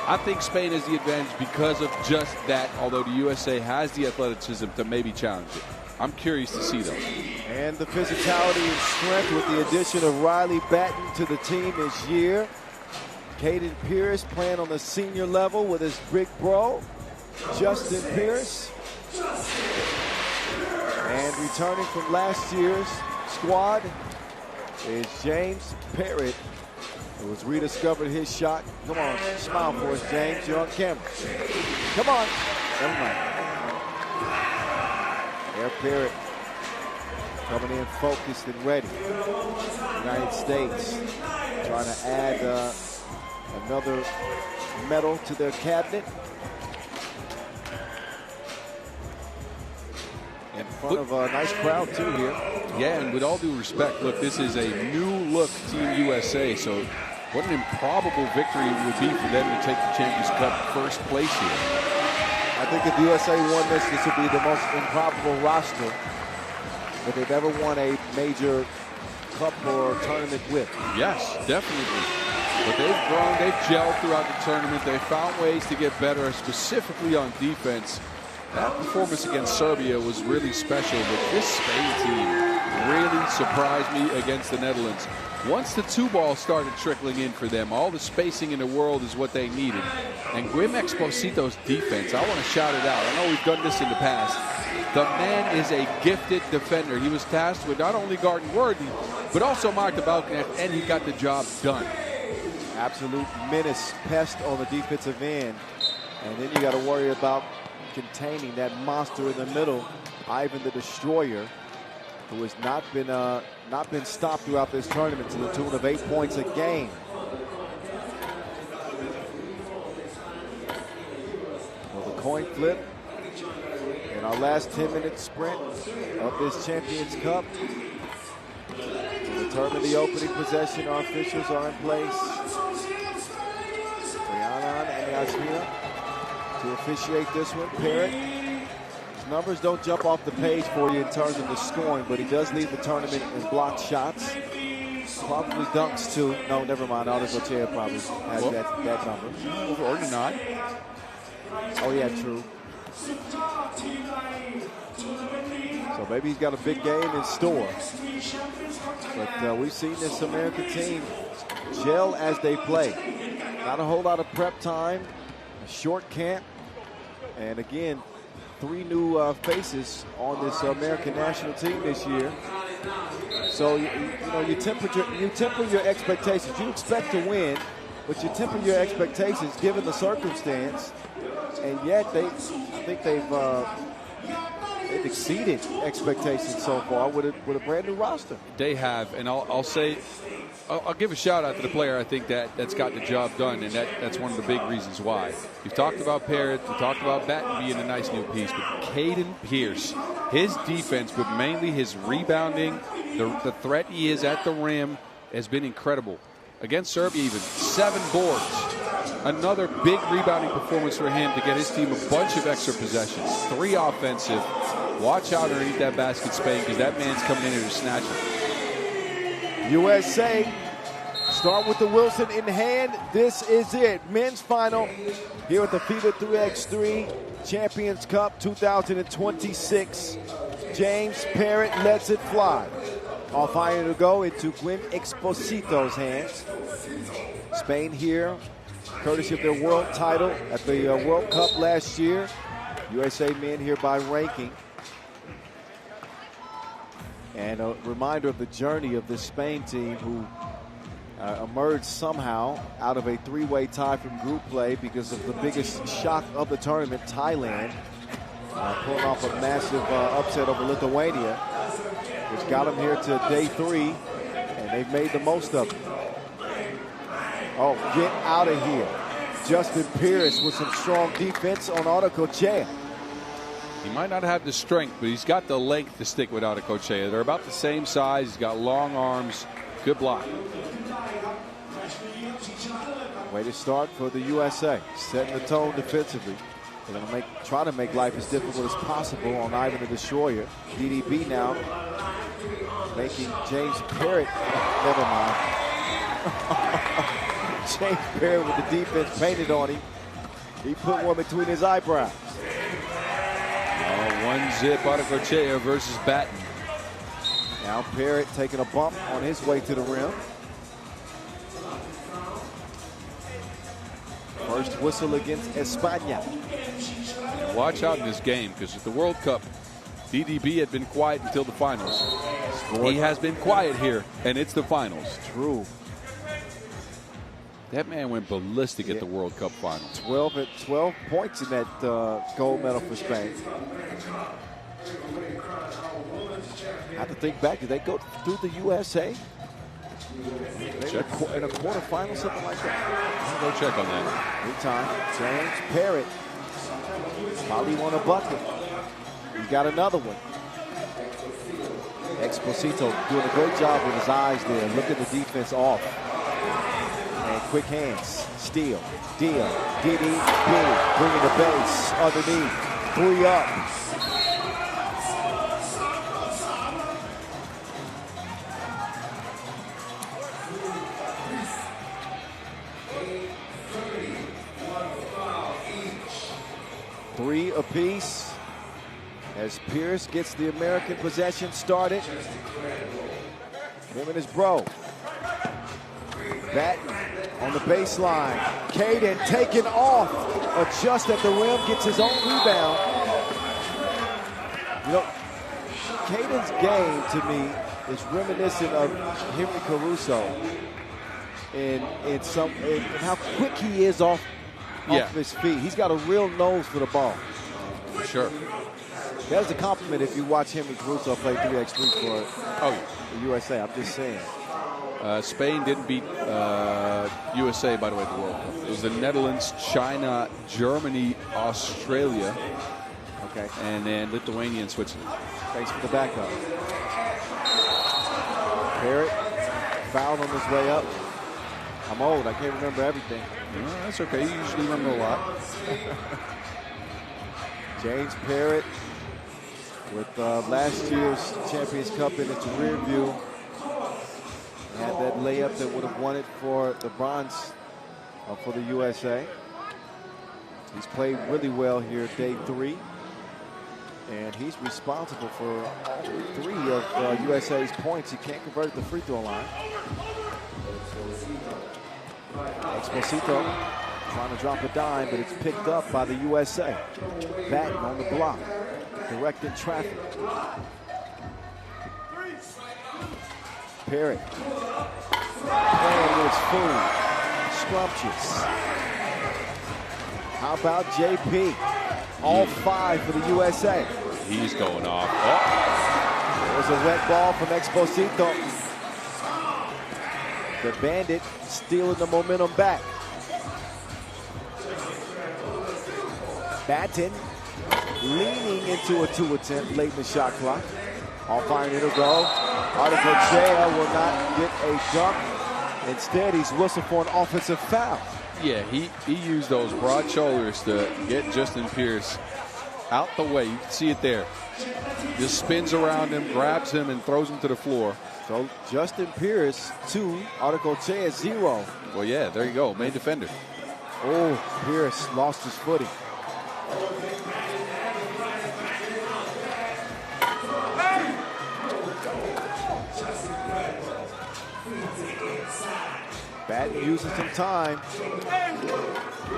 I think Spain has the advantage because of just that, although the USA has the athleticism to maybe challenge it. I'm curious to see, though. And the physicality and strength with the addition of Riley Batten to the team this year. Caden Pierce playing on the senior level with his big bro, Justin Pierce. And returning from last year's squad is James Parrott, who has rediscovered his shot. Come on, smile for us, James. You're on camera. Come on. Never mind. There, Parrott coming in focused and ready. United States trying to add another medal to their cabinet. In front of a nice crowd, too, here. Yeah, and with all due respect, look, this is a new-look Team USA, so what an improbable victory it would be for them to take the Champions Cup first place here. I think if USA won this, this would be the most improbable roster that they've ever won a major cup or tournament with. Yes, definitely. But they've grown, they've gelled throughout the tournament. They've found ways to get better, specifically on defense. That performance against Serbia was really special, but this Spain team really surprised me against the Netherlands. Once the two ball started trickling in for them, all the spacing in the world is what they needed. And Guim Exposito's defense, I want to shout it out. I know we've done this in the past. The man is a gifted defender. He was tasked with not only guarding Worthy, but also Mark the Balkan, and he got the job done. Absolute menace, pest on the defensive end. And then you got to worry about containing that monster in the middle, Ivan the Destroyer, who has not been stopped throughout this tournament to the tune of 8 points a game. Well, the coin flip in our last 10-minute sprint of this Champions Cup. To determine the opening possession, our officials are in place. Rihanna and Yasmina to officiate this one. Parrott, his numbers don't jump off the page for you in terms of the scoring, but he does lead the tournament in blocked shots. Probably dunks too. No, never mind. Adekochea probably has that number. Or not. Oh yeah, true. So maybe he's got a big game in store. But we've seen this American team gel as they play. Not a whole lot of prep time, a short camp, and again, 3 new faces on this American national team this year. So you temper your expectations. You expect to win, but you temper your expectations given the circumstance. And yet I think they've exceeded expectations so far with a brand new roster. They have, and I'll give a shout out to the player I think that's got the job done, and that's one of the big reasons why. We've talked about Parrott, we talked about Batten being a nice new piece, but Caden Pierce, his defense, but mainly his rebounding, the threat he is at the rim has been incredible. Against Serbia even, 7 boards. Another big rebounding performance for him to get his team a bunch of extra possessions. 3 offensive. Watch out underneath that basket, Spain, because that man's coming in here to snatch it. USA start with the Wilson in hand. This is it. Men's final here at the FIBA 3x3 Champions Cup 2026. James Parrott lets it fly. Off iron to go into Guim Exposito's hands. Spain here, courtesy of their world title at the World Cup last year. USA men here by ranking. And a reminder of the journey of this Spain team who emerged somehow out of a 3-way tie from group play because of the biggest shock of the tournament, Thailand, pulling off a massive upset over Lithuania, which got them here to day 3, and they've made the most of it. Oh, get out of here. Justin Pierce with some strong defense on Adekochea. He might not have the strength, but he's got the length to stick with Adekochea. They're about the same size. He's got long arms. Good block. Way to start for the USA, setting the tone defensively. They're going to try to make life as difficult as possible on Ivan the Destroyer. DDB now making James Parrott, never mind. James Parrott with the defense painted on him. He put one between his eyebrows. One zip Arcochea versus Batten. Now Parrott taking a bump on his way to the rim. First whistle against España. Watch out in this game, because at the World Cup, DDB had been quiet until the finals. He has been quiet here, and it's the finals. True. That man went ballistic at the World Cup final. 12 points in that gold medal for Spain. I have to think back. Did they go through the USA? Check. In a quarterfinal, something like that? I'll go check on that. Anytime. James Parrott. Probably won a bucket. He's got another one. Exposito doing a great job with his eyes there. Looking the defense off. And quick hands. Steal. Deal. DDB. Bringing the base. Underneath. 3 up. Three apiece as Pierce gets the American possession started. Him and his bro. Batten on the baseline. Caden taken off. Just at the rim, gets his own rebound. You know, Caden's game to me is reminiscent of Henry Caruso in how quick he is off his feet. He's got a real nose for the ball. Sure. That's a compliment if you watch Henry Caruso play 3x3 for the USA. I'm just saying. Spain didn't beat USA, by the way, at the World Cup. It was the Netherlands, China, Germany, Australia, and then Lithuania and Switzerland. Thanks for the backup. Parrott fouled on his way up. I'm old. I can't remember everything. No, that's okay. You usually remember a lot. James Parrott with last year's Champions Cup in its rear view. Had that layup that would have won it for the bronze for the USA. He's played really well here day 3. And he's responsible for all 3 of USA's points. He can't convert at the free throw line. Exposito trying to drop a dime, but it's picked up by the USA. Batten on the block, directing traffic. Parrott playing with his food. Scrumptious. How about JP? All 5 for the USA. He's going off. There's a wet ball from Exposito. The Bandit stealing the momentum back. Batten leaning into a 2 attempt late in the shot clock. All fire, it'll go. Arcochea will not get a dunk. Instead, he's whistled for an offensive foul. Yeah, he used those broad shoulders to get Justin Pierce out the way. You can see it there. Just spins around him, grabs him, and throws him to the floor. So Justin Pierce 2, Arcochea 0. Well, yeah, there you go, main defender. Oh, Pierce lost his footing. Batten using some time.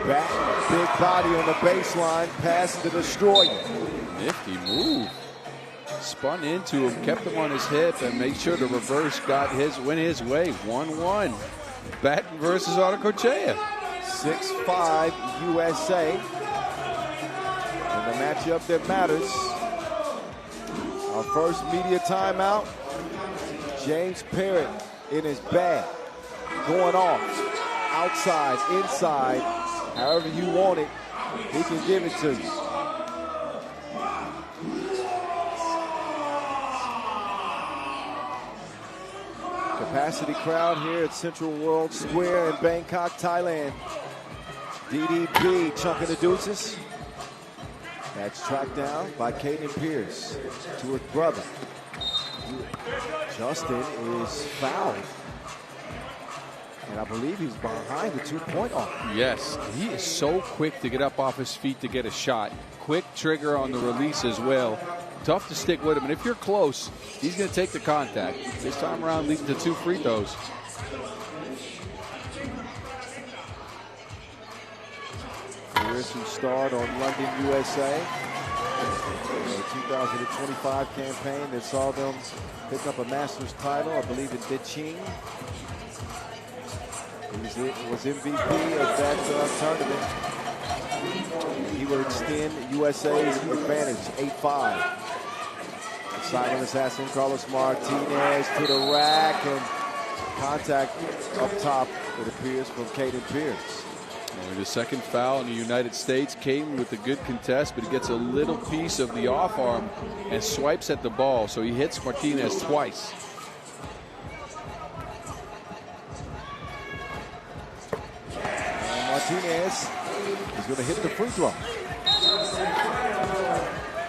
Batten, big body on the baseline, pass to Destroyer. Nifty move. Spun into him, kept him on his hip, and made sure the reverse went his way. 1-1. Batten versus Arcochea. 6-5 USA. And the matchup that matters. Our first media timeout. James Parrott in his bag. Going off. Outside, inside. However you want it, he can give it to you. Capacity crowd here at Central World Square in Bangkok, Thailand. DDP chunking the deuces. That's tracked down by Caden Pierce to his brother. Justin is fouled. And I believe he's behind the 2-point arc. Yes, he is so quick to get up off his feet to get a shot. Quick trigger on the release as well. Tough to stick with him. And if you're close, he's going to take the contact. This time around leading to 2 free throws. Here's who starred on London, USA. The 2025 campaign that saw them pick up a Masters title, I believe in Beijing. He was MVP of that tournament. He will extend USA's advantage, 8-5. Silent assassin Carlos Martinez to the rack, and contact up top, it appears, from Caden Pierce. Only the second foul in the United States. Came with a good contest, but he gets a little piece of the off arm and swipes at the ball, so he hits Martinez twice. And Martinez is going to hit the free throw.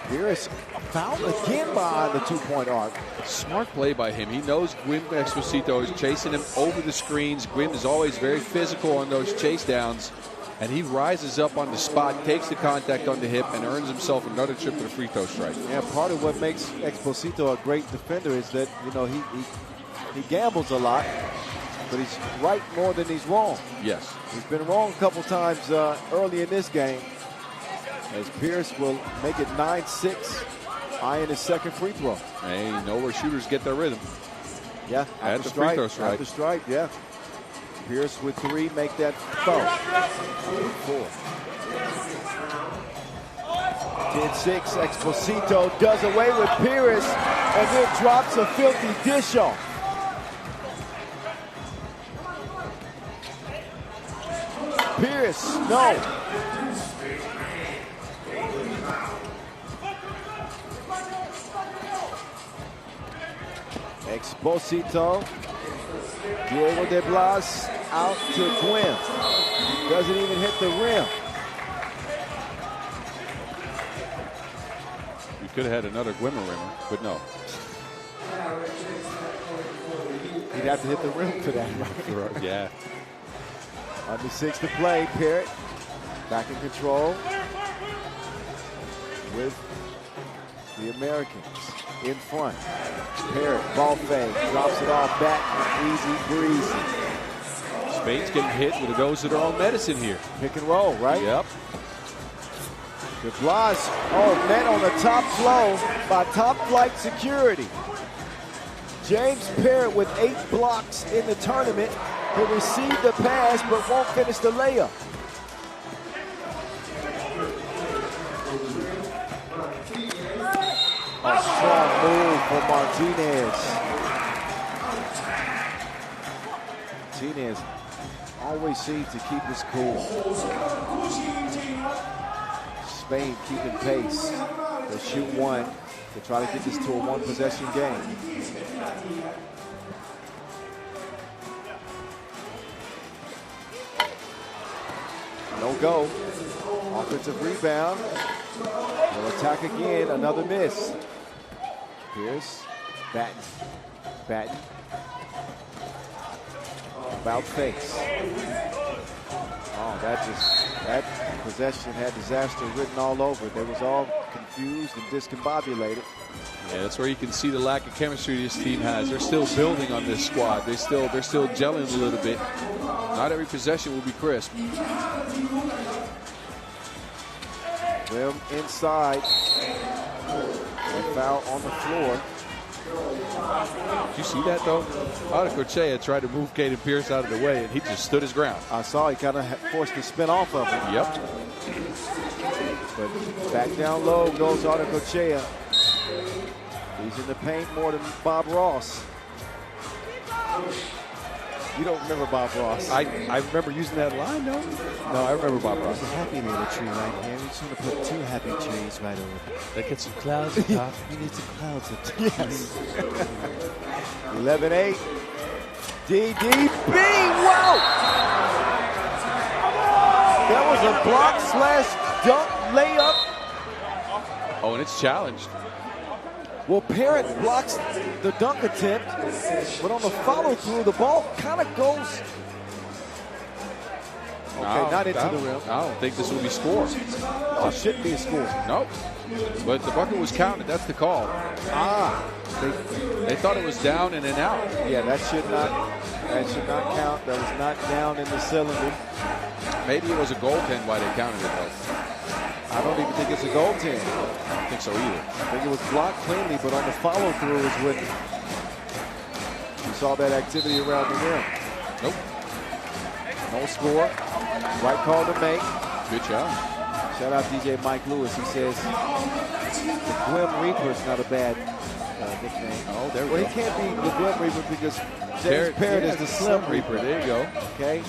Pierce fouled again behind the 2-point arc. Smart play by him. He knows Gwyn Exposito is chasing him over the screens. Gwyn is always very physical on those chase downs, and he rises up on the spot, takes the contact on the hip, and earns himself another trip to the free throw strike. Yeah, part of what makes Exposito a great defender is that, you know, he gambles a lot, but he's right more than he's wrong. Yes. He's been wrong a couple times early in this game, as Pierce will make it 9-6, eyeing his second free throw. Hey, you know where shooters get their rhythm. Yeah, at the free throw strike. At the strike, yeah. Pierce with 3, make that 4. 10-6, Exposito does away with Pierce and then drops a filthy dish off. Pierce, no. Exposito, Diego de Blas out to Gwyn. Doesn't even hit the rim. You could have had another Gwimmer rimmer, but no. He'd have to hit the rim for that, right? Yeah. Under 6 to play, Parrott back in control with the Americans in front. Parrott, ball fake, drops it off back, easy breezy. Spain's getting hit with a dose of their own medicine here. Pick and roll, right? Yep. De Blas, met on the top flow by top flight security. James Parrott with 8 blocks in the tournament. He received the pass but won't finish the layup. A strong move for Martinez. Martinez always seems to keep his cool. Spain keeping pace. They'll shoot 1 to try to get this to a 1-possession game. No go. Offensive rebound. They'll attack again. Another miss. Pierce. Batten. About face. Oh, that possession had disaster written all over it. They was all confused and discombobulated. Yeah, that's where you can see the lack of chemistry this team has. They're still building on this squad. They're still gelling a little bit. Not every possession will be crisp. Rim inside. And foul on the floor. Did you see that, though? Adecochea tried to move Caden Pierce out of the way, and he just stood his ground. I saw he kind of forced the spin off of him. Yep. But back down low goes Adecochea. He's in the paint more than Bob Ross. You don't remember Bob Ross? I remember using that line, no? No, I remember Bob Ross. There's a happy little tree right here. We just want to put 2 happy trees right over there. That gets some clouds on top. We need some clouds up there. Yes. 11-8. DDB, wow! That was a block/dunk layup. Oh, and it's challenged. Well, Parrott blocks the dunk attempt, but on the follow-through, the ball kind of goes. Okay, not into the rim. I don't think this will be scored. Oh, shouldn't be a score. Nope. But the bucket was counted. That's the call. They thought it was down and then out. Yeah, that should not count. That was not down in the cylinder. Maybe it was a goaltend why they counted it though. I don't even think it's a goaltend. I don't think so either. I think it was blocked cleanly, but on the follow-through is when you saw that activity around the rim. Nope. No score. Right call to make. Good job. Shout out DJ Mike Lewis. He says the Glim Reaper is not a bad nickname. Oh, there we well, go. He can't be the Glim Reaper because James Parrott is the Slim Reaper. There you go. Okay.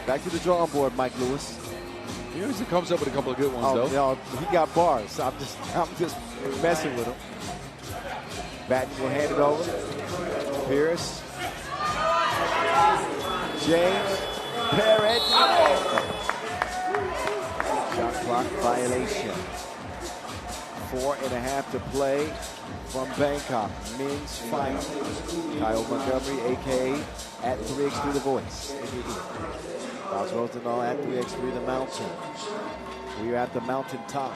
Back to the drawing board, Mike Lewis. He always comes up with a couple of good ones, though. No, he got bars. I'm just messing with him. Batten will hand it over. Pierce. James Parrott. Shot clock violation. 4.5 to play from Bangkok. Men's final. Kyle Montgomery, a.k.a. at 3x3 The Voice. Miles Rosenthal at 3x3 The Mountain. We are at the mountaintop.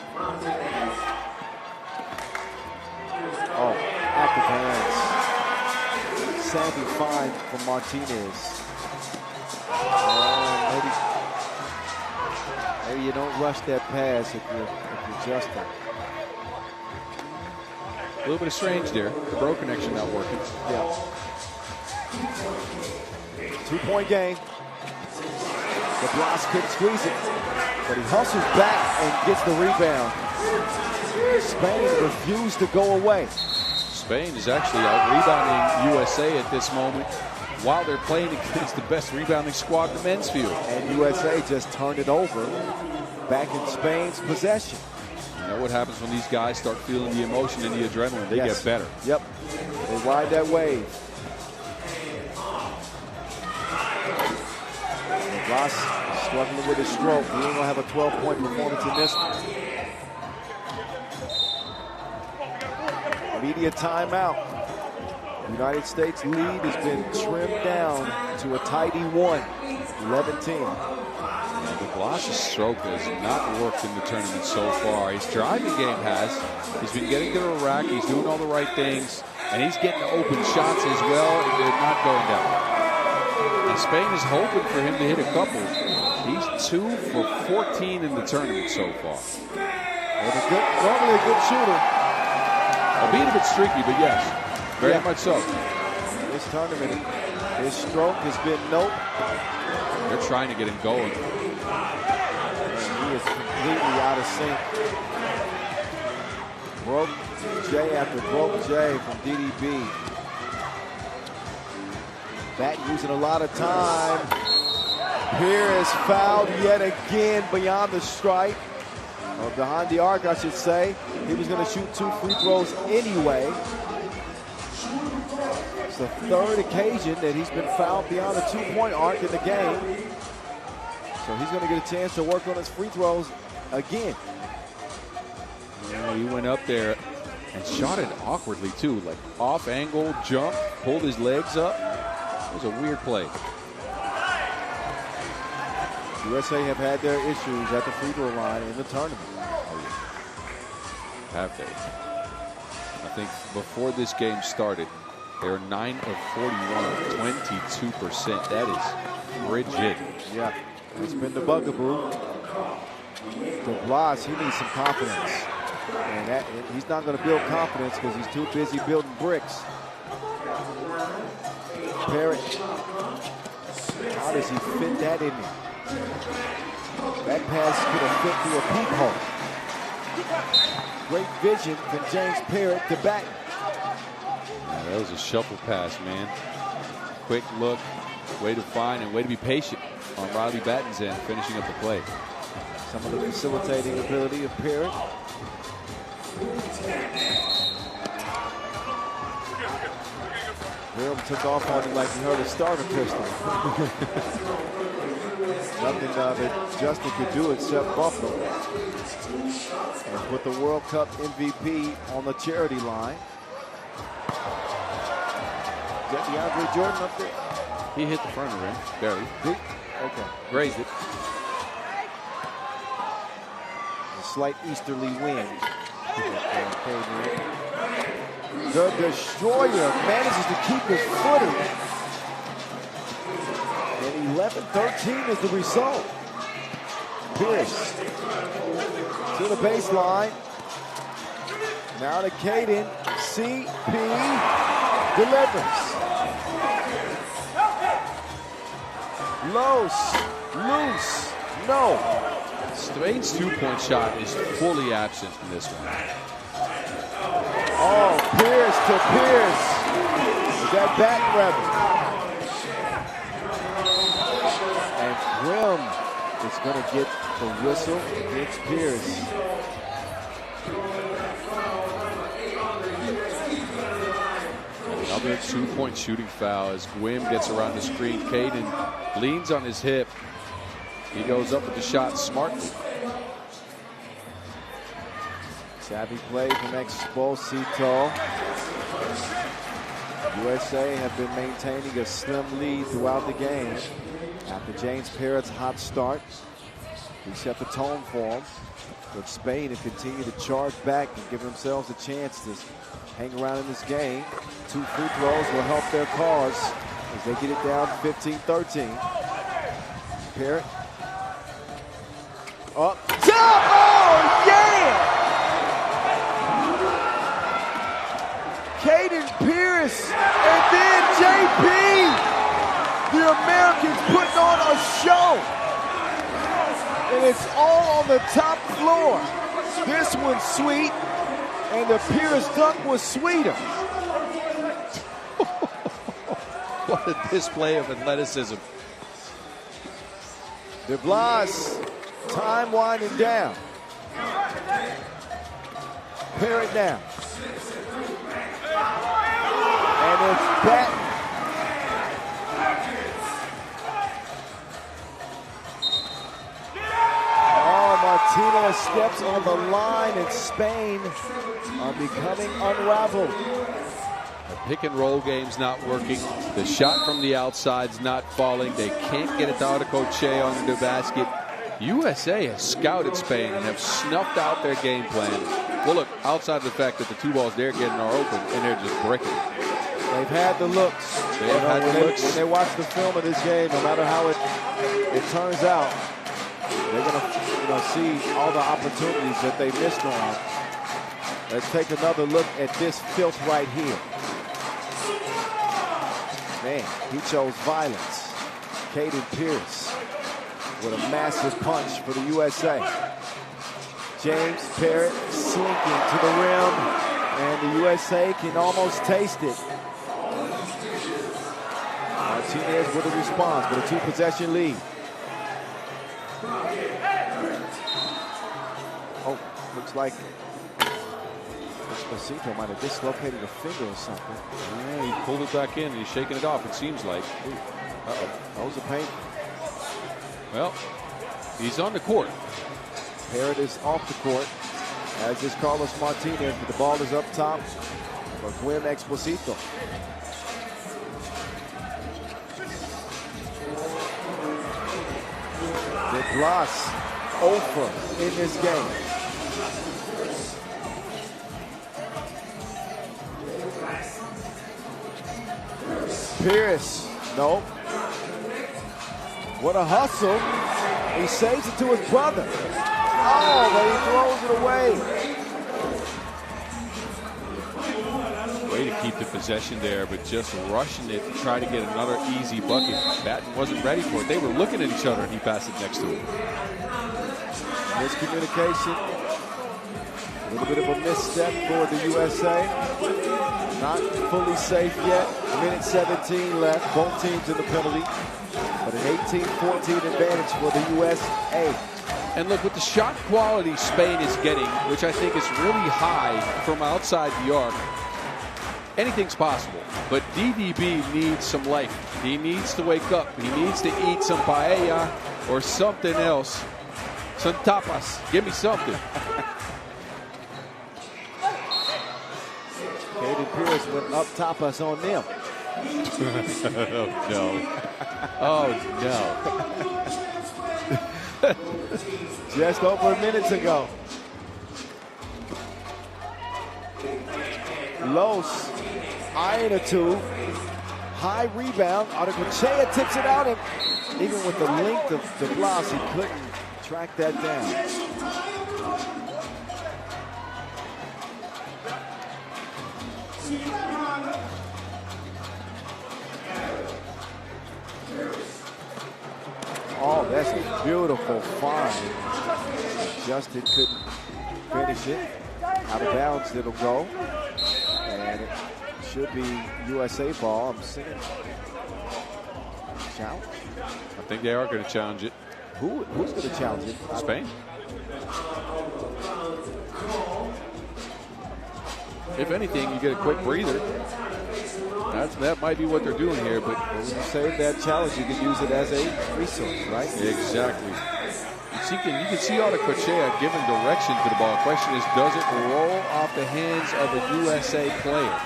Oh, active hands. Sandy fine from Martinez. Maybe you don't rush that pass if you're Justin. A little bit of strange there. The bro connection not working. Yeah. 2-point game. The Blas couldn't squeeze it, but he hustles back and gets the rebound. Spain refused to go away. Spain is actually out-rebounding USA at this moment while they're playing against the best rebounding squad in the men's field. And USA just turned it over back in Spain's possession. You know what happens when these guys start feeling the emotion and the adrenaline? They get better. Yep. They ride that wave. Ross struggling with his stroke. He ain't gonna have a 12-point performance in this one. Media timeout. United States lead has been trimmed down to a tidy 1, 11-10. The Blas's stroke has not worked in the tournament so far. His driving game has. He's been getting to the rack. He's doing all the right things. And he's getting open shots as well. And they're not going down. And Spain is hoping for him to hit a couple. He's 2 for 14 in the tournament so far. Normally a good shooter. Being a bit streaky, but yes, very much so. This tournament, his stroke has been nope. They're trying to get him going. And he is completely out of sync. Broke J after broke J from DDB. Batten using a lot of time. Pierce fouled yet again beyond the stripe. Or behind the arc, I should say. He was going to shoot 2 free throws anyway. It's the 3rd occasion that he's been fouled beyond the 2-point arc in the game. So he's going to get a chance to work on his free throws again. Yeah, he went up there and shot it awkwardly too, like off angle, jump, pulled his legs up. It was a weird play. USA have had their issues at the free throw line in the tournament. Have they? I think before this game started, they were 9 of 41, 22%. That is rigid. Yeah, it's been the bugaboo. The Blas, he needs some confidence. And he's not going to build confidence because he's too busy building bricks. Parrott, how does he fit that in there? That pass could have fit through a peephole. Great vision from James Parrott to Batten. Yeah, that was a shuffle pass, man. Quick look, way to find and way to be patient on Riley Batten's end, finishing up the play. Some of the facilitating ability of Parrott. Will took off on him like he heard a starter pistol. Nothing that Justin could do except buff him. And put the World Cup MVP on the charity line. Is that DeAndre Jordan up there? He hit the front of the rim, barely. Okay. Grazed it. A slight easterly wind. The Destroyer manages to keep his footing. And 11-13 is the result. Pierce to the baseline. Now to Caden. CP delivers. Loose. No. Spain's two-point shot is fully absent from this one. Oh, Pierce to Pierce. Is that back rebel? And Grimm is going to get the whistle against Pierce. Another two-point shooting foul as Gwim gets around the screen. Caden leans on his hip. He goes up with the shot smartly. Savvy play from Exposito. USA have been maintaining a slim lead throughout the game. After James Parrott's hot start, we set the tone for them. But Spain have continued to charge back and give themselves a chance to hang around in this game. 2 free throws will help their cause as they get it down 15-13. Parrott. Up top! Oh, yeah! Caden Pierce and then JP. The Americans putting on a show. And it's all on the top floor. This one's sweet, and the Pierce dunk was sweeter. What a display of athleticism. De Blas, time winding down. Parrott now. And it's back. Martinez steps on the line, and Spain are becoming unraveled. The pick and roll game's not working. The shot from the outside's not falling. They can't get it to Articoche under the basket. USA has scouted Spain and have snuffed out their game plan. Well, look, outside of the fact that the 2 balls they're getting are open and they're just bricking. They've had the looks. They've had the looks. When they watch the film of this game, no matter how it turns out, they're going to see all the opportunities that they missed on. Let's take another look at this filth right here. Man, he chose violence. Caden Pierce with a massive punch for the USA. James Parrott sinking to the rim, and the USA can almost taste it. Martinez with a response with a 2-possession lead. Oh, looks like Esposito might have dislocated a finger or something. Yeah, he pulled it back in and he's shaking it off, it seems like. Those are painful. Well, he's on the court. Parrott is off the court, as is Carlos Martinez, but the ball is up top for Gwim Exposito. De Blas over in this game. Pierce, no. What a hustle. He saves it to his brother. Oh, but he throws it away. Way to keep the possession there, but just rushing it to try to get another easy bucket. Batten wasn't ready for it. They were looking at each other and he passed it next to him. Miscommunication. A little bit of a misstep for the USA. Not fully safe yet. A minute 17 left. Both teams in the penalty. But an 18-14 advantage for the USA. And look, with the shot quality Spain is getting, which I think is really high from outside the arc, anything's possible. But DDB needs some life. He needs to wake up. He needs to eat some paella or something else. Some tapas. Give me something. Caden Pierce went up tapas on them. Oh, no. Oh, no. Just over minutes ago. Los, iron a two. High rebound. Artecochea tips it out, and even with the length of the blouse, he couldn't track that down. Oh, that's a beautiful find. Justin couldn't finish it. Out of bounds it'll go. And it should be USA ball. I'm seeing challenge. I think they are going to challenge it. Who's going to challenge it? Spain. If anything, you get a quick breather. That might be what they're doing here, but when you save that challenge, you can use it as a resource, right? Exactly. You can see Artecochea giving direction to the ball. Question is, does it roll off the hands of a USA player?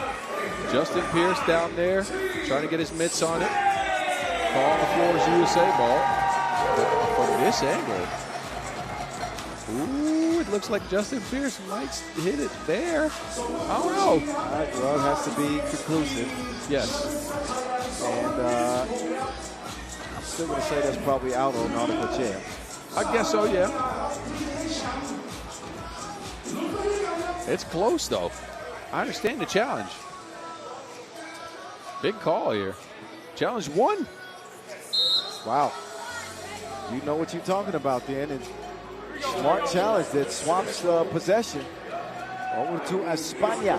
Justin Pierce down there, trying to get his mitts on it. Ball on the floor is USA ball. But from this angle, ooh, it looks like Justin Pierce might hit it there. I don't know. Well, it has to be conclusive. Yes. And I'm still going to say that's probably out on Artecochea. I guess so, yeah. It's close, though. I understand the challenge. Big call here. Challenge one. Wow. You know what you're talking about then. And smart challenge that swaps possession over to España.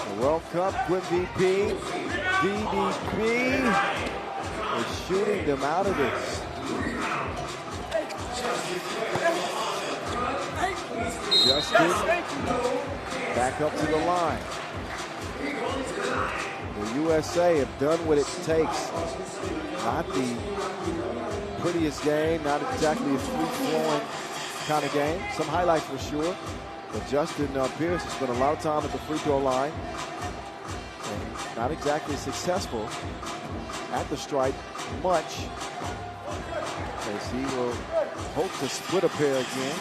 The World Cup MVP, DDB, is shooting them out of this. Justin back up to the line. The USA have done what it takes. Not the prettiest game, not exactly a free-flowing kind of game. Some highlights for sure. But Justin Pierce has spent a lot of time at the free throw line. And not exactly successful at the stripe much. As he will hope to split a pair again.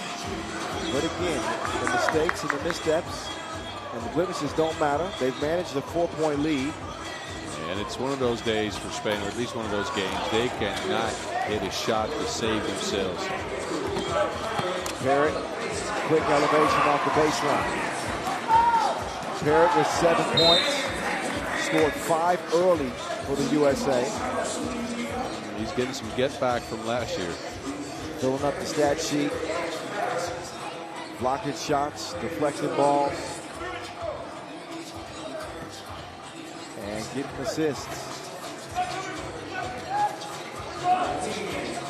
But again, the mistakes and the missteps and the blemishes don't matter. They've managed a 4-point lead. And it's one of those days for Spain, or at least one of those games, they cannot hit a shot to save themselves. Parrott, quick elevation off the baseline. Parrott with 7 points, scored 5 early for the USA. He's getting some get back from last year. Filling up the stat sheet. Blocking shots, deflecting balls. And getting assists.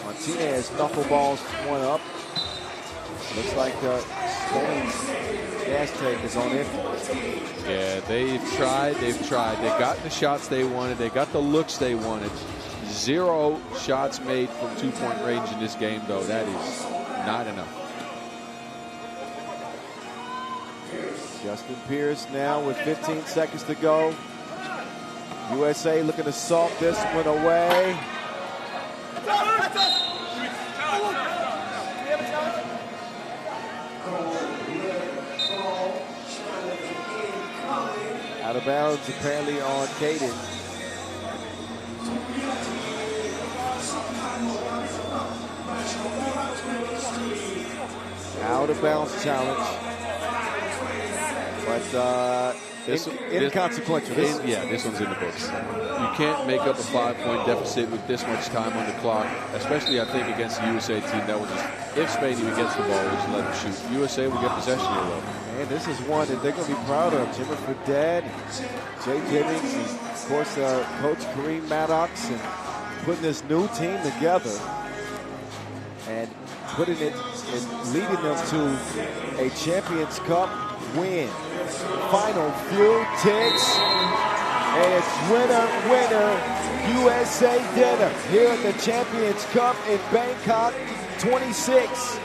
Martinez knuckleballs one up. Looks like Spain's gas tank is on empty. Yeah, they've tried. They got the shots they wanted. They got the looks they wanted. 0 shots made from 2-point range in this game, though. That is not enough. Justin Pierce now with 15 seconds to go. USA looking to salt this one away. Out of bounds apparently on Caden. Out of bounds challenge. But inconsequential. This one's in the books. You can't make up a 5-point deficit with this much time on the clock, especially I think against the USA team that would just, if Spain even gets the ball, we'll just let them shoot. USA will get possession here, though. And this is one that they're going to be proud of. Jimmy Fredette, Jay Jennings, and of course Coach Kareem Maddox, and putting this new team together and putting it and leading them to a Champions Cup win. Final few ticks, and it's winner, winner, USA dinner here at the Champions Cup in Bangkok. 26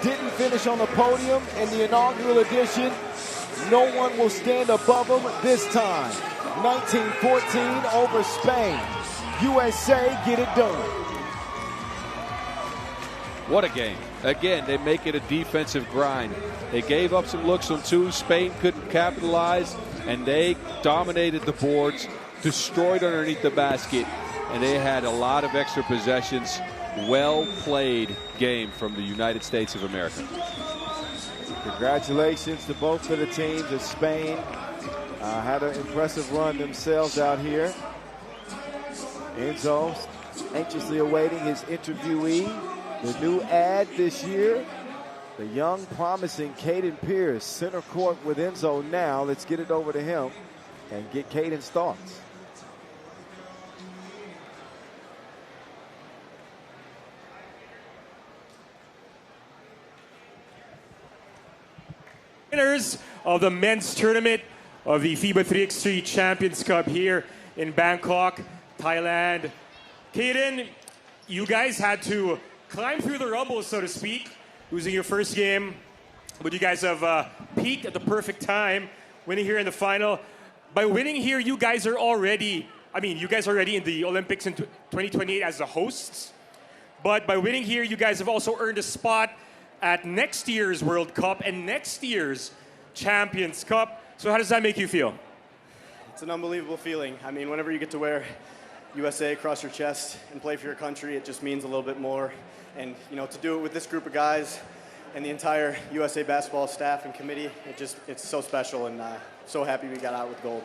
didn't finish on the podium in the inaugural edition. No one will stand above them this time. 19-14 over Spain. USA get it done. What a game. Again, they make it a defensive grind. They gave up some looks on two. Spain couldn't capitalize, and they dominated the boards, destroyed underneath the basket, and they had a lot of extra possessions. Well played game from the United States of America. Congratulations to both of the teams. As Spain had an impressive run themselves out here. Enzo anxiously awaiting his interviewee, the new ad this year, the young, promising Caden Pierce, center court with Enzo now. Let's get it over to him and get Caden's thoughts. Winners of the men's tournament of the FIBA 3x3 Champions Cup here in Bangkok, Thailand. Caden, you guys had to climb through the rumble, so to speak, losing your first game, but you guys have peaked at the perfect time, winning here in the final. By winning here, you guys are already, you guys are already in the Olympics in 2028 as the hosts, but by winning here, you guys have also earned a spot at next year's World Cup and next year's Champions Cup. So how does that make you feel? It's an unbelievable feeling. Whenever you get to wear USA across your chest and play for your country, it just means a little bit more. And to do it with this group of guys and the entire USA basketball staff and committee, it's so special, and so happy we got out with gold.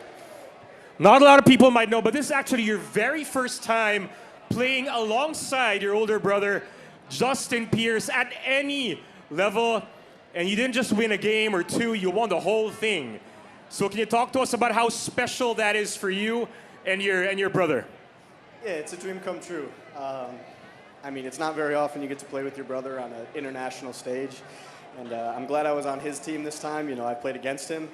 Not a lot of people might know, but this is actually your very first time playing alongside your older brother, Justin Pierce, at any level, and you didn't just win a game or two, you won the whole thing. So can you talk to us about how special that is for you and your brother? Yeah, it's a dream come true. It's not very often you get to play with your brother on an international stage, and I'm glad I was on his team this time. I played against him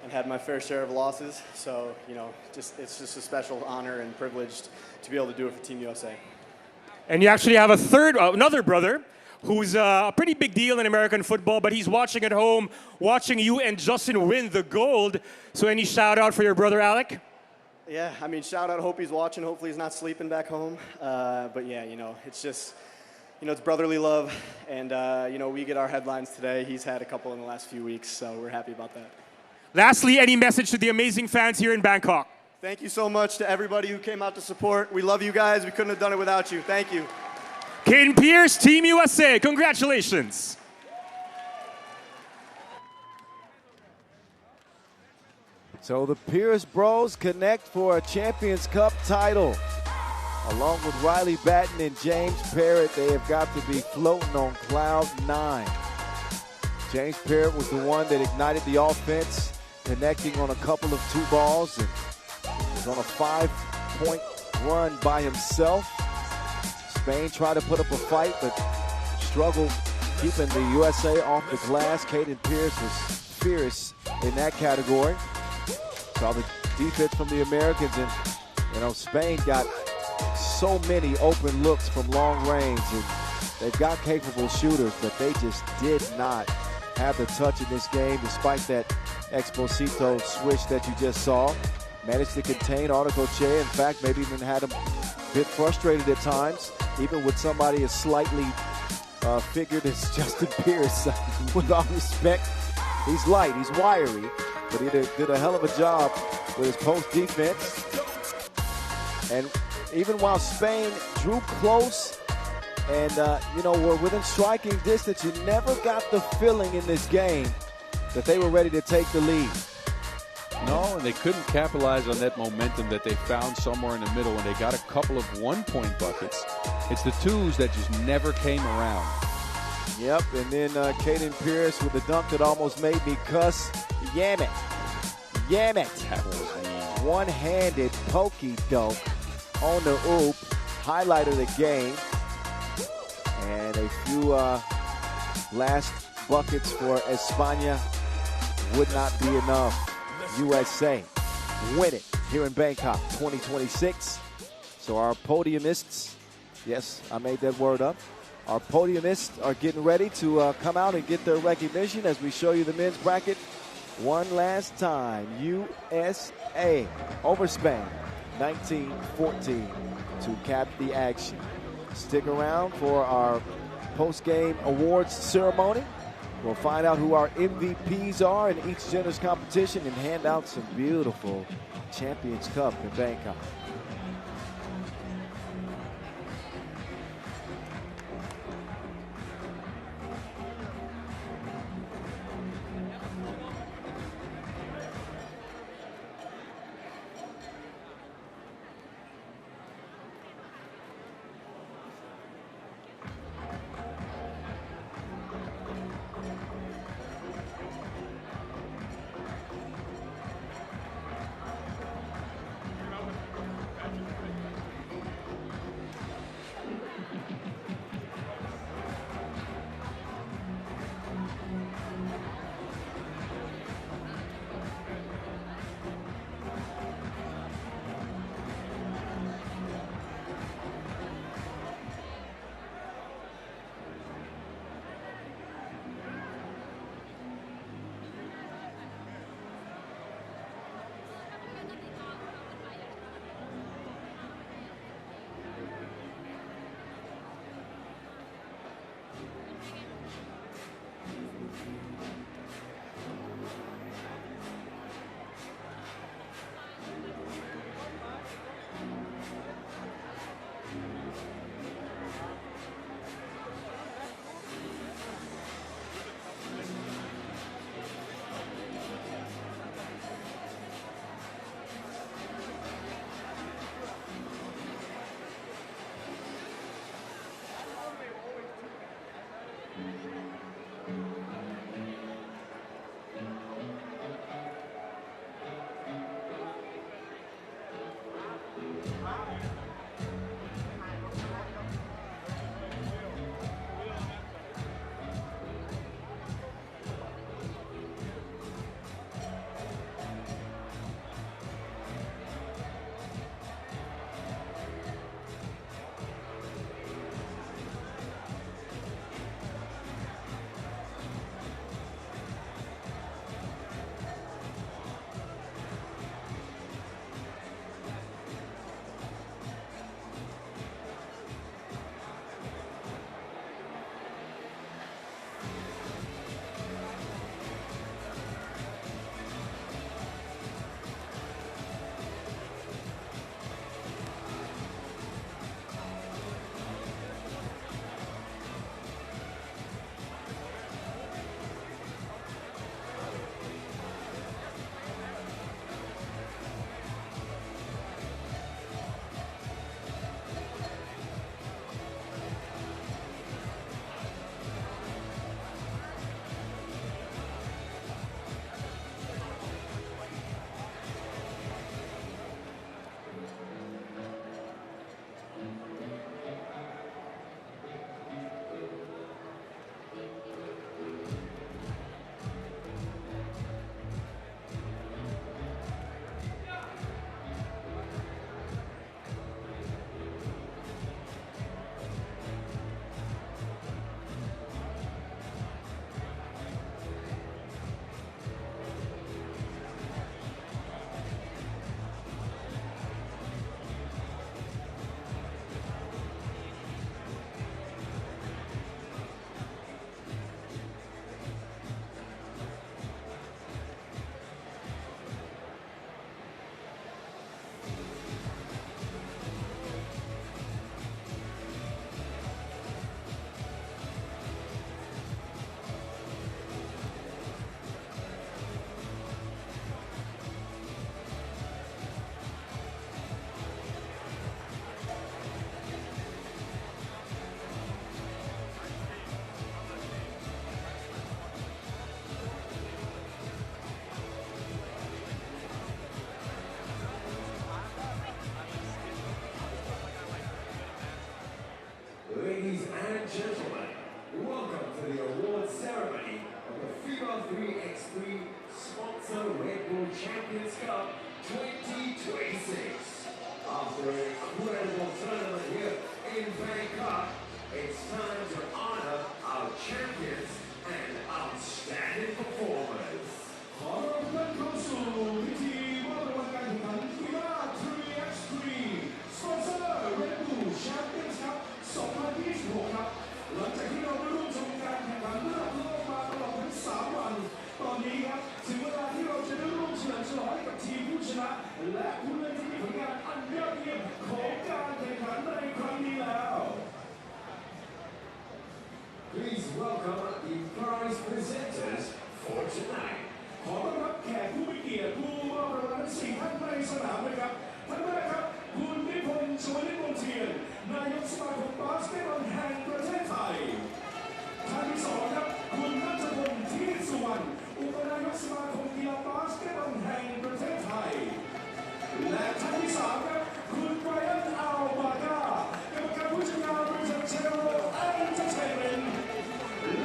and had my fair share of losses, so it's just a special honor and privilege to be able to do it for Team USA. And you actually have another brother who's a pretty big deal in American football, but he's watching at home, watching you and Justin win the gold. So any shout out for your brother, Alec? Yeah, shout out. Hope he's watching. Hopefully he's not sleeping back home. But yeah, it's just, it's brotherly love. And, we get our headlines today. He's had a couple in the last few weeks, so we're happy about that. Lastly, any message to the amazing fans here in Bangkok? Thank you so much to everybody who came out to support. We love you guys. We couldn't have done it without you. Thank you. Caden Pierce, Team USA, congratulations. So the Pierce Bros connect for a Champions Cup title. Along with Riley Batten and James Parrott, they have got to be floating on cloud 9. James Parrott was the one that ignited the offense, connecting on a couple of 2 balls, and was on a 5-point run by himself. Spain tried to put up a fight, but struggled keeping the USA off the glass. Caden Pierce was fierce in that category. Saw the defense from the Americans, and Spain got so many open looks from long range, and they've got capable shooters, but they just did not have the touch in this game, despite that Exposito switch that you just saw. Managed to contain Articoche. In fact, maybe even had him a bit frustrated at times, even with somebody as slightly figured as Justin Pierce. With all respect, he's light, he's wiry, but he did a hell of a job with his post defense. And even while Spain drew close and were within striking distance, you never got the feeling in this game that they were ready to take the lead. No, and they couldn't capitalize on that momentum that they found somewhere in the middle when they got a couple of 1-point buckets. It's the twos that just never came around. Yep, and then Caden Pierce with the dunk that almost made me cuss. Yam it. Yam it. That was mean. One-handed pokey dunk on the oop. Highlight of the game. And a few Last buckets for España would not be enough. USA win it here in Bangkok 2026. So our podiumists, yes, I made that word up. Our podiumists are getting ready to come out and get their recognition as we show you the men's bracket one last time. USA over Spain, 19-14 to cap the action. Stick around for our post-game awards ceremony. We'll find out who our MVPs are in each gender's competition and hand out some beautiful Champions Cup in Bangkok. 3x3 sponsor Red Bull Champions Cup 2026. After an incredible tournament here in Bangkok, it's time to honor our champions and outstanding performers. ขอต้อนรับเข้าสู่พิธีมอบรางวัลการแข่งขัน FIBA 3x3 sponsor Red Bull Champions Cup 2026 ครับ หลังจากที่เราได้ร่วมชมการแข่งขันระดับโลกมาตลอดทั้ง3 วัน ตอนนี้ครับถึงเวลาที่เราจะได้ร่วมเฉลิมฉลองให้กับทีมผู้ชนะและผู้เล่นที่มีผลงานอันยอดเยี่ยมของการแข่งขันในครั้งนี้แล้ว Please welcome the prize presenters for tonight. ขอต้อนรับแขกผู้มีเกียรติผู้มอบรางวัลทั้ง4 ท่านในสนามเลยครับท่านแรกครับคุณนิพนธ์ชวลิตวงศ์เทียนนายกสมาคมบาสเกตบอลแห่งประเทศไทยท่านที่2ครับคุณณัฐพลทีพสุวรรณอุปนายกสมาคมกีฬาบาสเกตบอลแห่งประเทศไทยและท่านที่3ครับคุณไบรอันอัลบากากรรมการผู้จัดการบริษัทเชโรเอ็นเตอร์เทนเมนต์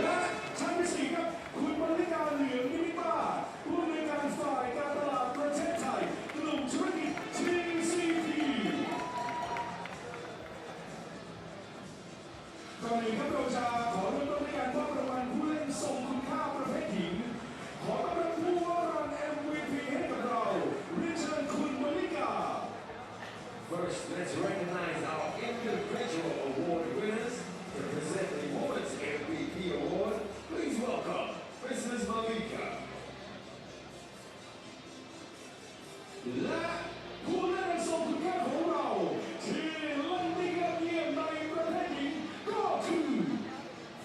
และท่านที่4ครับคุณบริการเหลืองนิมิตาผู้อำนวยการฝ่ายการตลาดประเทศไทยกลุ่มธุรกิจ TCP ก่อนอื่นครับเราจะขอเริ่มต้นด้วยการมอบรางวัลผู้เล่นทรงคุณค่าประเภทหญิงขอต้อนรับผู้ว่าราชการ MVP ให้กับเราเรียนเชิญคุณมลิกา First, let's recognize our individual award winners to present the Women's MVP Award. Please welcome Mrs. Malika. และผู้เล่นทรงคุณค่าของเราที่เล่นได้ยอดเยี่ยมในประเภทหญิงก็คือ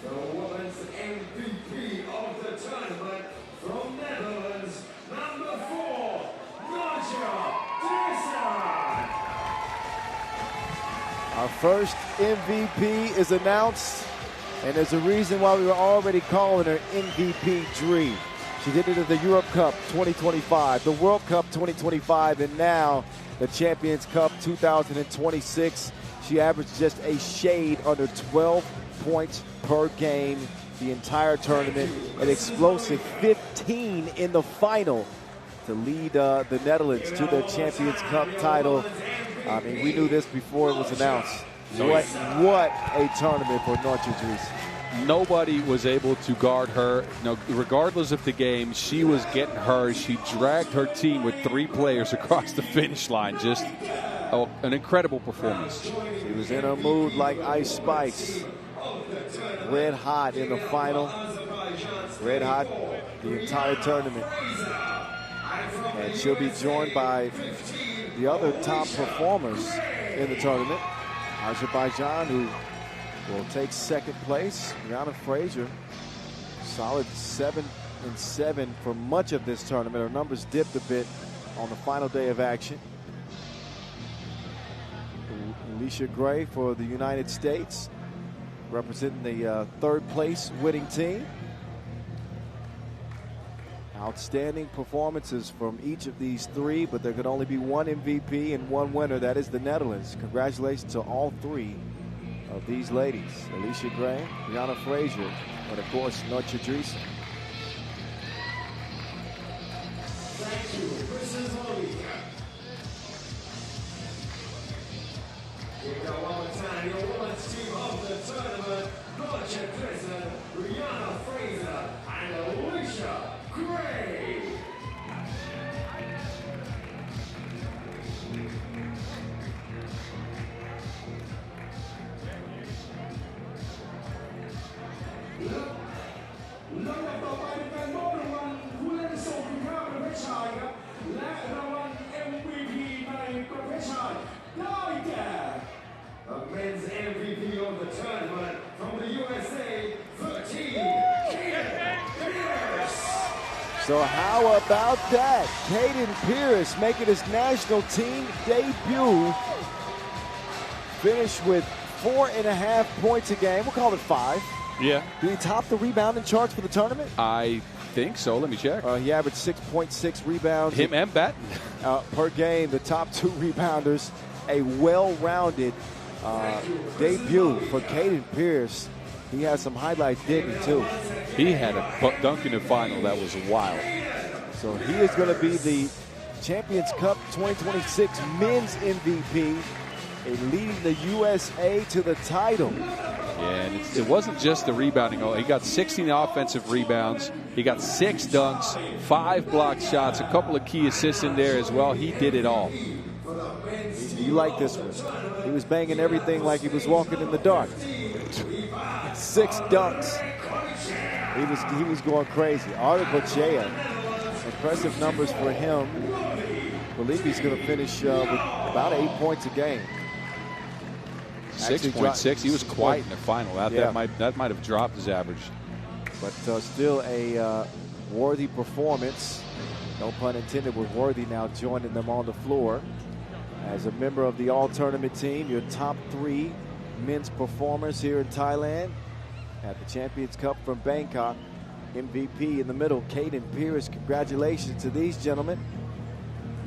The Women's MVP of the tournament from Netherlands, number 4, Nadja Desan. Our first MVP is announced, and there's a reason why we were already calling her MVP Dream. She did it at the Europe Cup 2025, the World Cup 2025, and now the Champions Cup 2026. She averaged just a shade under 12 points per game the entire tournament, an explosive 15 in the final to lead the Netherlands to the Champions Cup title. I mean, we knew this before it was announced. What a tournament for Nadja Desan. Nobody was able to guard her. No, regardless of the game, she was getting hers. She dragged her team with 3 players across the finish line. Just an incredible performance. She was in her mood like Ice Spice. Red hot in the final. Red hot the entire tournament. And she'll be joined by the other top performers in the tournament. Azerbaijan, who will take second place. Brianna Fraser, solid 7-7 for much of this tournament. Her numbers dipped a bit on the final day of action. Alicia Gray for the United States, representing the third place winning team. Outstanding performances from each of these 3, but there could only be one MVP and one winner. That is the Netherlands. Congratulations to all 3 of these ladies. Alicia Gray, Brianna Fraser, and of course, Nadja Desan. Thank you, Mrs. Malika. Give it one more time. Your women's team of the tournament, Nadja Desan, Brianna Fraser, and Alicia Gray. The men's MVP of the tournament from the USA, 13, Caden Pierce. So how about that? Caden Pierce making his national team debut. Finished with 4.5 points a game. We'll call it 5. Yeah. Did he top the rebounding charts for the tournament? I think so. Let me check. He averaged 6.6 rebounds. Him and Batten. Per game, the top 2 rebounders. A well-rounded debut for Caden Pierce. He had some highlights, didn't he, too? He had a dunk in the final that was wild. So he is going to be the Champions Cup 2026 men's MVP, and leading the USA to the title. Yeah, and it wasn't just the rebounding. He got 16 offensive rebounds. He got 6 dunks, 5 blocked shots, a couple of key assists in there as well. He did it all. You like this one. He was banging everything like he was walking in the dark. 6 dunks. He was going crazy. Azerbaijan, impressive numbers for him. I believe he's going to finish with about 8 points a game. 6.6. He was quiet in the final. That might have dropped his average. But still a worthy performance. No pun intended with Worthy now joining them on the floor. As a member of the all-tournament team, your top 3 men's performers here in Thailand at the Champions Cup from Bangkok. MVP in the middle, Caden Pierce. Congratulations to these gentlemen.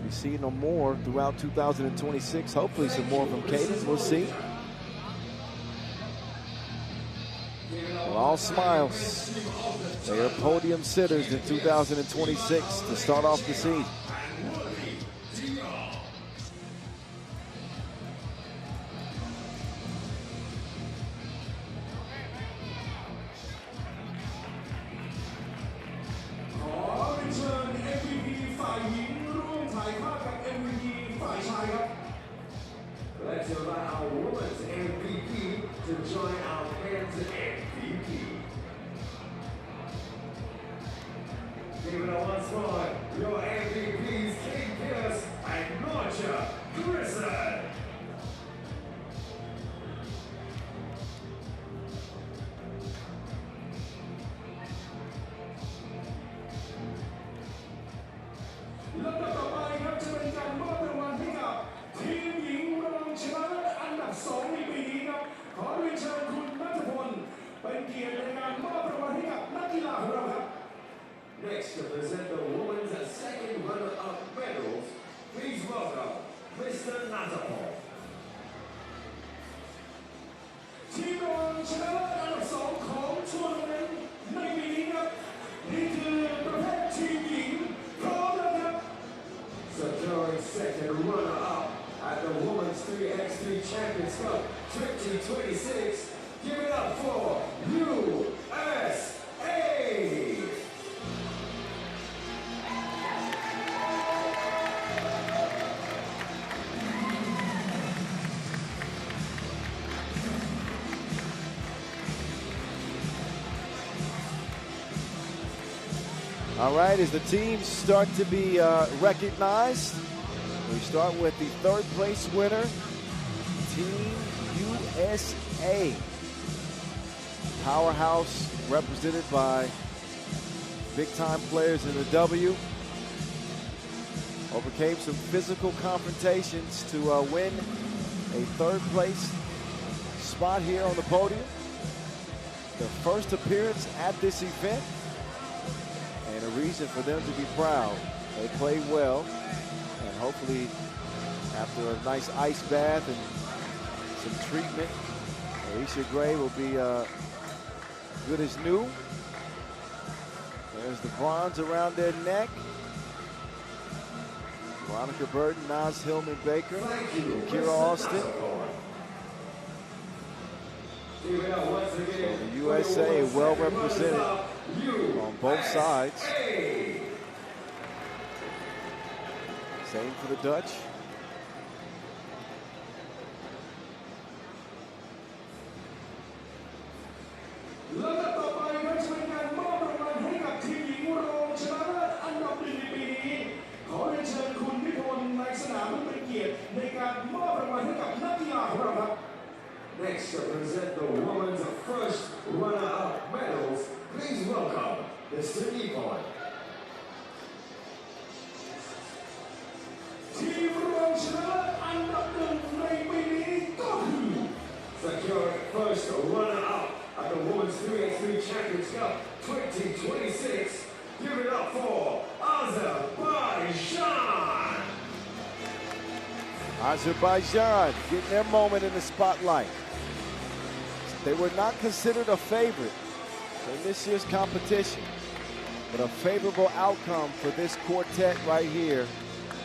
We'll see no more throughout 2026. Hopefully some more from Caden. We'll see. Well, all smiles. They are podium sitters in 2026 to start off the season. Let's allow our women's MVP to join our men's MVP. Give it up once more. Your MVPs, King Pierce and Norcia Grisson. Next to present the women's second runner-up medals, please welcome Mr. Natapol. ทีมรองชนะเลิศอันดับ 2 ของทัวร์นาเมนต์ในปีนี้ครับนี่คือประเภททีมหญิงพร้อมแล้วครับ Securing second runner-up at the Women's 3x3 Champions Cup 2026. Give it up for USA! All right, as the teams start to be recognized, we start with the 3rd place winner, Team USA. Powerhouse represented by big-time players in the W. Overcame some physical confrontations to win a 3rd place spot here on the podium. Their first appearance at this event, and a reason for them to be proud. They played well, and hopefully after a nice ice bath and some treatment, Alicia Gray will be good as new. There's the bronze around their neck. Veronica Burton, Naz Hillman Baker, and Kira Austin. So the USA well represented on both sides. Same for the Dutch. Next to present the women's first runner-up medals, please welcome Mr. Nippon. ทีมรองชนะเลิศอันดับ 1 ในปีนี้ก็คือ Securing first runner-up at the Women's 3x3 Champions Cup 2026. Give it up for Azerbaijan. Azerbaijan getting their moment in the spotlight. They were not considered a favorite in this year's competition, but a favorable outcome for this quartet right here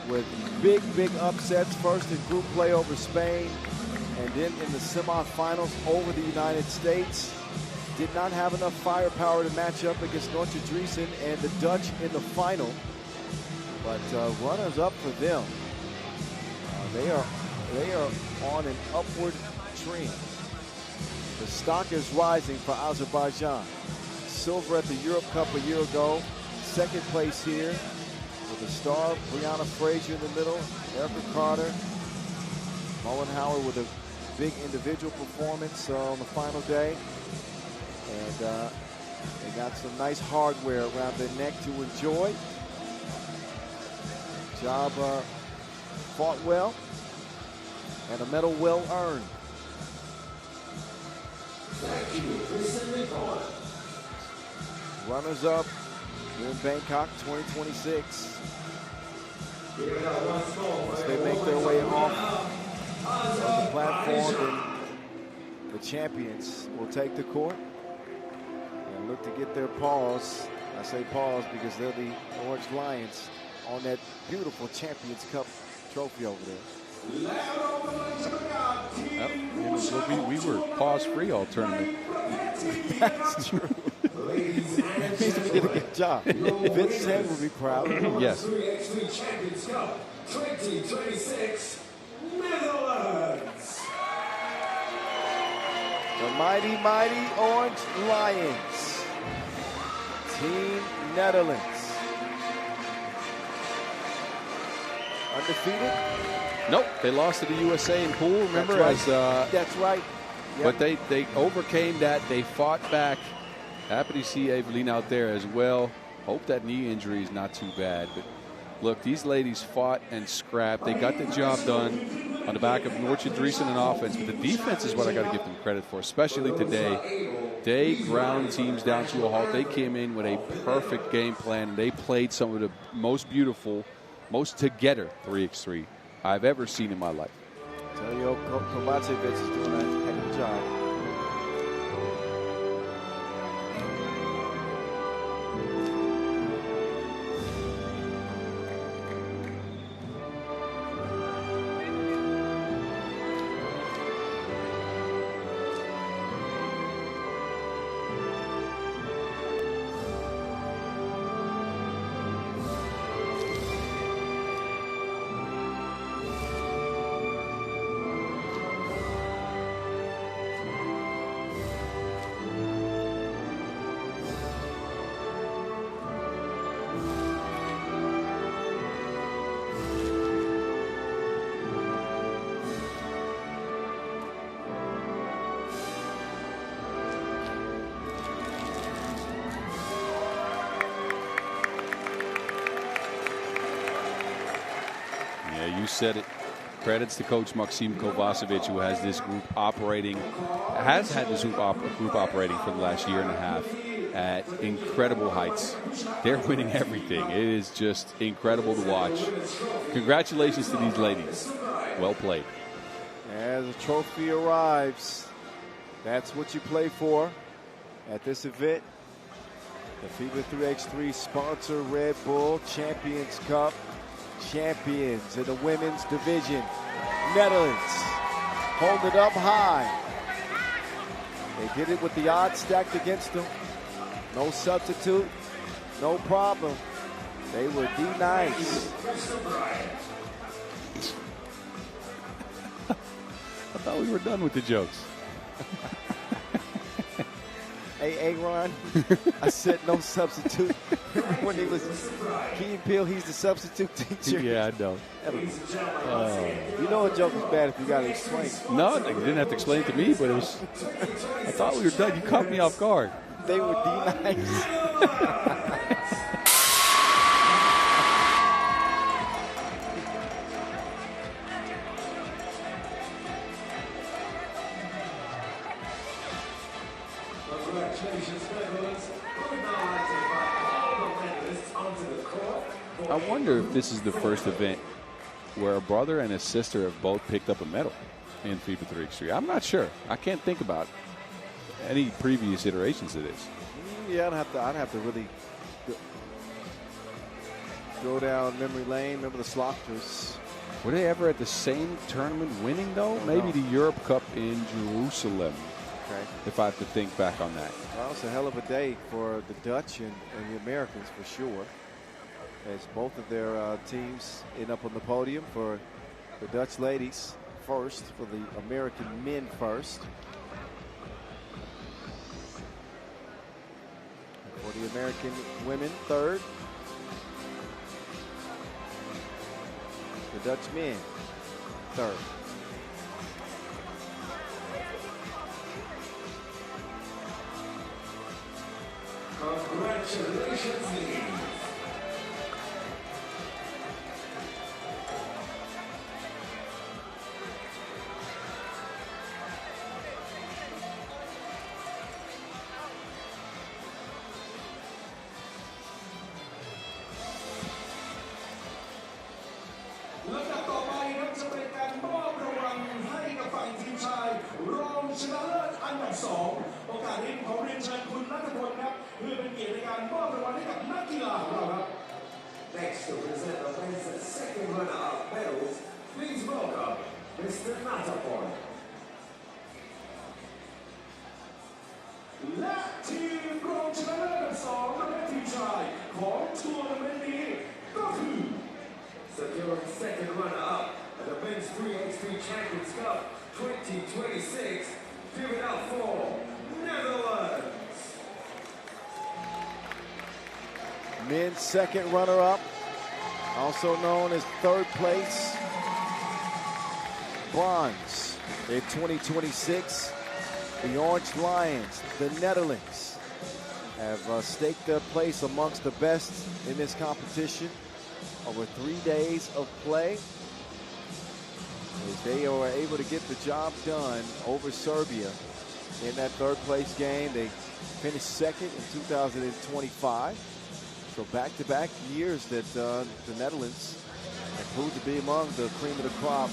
with big, big upsets, first in group play over Spain, and then in the semifinals over the United States. Did not have enough firepower to match up against Nortje Driesen and the Dutch in the final, but runners up for them. They are on an upward trend. The stock is rising for Azerbaijan. Silver at the Europe Cup a year ago. Second place here with the star Brianna Frazier in the middle, Erica Carter, Mullenhauer with a big individual performance on the final day. And they got some nice hardware around their neck to enjoy. Job fought well, and a medal well earned. Runners up here in Bangkok 2026. Once they make their way off of the platform, then the champions will take the court and look to get their paws. I say paws because they're the Orange Lions on that beautiful Champions Cup trophy over there. We were pause-free all tournament. That's true. We did a good job. Vince Head will be proud. Yes. 3x3 Champions Cup 2026 Netherlands. The mighty, mighty Orange Lions. Team Netherlands. Undefeeted? Nope, they lost to the USA in pool, remember? That's right. That's right. Yep. But they overcame that. They fought back. Happy to see Evelien out there as well. Hope that knee injury is not too bad. But look, these ladies fought and scrapped. They got the job done on the back of Nortje Driesen in offense. But the defense is what I got to give them credit for, especially today. They ground teams down to a halt. They came in with a perfect game plan. They played some of the most beautiful, most together 3x3 I've ever seen in my life. Telio Kovacevic is doing a heck of a job. You said it. Credits to Coach Maxim Kovacevic, who has this group operating, has had this group operating for the last year and a half at incredible heights. They're winning everything. It is just incredible to watch. Congratulations to these ladies. Well played. As the trophy arrives, that's what you play for at this event. The FIBA 3x3 sponsor Red Bull Champions Cup. Champions in the women's division. Netherlands hold it up high. They did it with the odds stacked against them. No substitute, no problem. They were D-nice. I thought we were done with the jokes. Hey, Aaron, I said no substitute. When he was Key and Peele, he's the substitute teacher. Yeah, I know. You know a joke is bad if you got to explain it. No, they didn't have to explain it to me, but it was. I thought we were done. You caught me off guard. They were D-nice. I wonder if this is the first event where a brother and a sister have both picked up a medal in FIBA 3x3. I'm not sure. I can't think about it. any previous iterations of this. Yeah, I'd have to really go down memory lane. Remember the Slochters? Were they ever at the same tournament winning, though? Maybe the Europe Cup in Jerusalem, if I have to think back on that. Well, it's a hell of a day for the Dutch and the Americans for sure, as both of their teams end up on the podium. For the Dutch ladies first, for the American men first. For the American women third. The Dutch men third. Congratulations, ladies. Next to present the men's second runner-up medals, please welcome Mr. Natapon. และทีมรองชนะเลิศอันดับ2ประเภททีมชายของทัวร์นาเมนต์นี้ก็คือ securing second runner-up at the men's 3x3 Champions Cup 2026. Give it up for Netherlands. Men's second runner-up, also known as third place, bronze in 2026. The Orange Lions, the Netherlands, have staked their place amongst the best in this competition over 3 days of play. As they were able to get the job done over Serbia in that third place game. They finished second in 2025. So back-to-back years that the Netherlands have proved to be among the cream of the crop.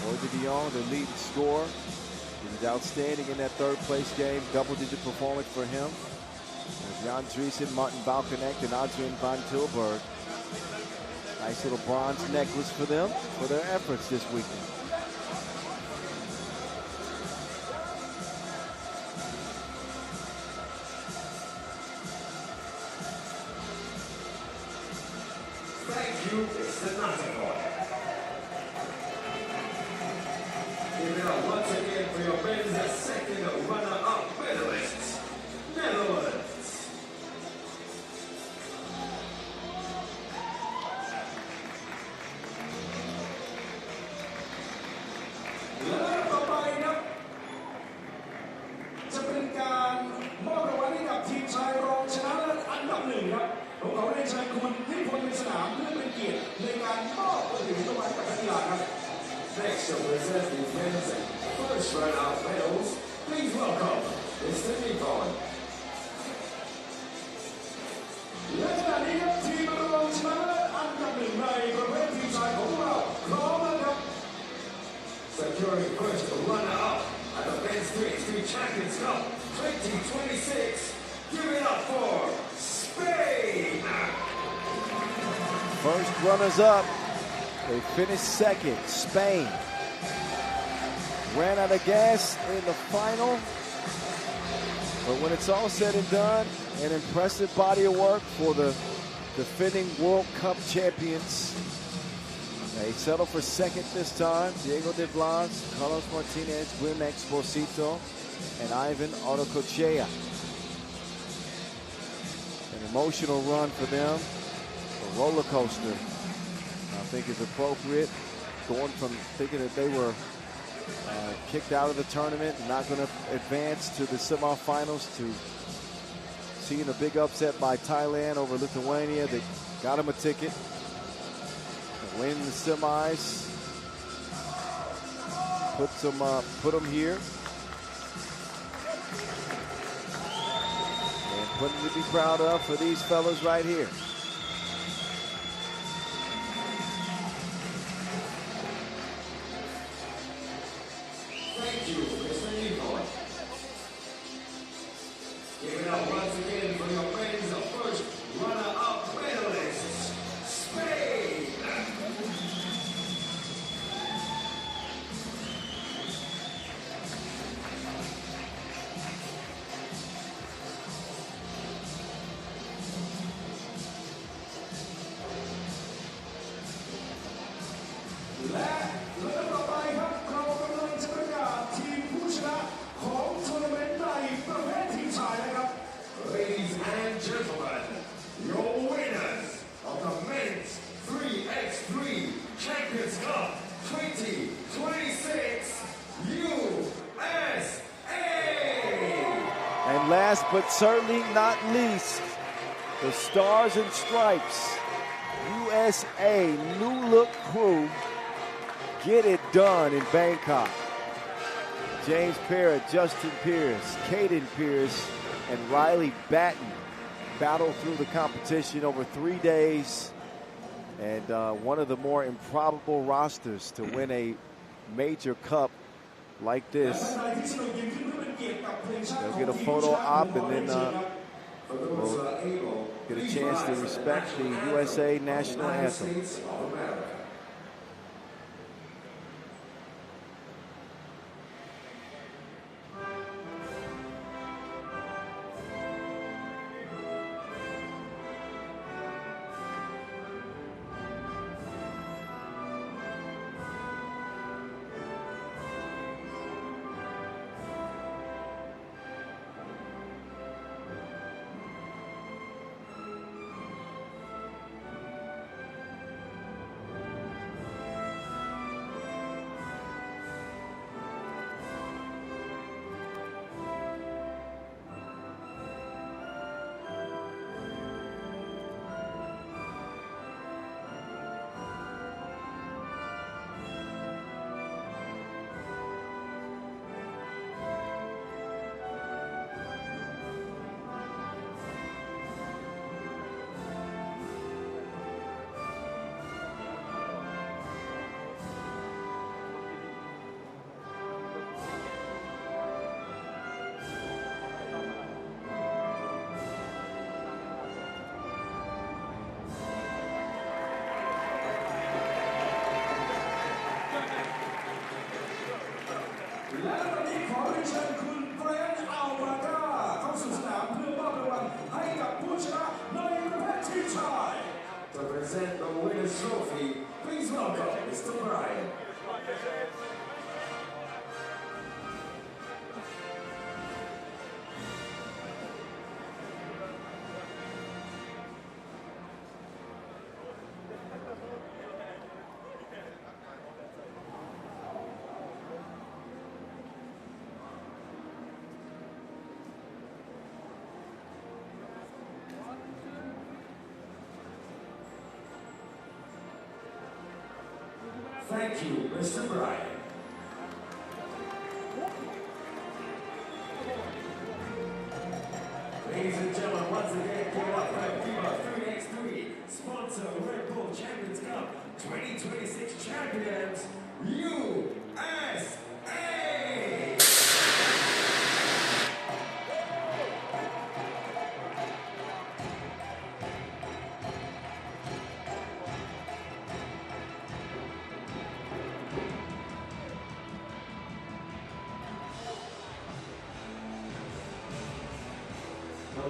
Roy de Dion, the leading scorer. He was outstanding in that third place game. Double-digit performance for him. Jan Driesen, Martin Balkanek, and Adrian van Tilburg. Nice little bronze necklace for them for their efforts this weekend. Thank you, Mr. Natapon. Give it up once again for your men's second runner-up medalists, Netherlands. Next to present the men's first runner-up medals, please welcome Mr. Nippon. และขณะนี้ครับทีมรองชนะเลิศอันดับหนึ่งในประเภททีมชายของเราพร้อมแล้วครับ Securing first runner-up at the men's 3x3 Champions Cup 2026. Give it up for Spain. First runners-up. They finished second. Spain ran out of gas in the final. But when it's all said and done, an impressive body of work for the defending World Cup champions. They settle for second this time. Diego de Blas, Carlos Martinez, Grim Exposito, and Ivan Autocochea. An emotional run for them. A roller coaster, I think, is appropriate. Going from thinking that they were kicked out of the tournament and not going to advance to the semifinals to seeing a big upset by Thailand over Lithuania. They got them a ticket. Win the semis. Put them here. And putting to be proud of for these fellas right here. Thank you, Mr. Nippon. last but certainly not least, the Stars and Stripes USA New Look crew get it done in Bangkok. James Parrott, Justin Pierce, Caden Pierce, and Riley Batten battled through the competition over 3 days. And one of the more improbable rosters to win a major cup like this. They'll get a photo op and then we'll get a chance to respect the USA national anthem. To present the winner's trophy, please welcome Mr. Brian. Thank you, Mr. Brian. Ladies and gentlemen, once again, give it up for FIBA 3x3, sponsor Red Bull Champions Cup 2026 champions, USA!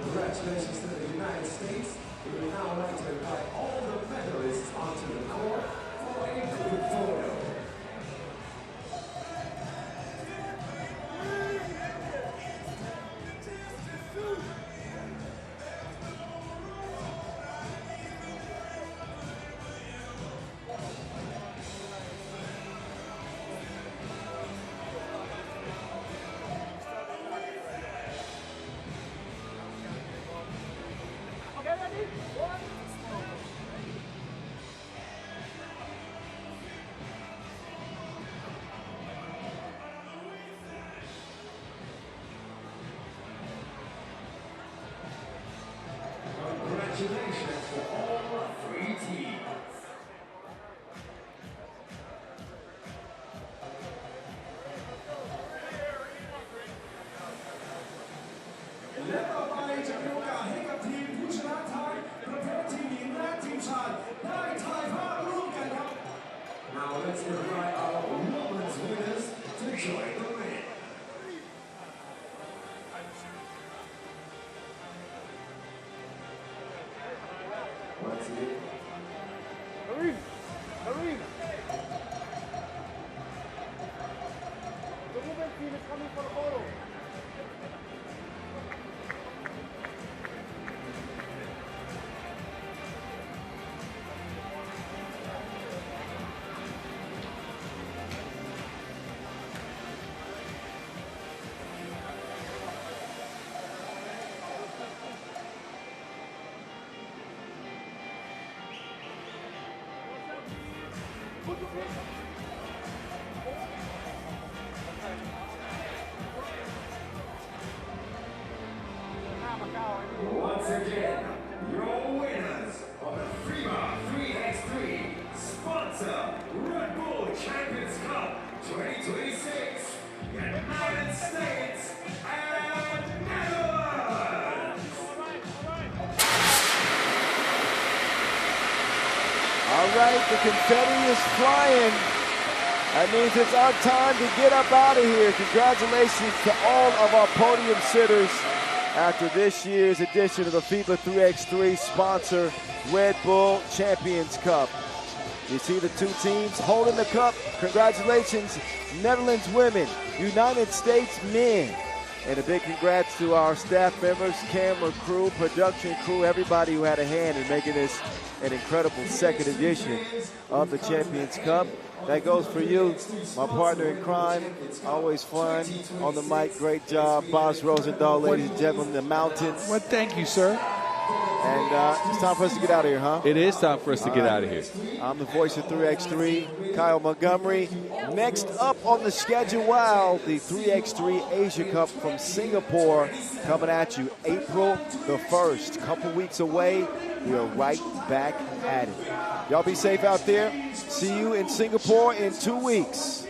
Congratulations to the United States. We would now like to invite all the medalists onto the court for a group photo. Congratulations to all three teams.และต่อไปจะมีโอกาสให้กับทีมผู้ชนะไทยประเภททีมหญิงและทีมชายได้ถ่ายภาพร่วมกันครับ Now let's invite our women's winners to join the men. Once again. Hurry! Hurry! The women's team is coming for a photo. Once again, your winners of the FIBA 3x3 sponsor Red Bull Champions Cup 2026, United States and Netherlands. All right, the confetti is flying. That means it's our time to get up out of here. Congratulations to all of our podium sitters after this year's edition of the FIBA 3x3 sponsor Red Bull Champions Cup. You see the two teams holding the cup. Congratulations, Netherlands women, United States men. And a big congrats to our staff members, camera crew, production crew, everybody who had a hand in making this an incredible second edition of the Champions Cup. That goes for you, my partner in crime. Always fun on the mic. Great job, Boss Rosendahl, ladies and gentlemen, the mountain. Well, thank you, sir. And it's time for us to get out of here, huh? It is time for us to get out of here. I'm the voice of 3x3, Kyle Montgomery. Next up on the schedule, wow, the 3x3 Asia Cup from Singapore coming at you April the 1st. Couple weeks away. We are right back at it. Y'all be safe out there. See you in Singapore in 2 weeks.